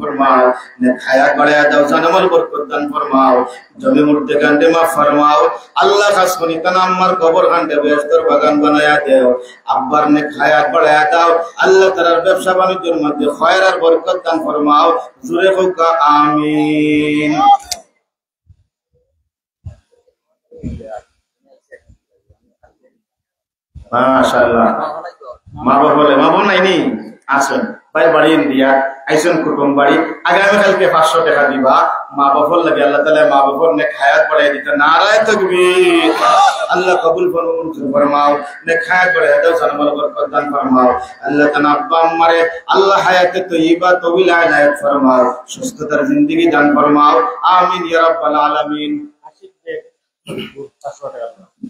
फरमाओ ने हयात बढ़ाया दो जनमल बरकत दान फरमाओ जमी मुर्दे गंदे माफ फरमाओ अल्लाह खास बनी तनाम्मर कब्र खंडे बेशतर बागान बनाया देओ अब्बर ने हयात बढ़ाया दो अल्लाह ताआला व्यवसाय बाणिज्যের মধ্যে खैर और बरकत दान फरमाओ जुरे होका आमीन माशाअल्लाह माँ बाप बोले माँ बाप नहीं আসুন ভাই বাড়ি ইন্ডিয়া আইসন কুটুম বাড়ি আগামী কালকে 500 টাকা দিবা মা বাবার লাগে আল্লাহ তাআলা মা বাবার নেক হায়াত বাড়ায় দিতে নারায়ে তাকবীর আল্লাহ কবুল ফরমাও নেক হায়াত বাড়ায় দাও জানমাল বরকত দান ফরমাও আল্লাহ তাআলা আব্বা আম্মারে আল্লাহ হায়াতে তয়্যিবা তওয়িল আনায়াত ফরমাও সুস্থতার জিন্দেগি দান ফরমাও আমিন ইয়া রাব্বাল আলামিন আশিক দেখ 500 টাকা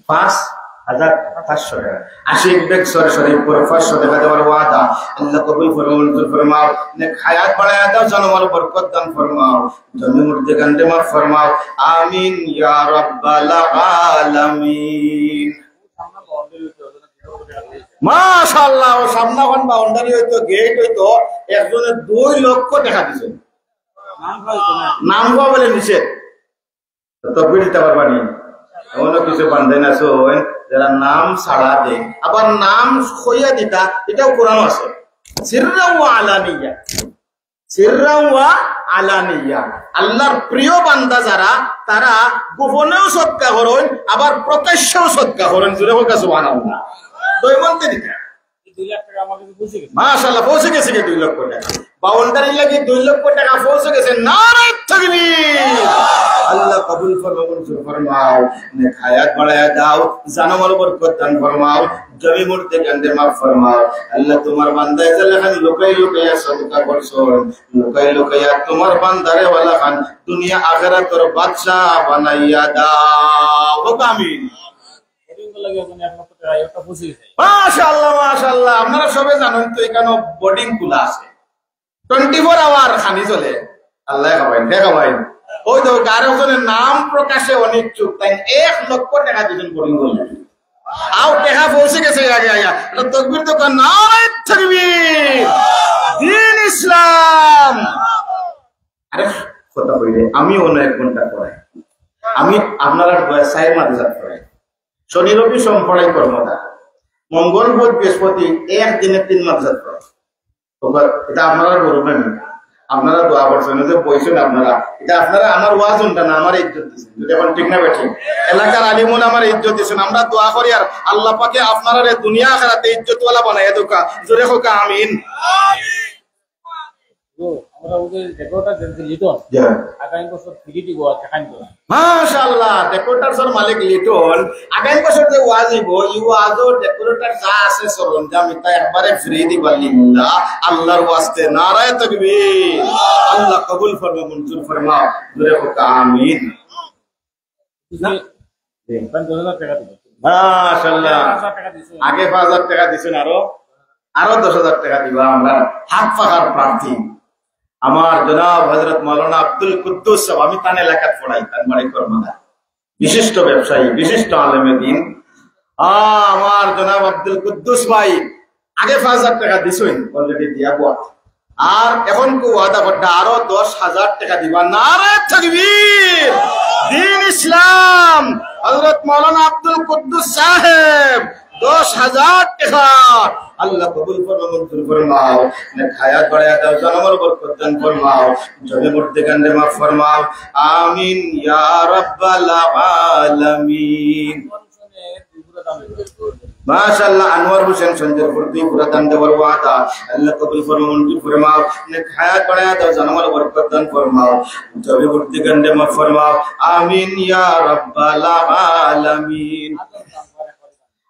5 500 টাকা। আশিক বেগ সরাসরি পুরো 500 টাকা দেওয়ার ওয়াদা আল্লাহ কবুল ফরমাও, মঞ্জুর ফরমাও, নেক হায়াত বাড়ায়া দাও, জানমাল বরকত দান ফরমাও, জমি মুর্দে গান্ডে মাফ ফরমাও, আমিন ইয়া রাব্বাল আলামিন। মাশাআল্লাহ, ও সামনে কোন বাউন্ডারি হইতো, গেট হইতো, একজনে 2 লক্ষ টাকা দিছে। নাম গো বলে নিছে তকবীর দিতে পারবানি, এমন কিছু বান্ধাই না যারা নাম ছাড়া দেয়, আবার নাম খইয়া দিতা, এটাও কোরআন আছে। সিররাও ওয়া আলানিয়া, সিররাও ওয়া আলানিয়া, আল্লাহর প্রিয় বান্দা যারা, তারা গোপনেও সদকা করেন, আবার প্রকাশ্যেও সদকা করেন। জোরে হোক সুবহানাল্লাহ। দৈমন্তে দিতা 2 লাখ টাকা আমাকে পৌঁছে গেছে। মাশাআল্লাহ, পৌঁছে গেছে 2 লক্ষ টাকা। বাউন্ডারি লাগি 2 লক্ষ টাকা পৌঁছে গেছে। নারে তাকবীর। আল্লাহ কবুল ফরমাও, মঞ্জুর ফরমাও, নেক হায়াত বাড়ায়া দাও, জানমাল বরকত দান ফরমাও, জমি মুর্দে গান্ডে মাফ ফরমাও। আল্লাহ তোমার বান্দা এজালে খান লোকাই লোকাইয়া সদকা করছন, লোকাই লোকাইয়া তোমার বান্দারে ওয়ালা খান দুনিয়া আখিরাতের বাদশা বানাইয়া দাও। হোক আমিন। মাশাআল্লাহ মাশাআল্লাহ, আপনারা সবাই জানেন তো এখানে বোর্ডিং খোলা আছে, 24 আওয়ার খানি চলে। আল্লাহ খাবাই দেখাবাই। ওই তো কারোজনের নাম প্রকাশে অনেক চুপ, তাই 1 লক্ষ টাকা দিবেন বোর্ডিং করলে। আও টাকা পৌঁছে গেছে আগে আয়া, এটা তাকবীর তো কর, নারে তাকবীর, দ্বীন ইসলাম। আরে কথা কইলে আমি অন্য 1 ঘন্টা পড়াই, আমি আপনারা 6 মাদ্রাসা পড়াই, শনি রবি সোম পড়াই কর্মদা, মঙ্গল বুধ বৃহস্পতি একদিনে 3 মাদ্রাসা পড়াই। এটা আপনারা গরমেন, আপনারা দোয়া করছেন যে বইছেন, আপনারা এটা আপনারা আমার ওয়াজ উনটা না, আমার ইজ্জত দিচ্ছেন। যদি এখন ঠিক না বেঠে এলাকার আলিমুন আমার ইজ্জত দিচ্ছেন, আমরা দোয়া করি আর আল্লাহ পাকে আপনারা দুনিয়া আখিরাতে ইজ্জতওয়ালা বানাইয়া দোকা। জোরে হোক আমিন। মাশাআল্লাহ, ডেকোরেটরসের মালিক লিটন আগামী বছর যে ওয়াজ হইব, এই ওয়াজের ডেকোরেটর যা আছে সরঞ্জাম এটা একবারে ফ্রি দিবা লিল্লাহ, আল্লাহর ওয়াস্তে। নারায়ে তাকবীর। আল্লাহ কবুল ফরমাও, মঞ্জুর ফরমাও। জোরে হোক আমিন। মাশাআল্লাহ, আগে 5000 টাকা দিছেন, আরো 10,000 টাকা দিবা। আমরা হাত পাখার প্রার্থী আমার জনাব হযরত মাওলানা আব্দুল কুদ্দুস সাহেব, আমি তান এলাকাত পড়াই, তার বাড়ি কর্মদা, বিশিষ্ট ব্যবসায়ী, বিশিষ্ট আলেমে দ্বীন। আমার জনাব আব্দুল কুদ্দুস ভাই আগে 5000 টাকা দিছেন, অলরেডি দিয়া গো, আর এখন কো ওয়াদা করতে আরো 10,000 টাকা দিবা। নারে তাকবীর, দ্বীন ইসলাম। হযরত মাওলানা আব্দুল কুদ্দুস সাহেব 10,000 টাকা। আল্লাহ কবুল ফরমাও, মঞ্জুর ফরমাও, নেক হায়াত বাড়ায়া দাও, জানমাল বরকত দান ফরমাও, জমি মুর্দে গান্ডে মাফ ফরমাও, আমিন ইয়া রাব্বাল আলামিন। মাশাআল্লাহ, আনোয়ার হোসেন সঞ্জরপুর পুরা দান দেওয়ার ওয়াদা আল্লাহ কবুল ফরমাও, মঞ্জুর ফরমাও, নেক হায়াত বাড়ায়া দাও, জানমাল বরকত দান ফরমাও, জমি মুর্দে গান্ডে মাফ ফরমাও, আমিন ইয়া রাব্বাল আলামিন।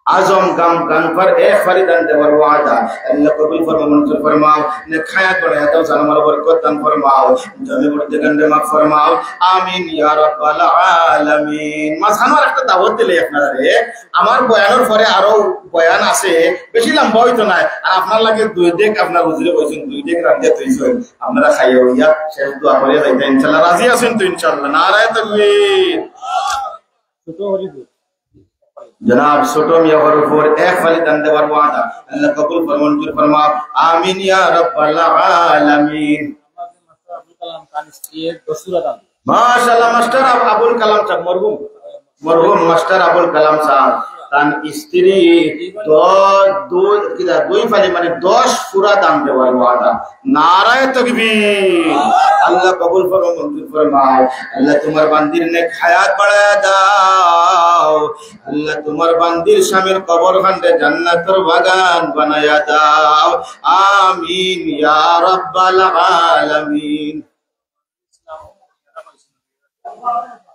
आजम गम गन पर एक फरीदान देवर वादा अल्लाह कबूल फरमाओ, मंजूर फरमाओ, नेक हयात बढ़ाया दो, जानमाल बरकत दान फरमाओ, जमी मुर्दे गंडे माफ फरमाओ, आमीन या रब्बाल आलामीन। মাঝখানে একটা দাওয়াত দিলে আপনারা রে, আমার বয়ানের পরে আরো বয়ান আছে, বেশি লম্বা হইতো না, আর আপনার লাগে 2 ডেক আপনার হুজুরে কইছেন 2 ডেক রান্দিয়া তৈছেন, আপনারা খাইও ইয়া শেষ দোয়া করে যাইতা ইনশাআল্লাহ। রাজি আছেন তো ইনশাআল্লাহ? নারায়ে তাকবীর। ছোট হরিপুর जनाब छोटो मियां ऊपर 1 फरीदान देवर वादा अल्लाह कबूल फरमाओ, मंजूर फरमाओ, आमीन या रब्बल आलामीन। माशाअल्लाह, मास्टर अबुल कलाम साहब, मरहुम मास्टर अबुल कलाम साहब তান স্ত্রী 2 ফালি মানে 10 পুরা দাম দেওয়ার ওয়াদা। নারায়ে তাকবীর। আল্লাহ কবুল ফরমাও, মঞ্জুর ফরমাও, আল্লাহ তোমার বান্দির নেক হায়াত বাড়ায়া দাও, আল্লাহ তোমার বান্দির স্বামীর কবরখানে জান্নাতের বাগান বানায়া দাও, আমিন ইয়া রাব্বাল আলামিন।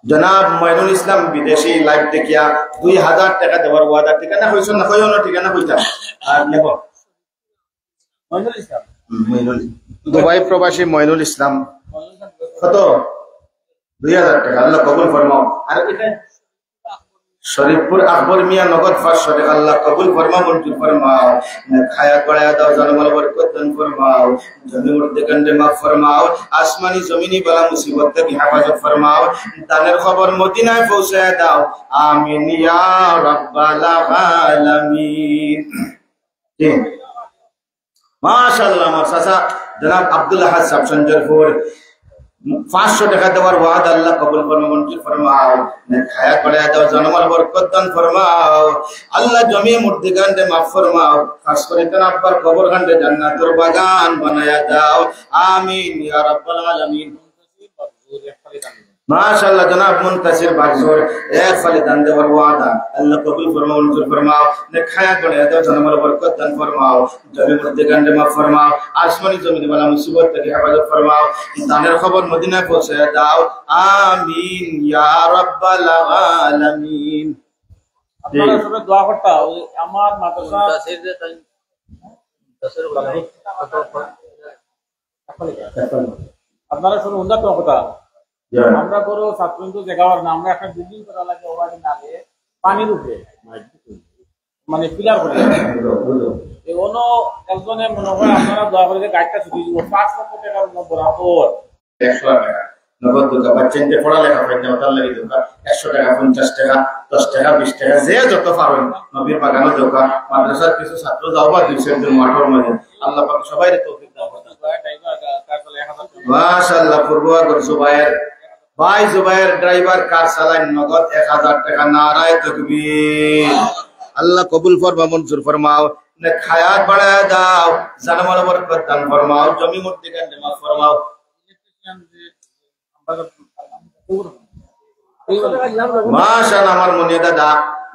জনাব মঈনুল ইসলাম বিদেশি লাইভ দেখিয়া 2000 টাকা দেওয়ার ওয়াদা। ঠিকানা হইছ না? কইও না ঠিকানা কইতা। আর নেব মঈনুল ইসলাম, দুবাই প্রবাসী মঈনুল ইসলাম, কত? 2000 টাকা। আল্লাহ কবুল ফরমাও। আর এটা শরীফপুর আকবর মিয়া নগদ 500 টাকা আল্লাহ কবুল ফরমা মঞ্জুর ফরমাও খায়াত বাড়ায়া দাও জানমাল বরকত দান ফরমাও জমি মধ্যে গন্ডে মাফ ফরমাও আসমানি জমিনি বালা মুসিবত থেকে হেফাজত ফরমাও দানের খবর মদিনায় পৌঁছায়া দাও আমিন ইয়া রাব্বাল আলামিন। জি মাশাআল্লাহ। আমার চাচা জনাব আব্দুল আহাদ সাহেব সঞ্জরপুর 500 টাকা দেওয়ার ওয়াদ আল্লাহ কবুল ফরমা মঞ্জুর ফরমাও খায়াত বাড়ায়া দাও জানমাল বরকত দান ফরমাও আল্লাহ জমি মধ্যে গন্ডে মাফ ফরমাও খাস করে জনাব আব্বার কবর গন্ডে জান্নাতের বাগান বানায়া দাও আমিন ইয়া রাব্বাল আলামিন। মাশাআল্লাহ জনাব মুনতাসির বাগজোর এক ফালে দান দেওয়ার ওয়াদা আল্লাহ কবুল ফরমাও মঞ্জুর ফরমাও খায়াত বাড়ায়া দাও জানমাল বরকত দান ফরমাও জমি মধ্যে গন্ডে মাফ ফরমাও আসমানি জমিনে বালা মুসিবত থেকে হেফাজত ফরমাও দানের খবর মদিনায় পৌঁছায়া দাও আমিন ইয়া রাব্বাল আলামিন। আপনারা সবাই দোয়া করতে ওই আমার মাদ্রাসা আপনারা শুনুন উন্নত কথা আমরা বড় ছাত্রছাত্রী জায়গার না আমরা একটা বিল্ডিং করা লাগে ওরা নালে পানির উপরে মানে পিলার করে এই অন্য একজনে মনে হয় আপনারা দয়া করে গাড়িটা ছুটি দিব 5 লক্ষ টাকার বরাবর 100 টাকা নগদ টাকা বাচ্চাদের পড়ালেখা করতে ওটার লাগি দরকার 100 টাকা 50 টাকা 10 টাকা 20 টাকা যে যত পারেন নবীর বাগানে দরকার মাদ্রাসার কিছু ছাত্র যাওয়া দিয়েছেন যে মাঠের মধ্যে আল্লাহ পাক সবাইকে তৌফিক দান করুন। মাশাআল্লাহ। পূর্বগর জুবায়ের ভাই জুবায়ের ড্রাইভার কার চালান নগদ 1000 টাকা নারায়ে তাকবীর আল্লাহ কবুল ফরমা মঞ্জুর ফরমাও খায়াত বাড়ায়া দাও জানমাল বরকত দান ফরমাও জমি মধ্যে গন্ডে মাফ ফরমাও মাশাআল্লাহ। আমার মনে দাদা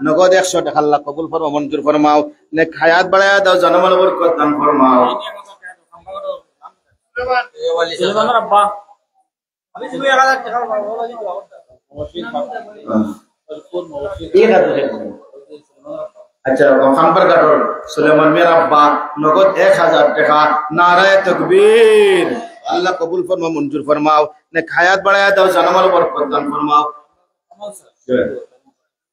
নগদ 100 টাকা আল্লাহ কবুল ফরমা মঞ্জুর ফরমাও খায়াত বাড়ায়া দাও জানমাল বরকত দান ফরমাও আচ্ছা খানপার কাটর সুলেমান মিয়ার আব্বা নগদ 1000 টাকা নারায়ে তাকবীর আল্লাহ কবুল ফরমা মঞ্জুর ফরমাও খায়াত বাড়ায়া দাও জানমাল বরকত দান ফরমাও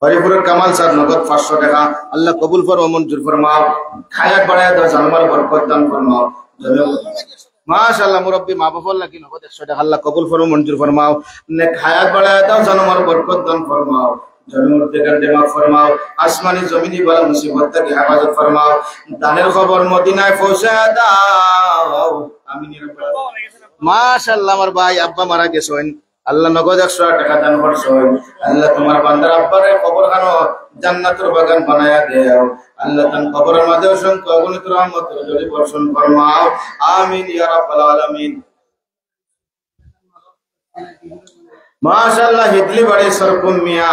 হরিপুরের কামাল স্যার নগদ 500 টাকা আল্লাহ কবুল ফরমা মঞ্জুর ফরমাও খায়াত বাড়ায়া দাও জানমাল বরকত দান ফরমাও মাশাআল্লাহ। মুরব্বি মা বাবা লাগি নগদ 100 টাকা আল্লাহ কবুল ফরমা মঞ্জুর ফরমাও খায়াত বাড়ায়া দাও জানমাল বরকত দান ফরমাও জমি মধ্যে গন্ডে মাফ ফরমাও আসমানি জমিনি বালা মুসিবত থেকে হেফাজত ফরমাও দানের খবর মদিনায় পৌঁছায়া দাও আমিন ইয়া রাব্বাল আলামিন। মাশাআল্লাহ। আমার ভাই আব্বা মারা গেছেন আল্লাহ নগদ 100 টাকা দান করছেন আল্লাহ তোমার বান্দার আব্বারে কবরখানো জান্নাতের বাগান বানায়া দেও আল্লাহ তান কবরের মাঝে অসংখ্য অগণিত রহমতের ঝুলি বর্ষণ ফরমাও আমিন ইয়া রাব্বাল আলামিন। মাশাআল্লাহ। হিদলি বাড়ি সরকুম মিয়া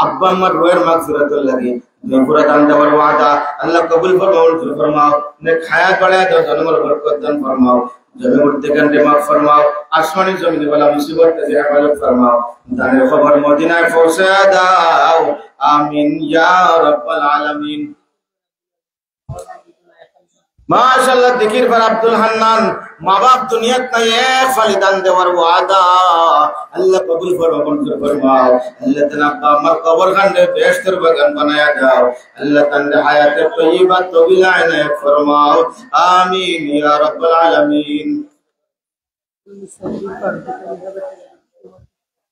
আব্বা আমার রোয়ের মাগফিরাতুল লাগি পুরা দান দেওয়ার ওয়াদা আল্লাহ কবুল ফরমাও মঞ্জুর ফরমাও খায়াত বাড়ায়া দাও জানমাল বরকত দান ফরমাও জমি মধ্যে গন্ডে মাফ ফরমাও আসমানি জমিনে বালা মুসিবত থেকে হেফাজত ফরমাও দানের খবর মদিনায় পৌঁছায়া দাও আমিন ইয়া রাব্বাল আলামিন। মাশাআল্লাহ। দিকির পর আব্দুল হান্নান মা বাপ দুনিয়াত নাই এক ফালি দান দেওয়ার ওয়াদা আল্লাহ কবুল ফরমাও মঞ্জুর ফরমাও আল্লাহ তাআলা আমার কবর খান্ডে বেহেশতের বাগান বানায়া দাও আল্লাহ তাআলা হায়াতে তয়্যিবা তওয়িলা ইনায়াত ফরমাও আমিন ইয়া রাব্বাল আলামিন।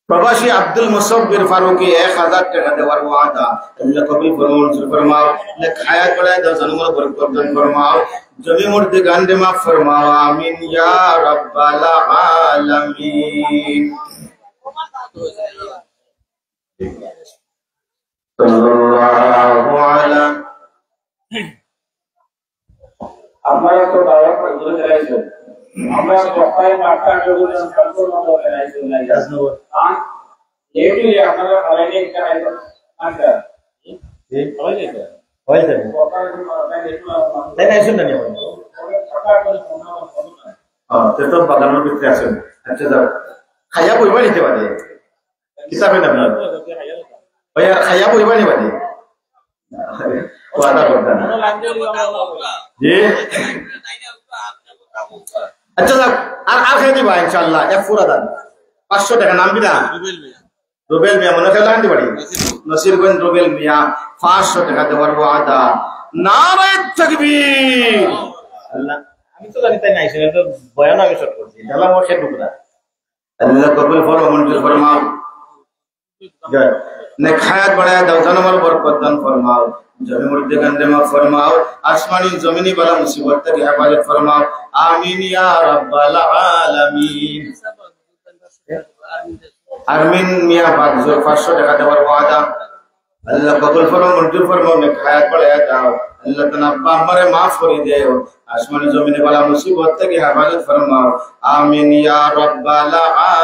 প্রবাসী আব্দুল মুসাব্বির ফারুকি 1000 টাকা দেওয়ার ওয়াদা আল্লাহ কবুল ফরমাও মঞ্জুর ফরমাও খায়াত বাড়ায়া দাও জানমাল বরকত দান ফরমাও জমি মধ্যে গন্ডে মাফ ফরমাও আমিন ইয়া রাব্বাল আলামিন। সাল্লাল্লাহু আলা আপনারা তো দাওয়াত করে চাইছেন আমরা সবাই মাঠটা জোরে কন্ট্রোল করে রাখতে লাগে আর লেটলি আপনারা আলাইনে একটা আইতো আচ্ছা এই হইছে হইছে তাই না শুনুন না তো বাগানের ভিতরে আছেন আচ্ছা যাও খাইয়া বইবা নিতে পারে কিতাবে না আপনার ভাই আর খাইয়া বইবা নি বাদে ওয়াদা করতেন জি আচ্ছা যাক আর আর খাই দিবা ইনশাআল্লাহ এক পুরা দান 500 টাকা নাম বিনা রুবেল মিয়া মনে খেলা আনতে পারি নসিরগঞ্জ রুবেল মিয়া 500 টাকা দেওয়ার ওয়াদা নারে তাকবীর আল্লাহ আমি তো জানি তাই নাই সেটা তো বয়ান আমি শর্ট করছি দালা মোশে টুকরা আল্লাহ কবুল ফরমাও মঞ্জুর ফরমাও জয় নেক হায়াত বাড়ায় দাও জানমাল বরকত দান ফরমাও জমি মুর্দে গন্ডে মাফ ফরমাও আসমানি জমিনি বালা মুসিবত থেকে হেফাজত ফরমাও আমিন ইয়া রাব্বাল আলামিন আমিন মিয়া 500 টাকা দেওয়ার ওয়াদা আল্লাহ কবুল ফরমাও মঞ্জুর ফরমাও নেক হায়াত বাড়ায় দাও আল্লাহ তাআলা আব্বা আমারে maaf করে দিও আসমানি জমিনে বালা মুসিবত থেকে হেফাজত ফরমাও আমিন ইয়া রাব্বাল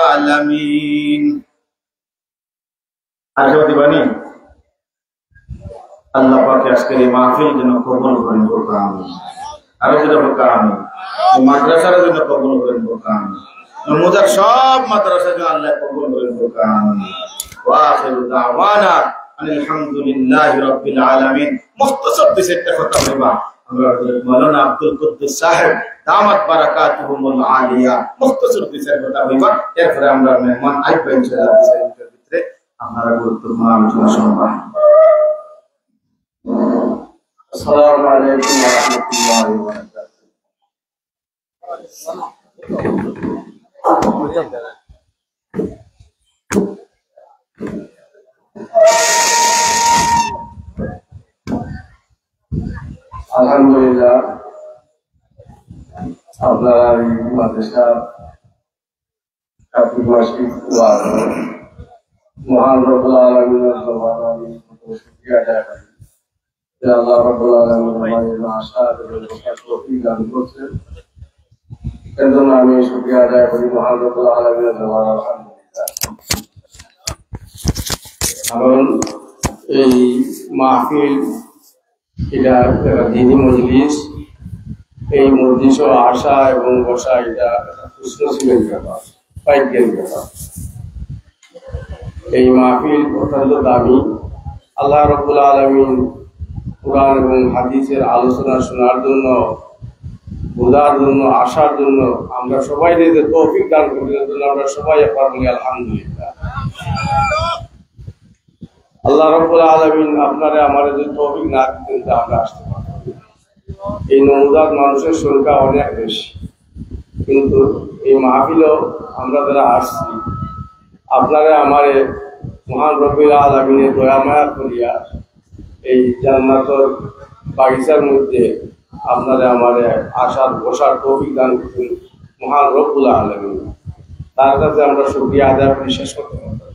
আলামিন আশীর্বাদ দিবানি আল্লাহ পাক আজকের এই মাহফিল যেন কবুল করেন বলুন আমিন আর যেন বলুন আমিন এই মাদ্রাসার জন্য কবুল করেন বলুন আমিন মুজার সব মাদ্রাসা যেন আল্লাহ কবুল করেন বলুন আমিন ওয়া আখিরু দাওয়ানা আলহামদুলিল্লাহি রাব্বিল আলামিন মুখতাসার দিছে একটা কথা হইবা আমরা মাওলানা আব্দুল কুদ্দুস সাহেব দামাত বারাকাতুহুমুল আলিয়া মুখতাসার দিছে কথা হইবা এরপরে আমরা মেহমান আইবা ইনশাআল্লাহ দিছের ভিতরে আপনারা গুরুত্বপূর্ণ আলোচনা শুনবা আসসালামু আলাইকুম ওয়া রাহমাতুল্লাহি ওয়া বারাকাতুহু আলহামদুলিল্লাহ আপনারা এই মাদ্রাসা কাফি মাসিক ওয়াজ মহান রব্বুল আলামিনের দরবারে আমি শুকরিয়া আদায় করি যে আল্লাহ রব্বুল আলামিন আমাদের আশা এবং তৌফিক দান করেছেন এর জন্য আমি শুকরিয়া আদায় করি মহান রব্বুল আলামিনের দরবারে আলহামদুলিল্লাহ। কারণ এই মাহফিল এটা একটা দিনী মজলিস, এই মজলিস আসা এবং বসা এটা খুশনসিবের ব্যাপার, ভাগ্যের ব্যাপার। এই মাহফিল অত্যন্ত দামি। আল্লাহ রাব্বুল আলামিন কুরআন এবং হাদিসের আলোচনা শোনার জন্য, বোঝার জন্য, আসার জন্য আমরা সবাই যে তৌফিক দান করার জন্য আমরা সবাই একবার বলি আলহামদুলিল্লাহ। আল্লাহ রাব্বুল আলামিন আপনারা আমাদের যদি তৌফিক না দিতেন তা আমরা আসতে পারতাম। এই নওজাত মানুষের সংখ্যা অনেক বেশি, কিন্তু এই মাহফিলও আমরা যারা আসছি আপনারা আমারে মহান রব্বুল আলামিনের দয়া মায়া করিয়া এই জান্নাতের বাগিচার মধ্যে আপনারা আমারে আসার বসার তৌফিক দান করতেন মহান রব্বুল আলামিন। তার কাছে আমরা শুকরিয়া আদায় করে শেষ করতে পারতাম।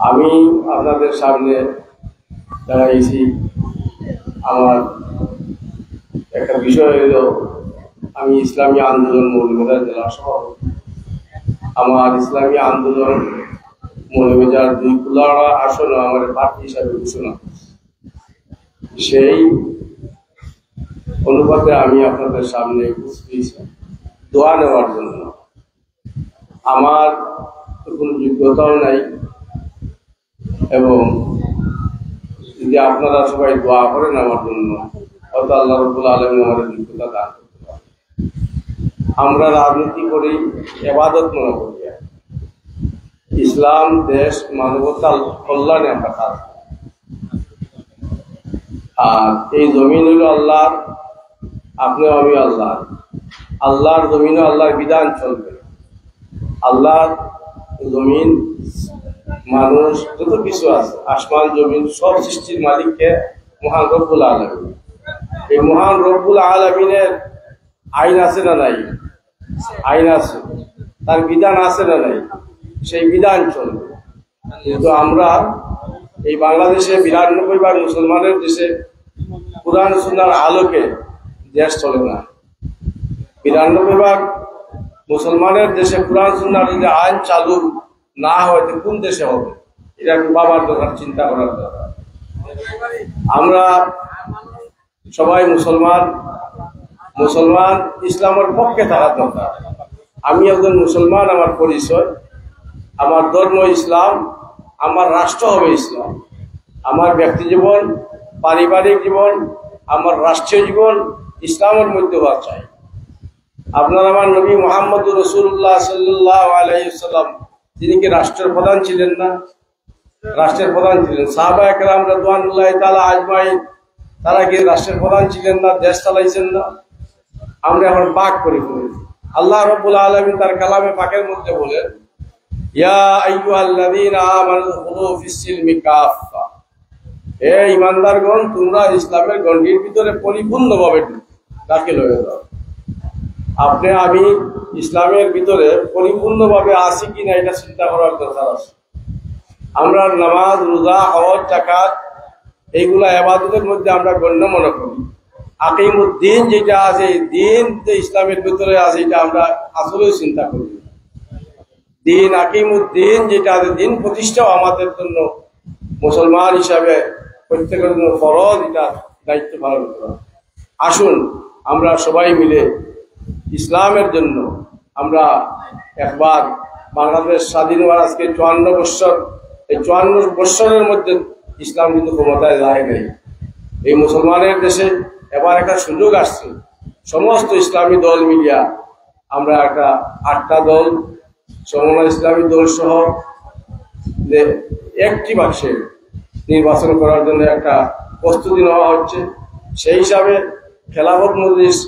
আমি আপনাদের সামনে দাঁড়াইছি, আমার একটা বিষয় হলো আমি ইসলামী আন্দোলন মৌলভীবাজার জেলা সভাপতি। আমার ইসলামী আন্দোলন মৌলভীবাজার 2 কুলাড়া আসন আমার প্রার্থী হিসাবে ঘোষণা। সেই অনুপাতে আমি আপনাদের সামনে উপস্থিত দোয়া নেওয়ার জন্য। আমার কোনো যোগ্যতাও নাই, এবং যদি আপনারা সবাই দোয়া করেন আমার জন্য হয়তো আল্লাহ রাব্বুল আলামিন আমাদের যোগ্যতা দান করতে পারেন। আমরা রাজনীতি করি, ইবাদত মনে করি। ইসলাম, দেশ, মানবতার কল্যাণে আমরা কাজ করি। আর এই জমিন হলো আল্লাহর, আপনিও আমি আল্লাহর। আল্লাহর জমিনে আল্লাহর বিধান চলবে। আল্লাহর জমিন, মানুষ, যত কিছু আছে, আসমান জমিন, সব সৃষ্টির মালিককে মহান রব্বুল আলামিন। এই মহান রব্বুল আলামিনের আইন আছে না নাই? আইন আছে। তার বিধান আছে না নাই? সেই বিধান চলবে। কিন্তু আমরা এই বাংলাদেশে 92% মুসলমানের দেশে কুরআন সুন্নাহর আলোকে দেশ চলে না। 92% মুসলমানের দেশে কুরআন সুন্নাহর যদি আইন চালু না হয় তো কোন দেশে হবে? এটা বাবার দরকার, চিন্তা করার দরকার। আমরা সবাই মুসলমান, ইসলামের পক্ষে থাকার দরকার। আমি একজন মুসলমান, আমার পরিচয়, আমার ধর্ম ইসলাম, আমার রাষ্ট্র হবে ইসলাম। আমার ব্যক্তি জীবন, পারিবারিক জীবন, আমার রাষ্ট্রীয় জীবন ইসলামের মধ্যে হওয়া চাই। আপনার আমার নবী মুহাম্মদুর রাসূলুল্লাহ সাল্লাল্লাহু আলাইহি ওয়াসাল্লাম তিনি কি রাষ্ট্রের প্রধান ছিলেন না? রাষ্ট্রের প্রধান ছিলেন। সাহাবায়ে কেরাম রাদিয়াল্লাহু তাআলা আজমাইন তারা কি রাষ্ট্রের প্রধান ছিলেন না? দেশ চালাইছেন না? আমরা এখন পাক করে ফেলেছি। আল্লাহ রাব্বুল আলামিন তার কালামে পাকের মধ্যে বলেন, ইয়া আইয়ুহাল্লাযীনা আমানু দুখুলু ফিস-সিলমি কাফা, হে ঈমানদারগণ, তোমরা ইসলামের গণ্ডির ভিতরে পরিপূর্ণভাবে দাখিল হয়ে যাও। আপনি আমি ইসলামের ভিতরে পরিপূর্ণভাবে আছি কিনা এটা চিন্তা করার দরকার আছে। আমরা নামাজ, রোজা, হজ, যাকাত এইগুলা ইবাদতের মধ্যে আমরা গণ্য মনে করি। আকিমুদ্দিন যেটা আছে, দিন যে ইসলামের ভিতরে আছে, এটা আমরা আসলে চিন্তা করি। দিন আকিমুদ্দিন যেটা আছে, দিন প্রতিষ্ঠাও আমাদের জন্য মুসলমান হিসাবে প্রত্যেকের জন্য ফরজ, এটা দায়িত্ব পালন করা। আসুন আমরা সবাই মিলে ইসলামের জন্য আমরা একবার, বাংলাদেশ স্বাধীন হওয়ার আজকে 54 বৎসর, এই 54 বৎসরের মধ্যে ইসলাম কিন্তু ক্ষমতায় যায় নাই। এই মুসলমানের দেশে এবার একটা সুযোগ আসছে, সমস্ত ইসলামী দল মিলিয়া আমরা একটা 8টা দল, সমন্বয় ইসলামী দল সহ একটি বাক্সে নির্বাচন করার জন্য একটা প্রস্তুতি নেওয়া হচ্ছে। সেই হিসাবে খেলাফত মজলিস,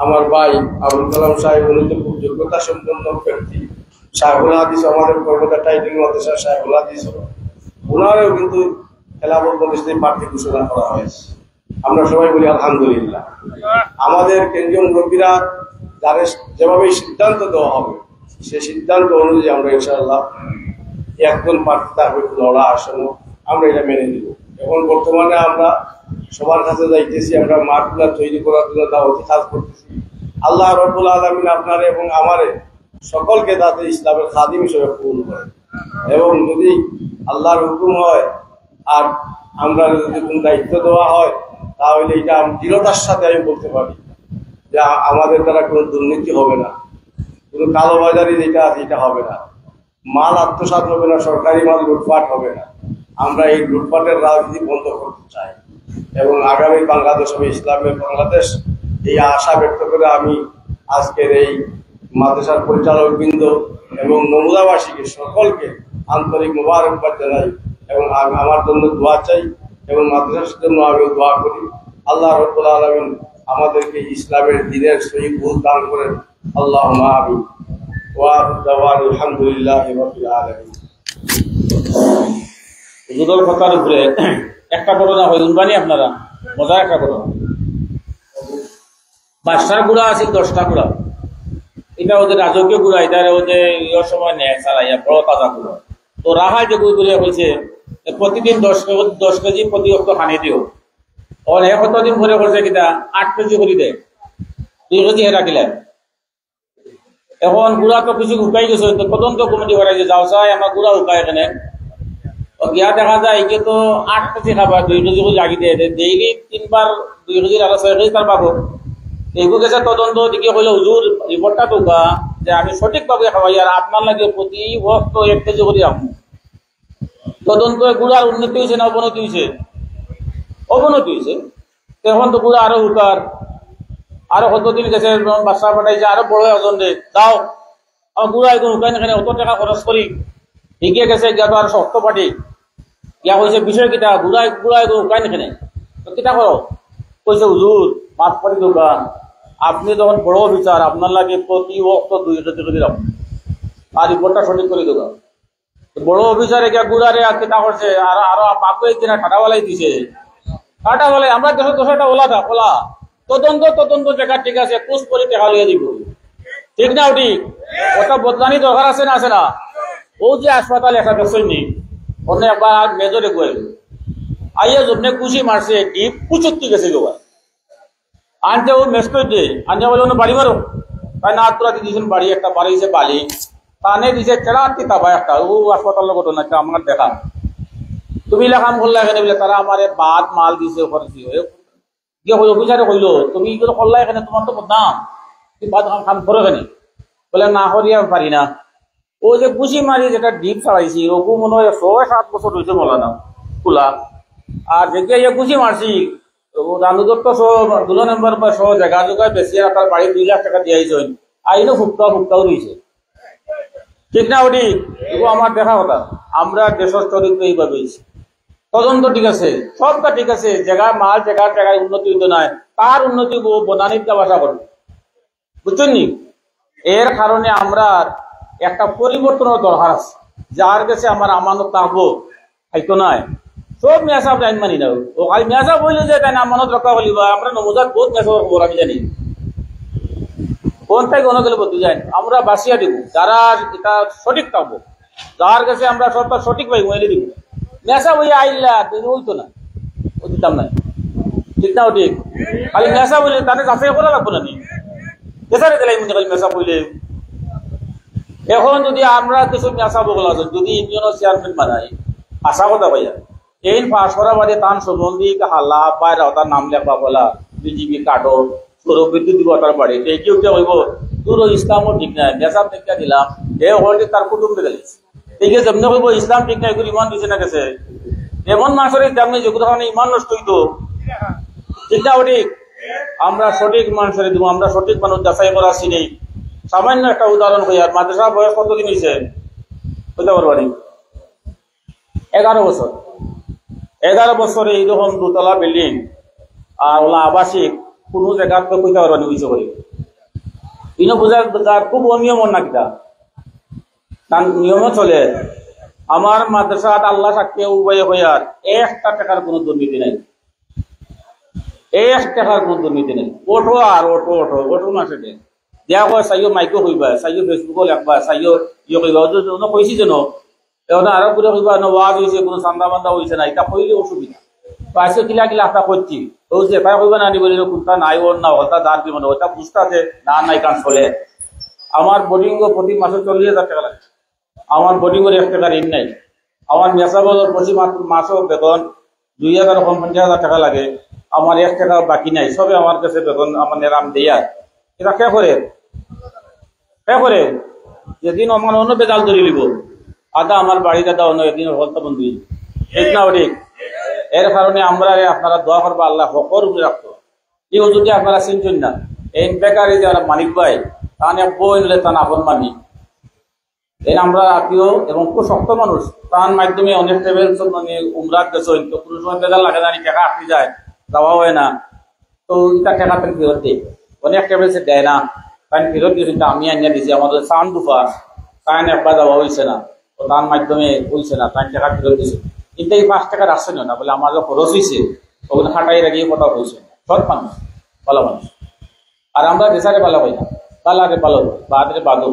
আমার ভাই আবুল কালাম সাহেব, উনি তো খুব যোগ্যতা সম্পন্ন ব্যক্তি, শাইখুল হাদিস, আমাদের কলকাতা টাইটেল মাদ্রাসা শাইখুল হাদিস, ওনারও কিন্তু খেলাফত মজলিসে প্রার্থী ঘোষণা করা হয়েছে। আমরা সবাই বলি আলহামদুলিল্লাহ। আমাদের কেন্দ্রীয় মুরব্বীরা যারা যেভাবে সিদ্ধান্ত দেওয়া হবে, সেই সিদ্ধান্ত অনুযায়ী আমরা ইনশাআল্লাহ একজন প্রার্থী থাকবে লড়া আসন, আমরা এটা মেনে নিব। এখন বর্তমানে আমরা সবার কাছে যাইতেছি, আমরা মাঠগুলা তৈরি করার জন্য দাওয়াতি কাজ করতেছি। আল্লাহ রাব্বুল আলামিন আপনারে এবং আমারে সকলকে তাদের ইসলামের খাদিম হিসেবে কবুল করেন। এবং যদি আল্লাহর হুকুম হয় আর আমরা যদি কোন দায়িত্ব দেওয়া হয়, তাহলে এটা দৃঢ়তার সাথে আমি বলতে পারি যে আমাদের দ্বারা কোনো দুর্নীতি হবে না, কোনো কালোবাজারি যেটা আছে এটা হবে না, মাল আত্মসাৎ হবে না, সরকারি মাল লুটপাট হবে না। আমরা এই লুটপাটের রাজনীতি বন্ধ করতে চাই এবং আগামী বাংলাদেশ হবে ইসলামের বাংলাদেশ, এই আশা ব্যক্ত করে আমি আজকের এই মাদ্রাসার পরিচালক বৃন্দ এবং নমুদাবাসীকে সকলকে আন্তরিক মোবারকবাদ জানাই এবং আমার জন্য দোয়া চাই এবং মাদ্রাসার জন্য আমিও দোয়া করি। আল্লাহ রাব্বুল আলামিন আমাদেরকে ইসলামের দ্বীনের সহিহ বুঝ দান করেন। আল্লাহুম্মা আমিন। ওয়া দাওয়ানা আলহামদুলিল্লাহি রাব্বিল আলামিন। হুজুরের কথার উপরে একটা ঘটনা হয়, শুনবানি আপনারা, মজার একটা ঘটনা। বাদশার গুড়া আছে 10টা গুড়া, এটা ওদের রাজকীয় গুড়া, এটা ওদের ইয়ের সময় নেয় চালাইয়া বড় তাজা গুড়া। তো রাহাই যে গুড়ি হয়েছে প্রতিদিন 10 কেজি প্রতি অক্ত খানি দিও। তখন 1 দিন ভরে করছে কিনা 8 কেজি করে দেয়, 2 কেজি হে রাখিলেন। এখন গুড়া তো কিছু উকাই গেছে, তো তদন্ত কমিটি করা যে যাও চাই আমার গুড়া উকায় এখানে গিয়া দেখা যায় একে তো 8 কেজি খাবার 2 কেজি করে লাগি দিয়ে ডেইলি 3 বার 2 কেজির আরো 6 কেজি তার পাবো। এইগুলো গেছে তদন্ত দিকে হইলে হুজুর রিপোর্টটা তো যে আমি সঠিকভাবে খাওয়াই আর আপনার লাগে প্রতি বক্ত 1 কেজি করে রাখবো। তদন্ত গুড়ার উন্নতি হয়েছে না অবনতি হয়েছে? অবনতি হয়েছে। এখন তো গুড়া আরো হুকার, আরো কতদিন গেছে বাচ্চা পাঠাইছে আরো বড় একজন যাও আমার গুড়া এখন হুকাই না, অত টাকা খরচ করি এগিয়ে গেছে, গিয়া তো আর শক্ত পাটি ইয়া হয়েছে বিষয় কিটা গুড়াই হুকাই না, তো কিটা করো কইছে হুজুর মাছ পাটি দোকান, আপনি যখন বড় বিচার আপনার লাগে প্রতি বক্ত 2 কেজি করে রাখুন আর রিপোর্টটা সঠিক করে দোকান। বড় অফিসারে গিয়া গুড়ারে আজকে তা করছে আর আরো বাপু একদিন ঠাটাওয়ালাই দিছে, ঠাটাওয়ালাই আমরা দেশের 10টা ওলা তদন্ত জায়গা ঠিক আছে, কুচ করে টেকা লিয়ে দিব, ঠিক না? ওটি ওটা বদলানি দরকার আছে না? আছে না? ও যে হাসপাতাল একটা দেখছেন নি, ওখানে একবার মেজরে গেল আইয়া যমনে কুচি মারছে ডিপ কুচুত্তি গেছে গোবা আনতে, ও মেস করে দিয়ে আনতে বলে ওনে বাড়ি মারো, তাই না তোরা দিয়েছেন বাড়ি, একটা বাড়িছে বালি তানে দিছে চেরাতি তাবা একটা, ও হাসপাতালের ঘটনা আমার দেখা। তুমি লেখাম করলা এখানে বলে তারা আমার বাদ মাল দিছে ওখানে গিয়ে অফিসারে কইলো তুমি এগুলো করলা এখানে, তোমার তো বদনাম, তুমি বাদ কাম করো এখানে। বলে না করিয়া পারি না, ও যে কুচি মারি যেটা ডিপ চালাইছি ওগু মনে হয় 6-7 বছর হয়েছে মলানা খোলা, আর যে কুচি মারছি রানুদত্ত সহ 2 নম্বর বা সহ জায়গা জোগায় বেশি তার বাড়ি 2 লাখ টাকা দিয়েছেন, আইনও ফুটকাও রয়েছে। ঠিক না ওটি এগুলো আমার দেখা কথা। আমরা দেশের চরিত্র এইভাবে তদন্ত ঠিক আছে, সবটা ঠিক আছে, জায়গায় মাল জায়গায় উন্নতি হইতো নাই, তার উন্নতি বনানির ব্যবসা করবে, বুঝছেন নি? এর কারণে আমরা একটা পরিবর্তনের দরকার আছে। যার কাছে আমার আমানত থাকবো হয়তো নয়, সব মেয়াসাব আইন মানি না। ও খালি মেয়াসাব বললে যে তাই আমানত রক্ষা করিব, আমরা নমজাত বহুত মেয়াসাবের খবর আমি জানি, কোন থেকে কোনো গেলে বলতে যাই আমরা বাসিয়া দিব, যারা এটা সঠিক থাকবো, যার কাছে আমরা সবটা সঠিক পাইব এনে দিব। মেয়াসাব হইয়া আইলা হইতো না, ও দিতাম না, ঠিক না? ঠিক খালি মেয়াসাব হইলে তাদের যাচাই করা লাগবো না, নি দেশারে দিলাই মনে খালি মেয়াসাব হইলে। এখন যদি আমরা কিছু মেয়াসাব বলা যদি ইউনিয়নের চেয়ারম্যান বানাই, আশা কথা ভাইয়া এই পাশ করা বাদে তার সম্বন্ধী হাল্লা বাইরে তার নাম লেখা বলা বিজেপি কাটো সৌর বিদ্যুৎ দিব তার বাড়ি কেউ কেউ হইব তোর ইসলামও ঠিক নাই, মেসাব দেখা দিলাম এ হলে তার কুটুম্বে গেলে ঠিক আছে, যেমনি হইব ইসলাম ঠিক নাই করে ইমান দিছে না গেছে, এমন মানুষের তেমনি যোগ্যতা ইমান নষ্ট হইতো, ঠিক না? ঠিক আমরা সঠিক মানুষের দিব, আমরা সঠিক মানুষ যাচাই করা চিনি। সামান্য একটা উদাহরণ হইয়ার মাদ্রাসা বয়স কতদিন হয়েছে হইতে পারবানি? 11 বছর। 11 বছরে এইরকম দোতলা বিল্ডিং আর ওলা আবাসিক কোনো জায়গার তো কইতে পারবানি বুঝতে করি ইনো বোঝার খুব অনিয়ম না কিতা তার নিয়মও চলে। আমার মাদ্রাসাত আল্লাহ সাক্ষী উভয় হইয়ার 1 টাকার কোনো দুর্নীতি নাই, 1 টাকার কোনো দুর্নীতি নেই। ওঠো আর ওঠো ওঠো ওঠো মাসে দেয়া হয় চাইও মাইকো হইবা, চাইও ফেসবুকও লেখবা, চাইও ইয়ে কইবা, কইছি যেন এখন আরো করে কইবা ওয়াজ হয়েছে, কোনো চান্দা বান্দা হয়েছে না, এটা কইলে অসুবিধা পাইছে কিলা কিলা আশা করছি তো যে এটা কইবা না বলি কোনটা নাই ওর না হতা দাঁড় দিব না ওটা বুঝতে আছে না নাই কান চলে। আমার বোর্ডিং প্রতি মাসে 40,000 টাকা লাগে, আমার বোর্ডিং এর 1 টাকার ঋণ নাই, আমার মেসাবলের প্রতি মাসও বেতন 2,000 50,000 টাকা লাগে, আমার 1 টাকা বাকি নাই, সবে আমার কাছে বেতন আমার নেরাম দেয়া। এটা কে করে যেদিন আমার অন্য বেদাল ধরে লিব আদা আমার বাড়ি দাদা অন্য একদিন হলতা বন্ধু ঠিক না? ঠিক এর কারণে আমরা আপনারা দোয়া করবা আল্লাহ হকর উপরে রাখতো। কেউ যদি আপনারা চিনছেন না এই বেকারি যারা মানিক ভাই তাহলে বই নিলে তার আপন মানি এই আমরা আত্মীয় এবং খুব শক্ত মানুষ, তার মাধ্যমে অনেক টেবিল মানে উমরাত গেছেন তো কোনো সময় বেজাল লাগে জানি টাকা আটকে যায়, যাওয়া হয় না, তো এটা টাকা পেন ফেরত দেয়, অনেক টেবিল সে দেয় না, কারণ ফেরত দিয়েছি আমি আনিয়া দিয়েছি আমাদের সান দুফা তাই একবার যাওয়া হয়েছে না, তো তার মাধ্যমে হয়েছে না, তাই টাকা ফেরত দিয়েছে। কিন্তু এই 5 টাকা আসছে না বলে আমার খরচ হয়েছে ওখানে হাঁটাই রাখিয়ে কথা হয়েছে, সৎ মানুষ ভালো মানুষ। আর আমরা দেশারে ভালো পাই না, কালারে ভালো বাদরে বাদো।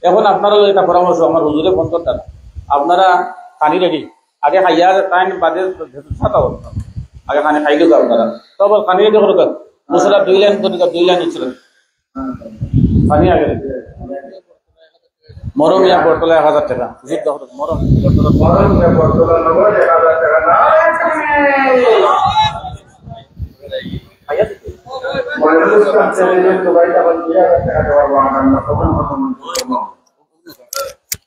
এখন আপনারও এটা পরামর্শ আমার হুজুরে 50 টাকা আপনারা খানি রাখি আগে খাইয়া তাই বাদে আগে খানি খাইলেও আপনারা তব খানি রেখে করো মশলা 2 লাইন করে 2 লাইন ছিল খানি আগে মরম ইয়া বটলা 1000 টাকা জিদ মরম বটলা 1000 টাকা না আয়া দিতে মরম চ্যানেলে তো ভাইটা বল 2000 টাকা দেওয়া আমরা কখন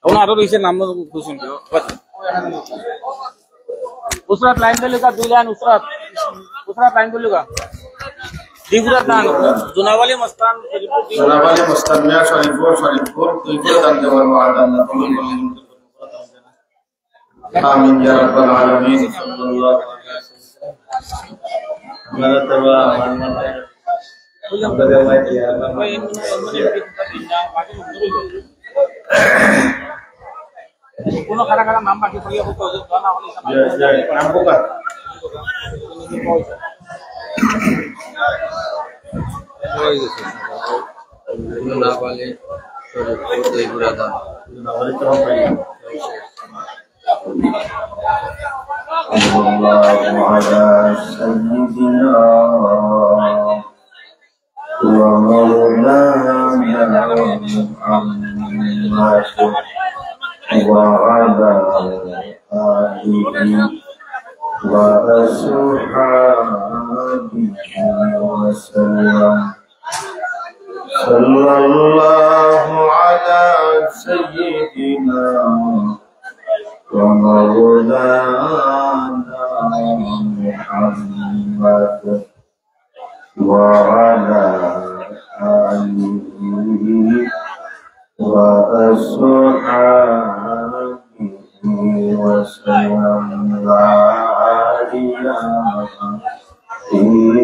ওনা আরো রইছে নাম খুশুন उसरात लाइन पे लगा 2 लाइन उसरात लाइन पे लगा दिगुरा दान जुनावाली मस्तान मियां शरीफपुर दुईपुर दान देवर मादाल्लाह आमीन या रब्बल आलामीन सल्लल्लाहु अलैहि वसल्लम मेरा तबा কোনো খারা খারা নাম বাকি পড়িয়া হতো জানা হলে নাম পোকা হয়ে গেছে না বলে শরীর দুই বুড়াদা না বলে তো পাই আল্লাহু আলা সাইয়্যিদিনা ওয়া মাওলানা মুহাম্মাদ وعلى آله وأصحابه وسلم صلى الله على سيدنا ومولانا محمد وعلى آله وأصحابه وسلم لا إله إلا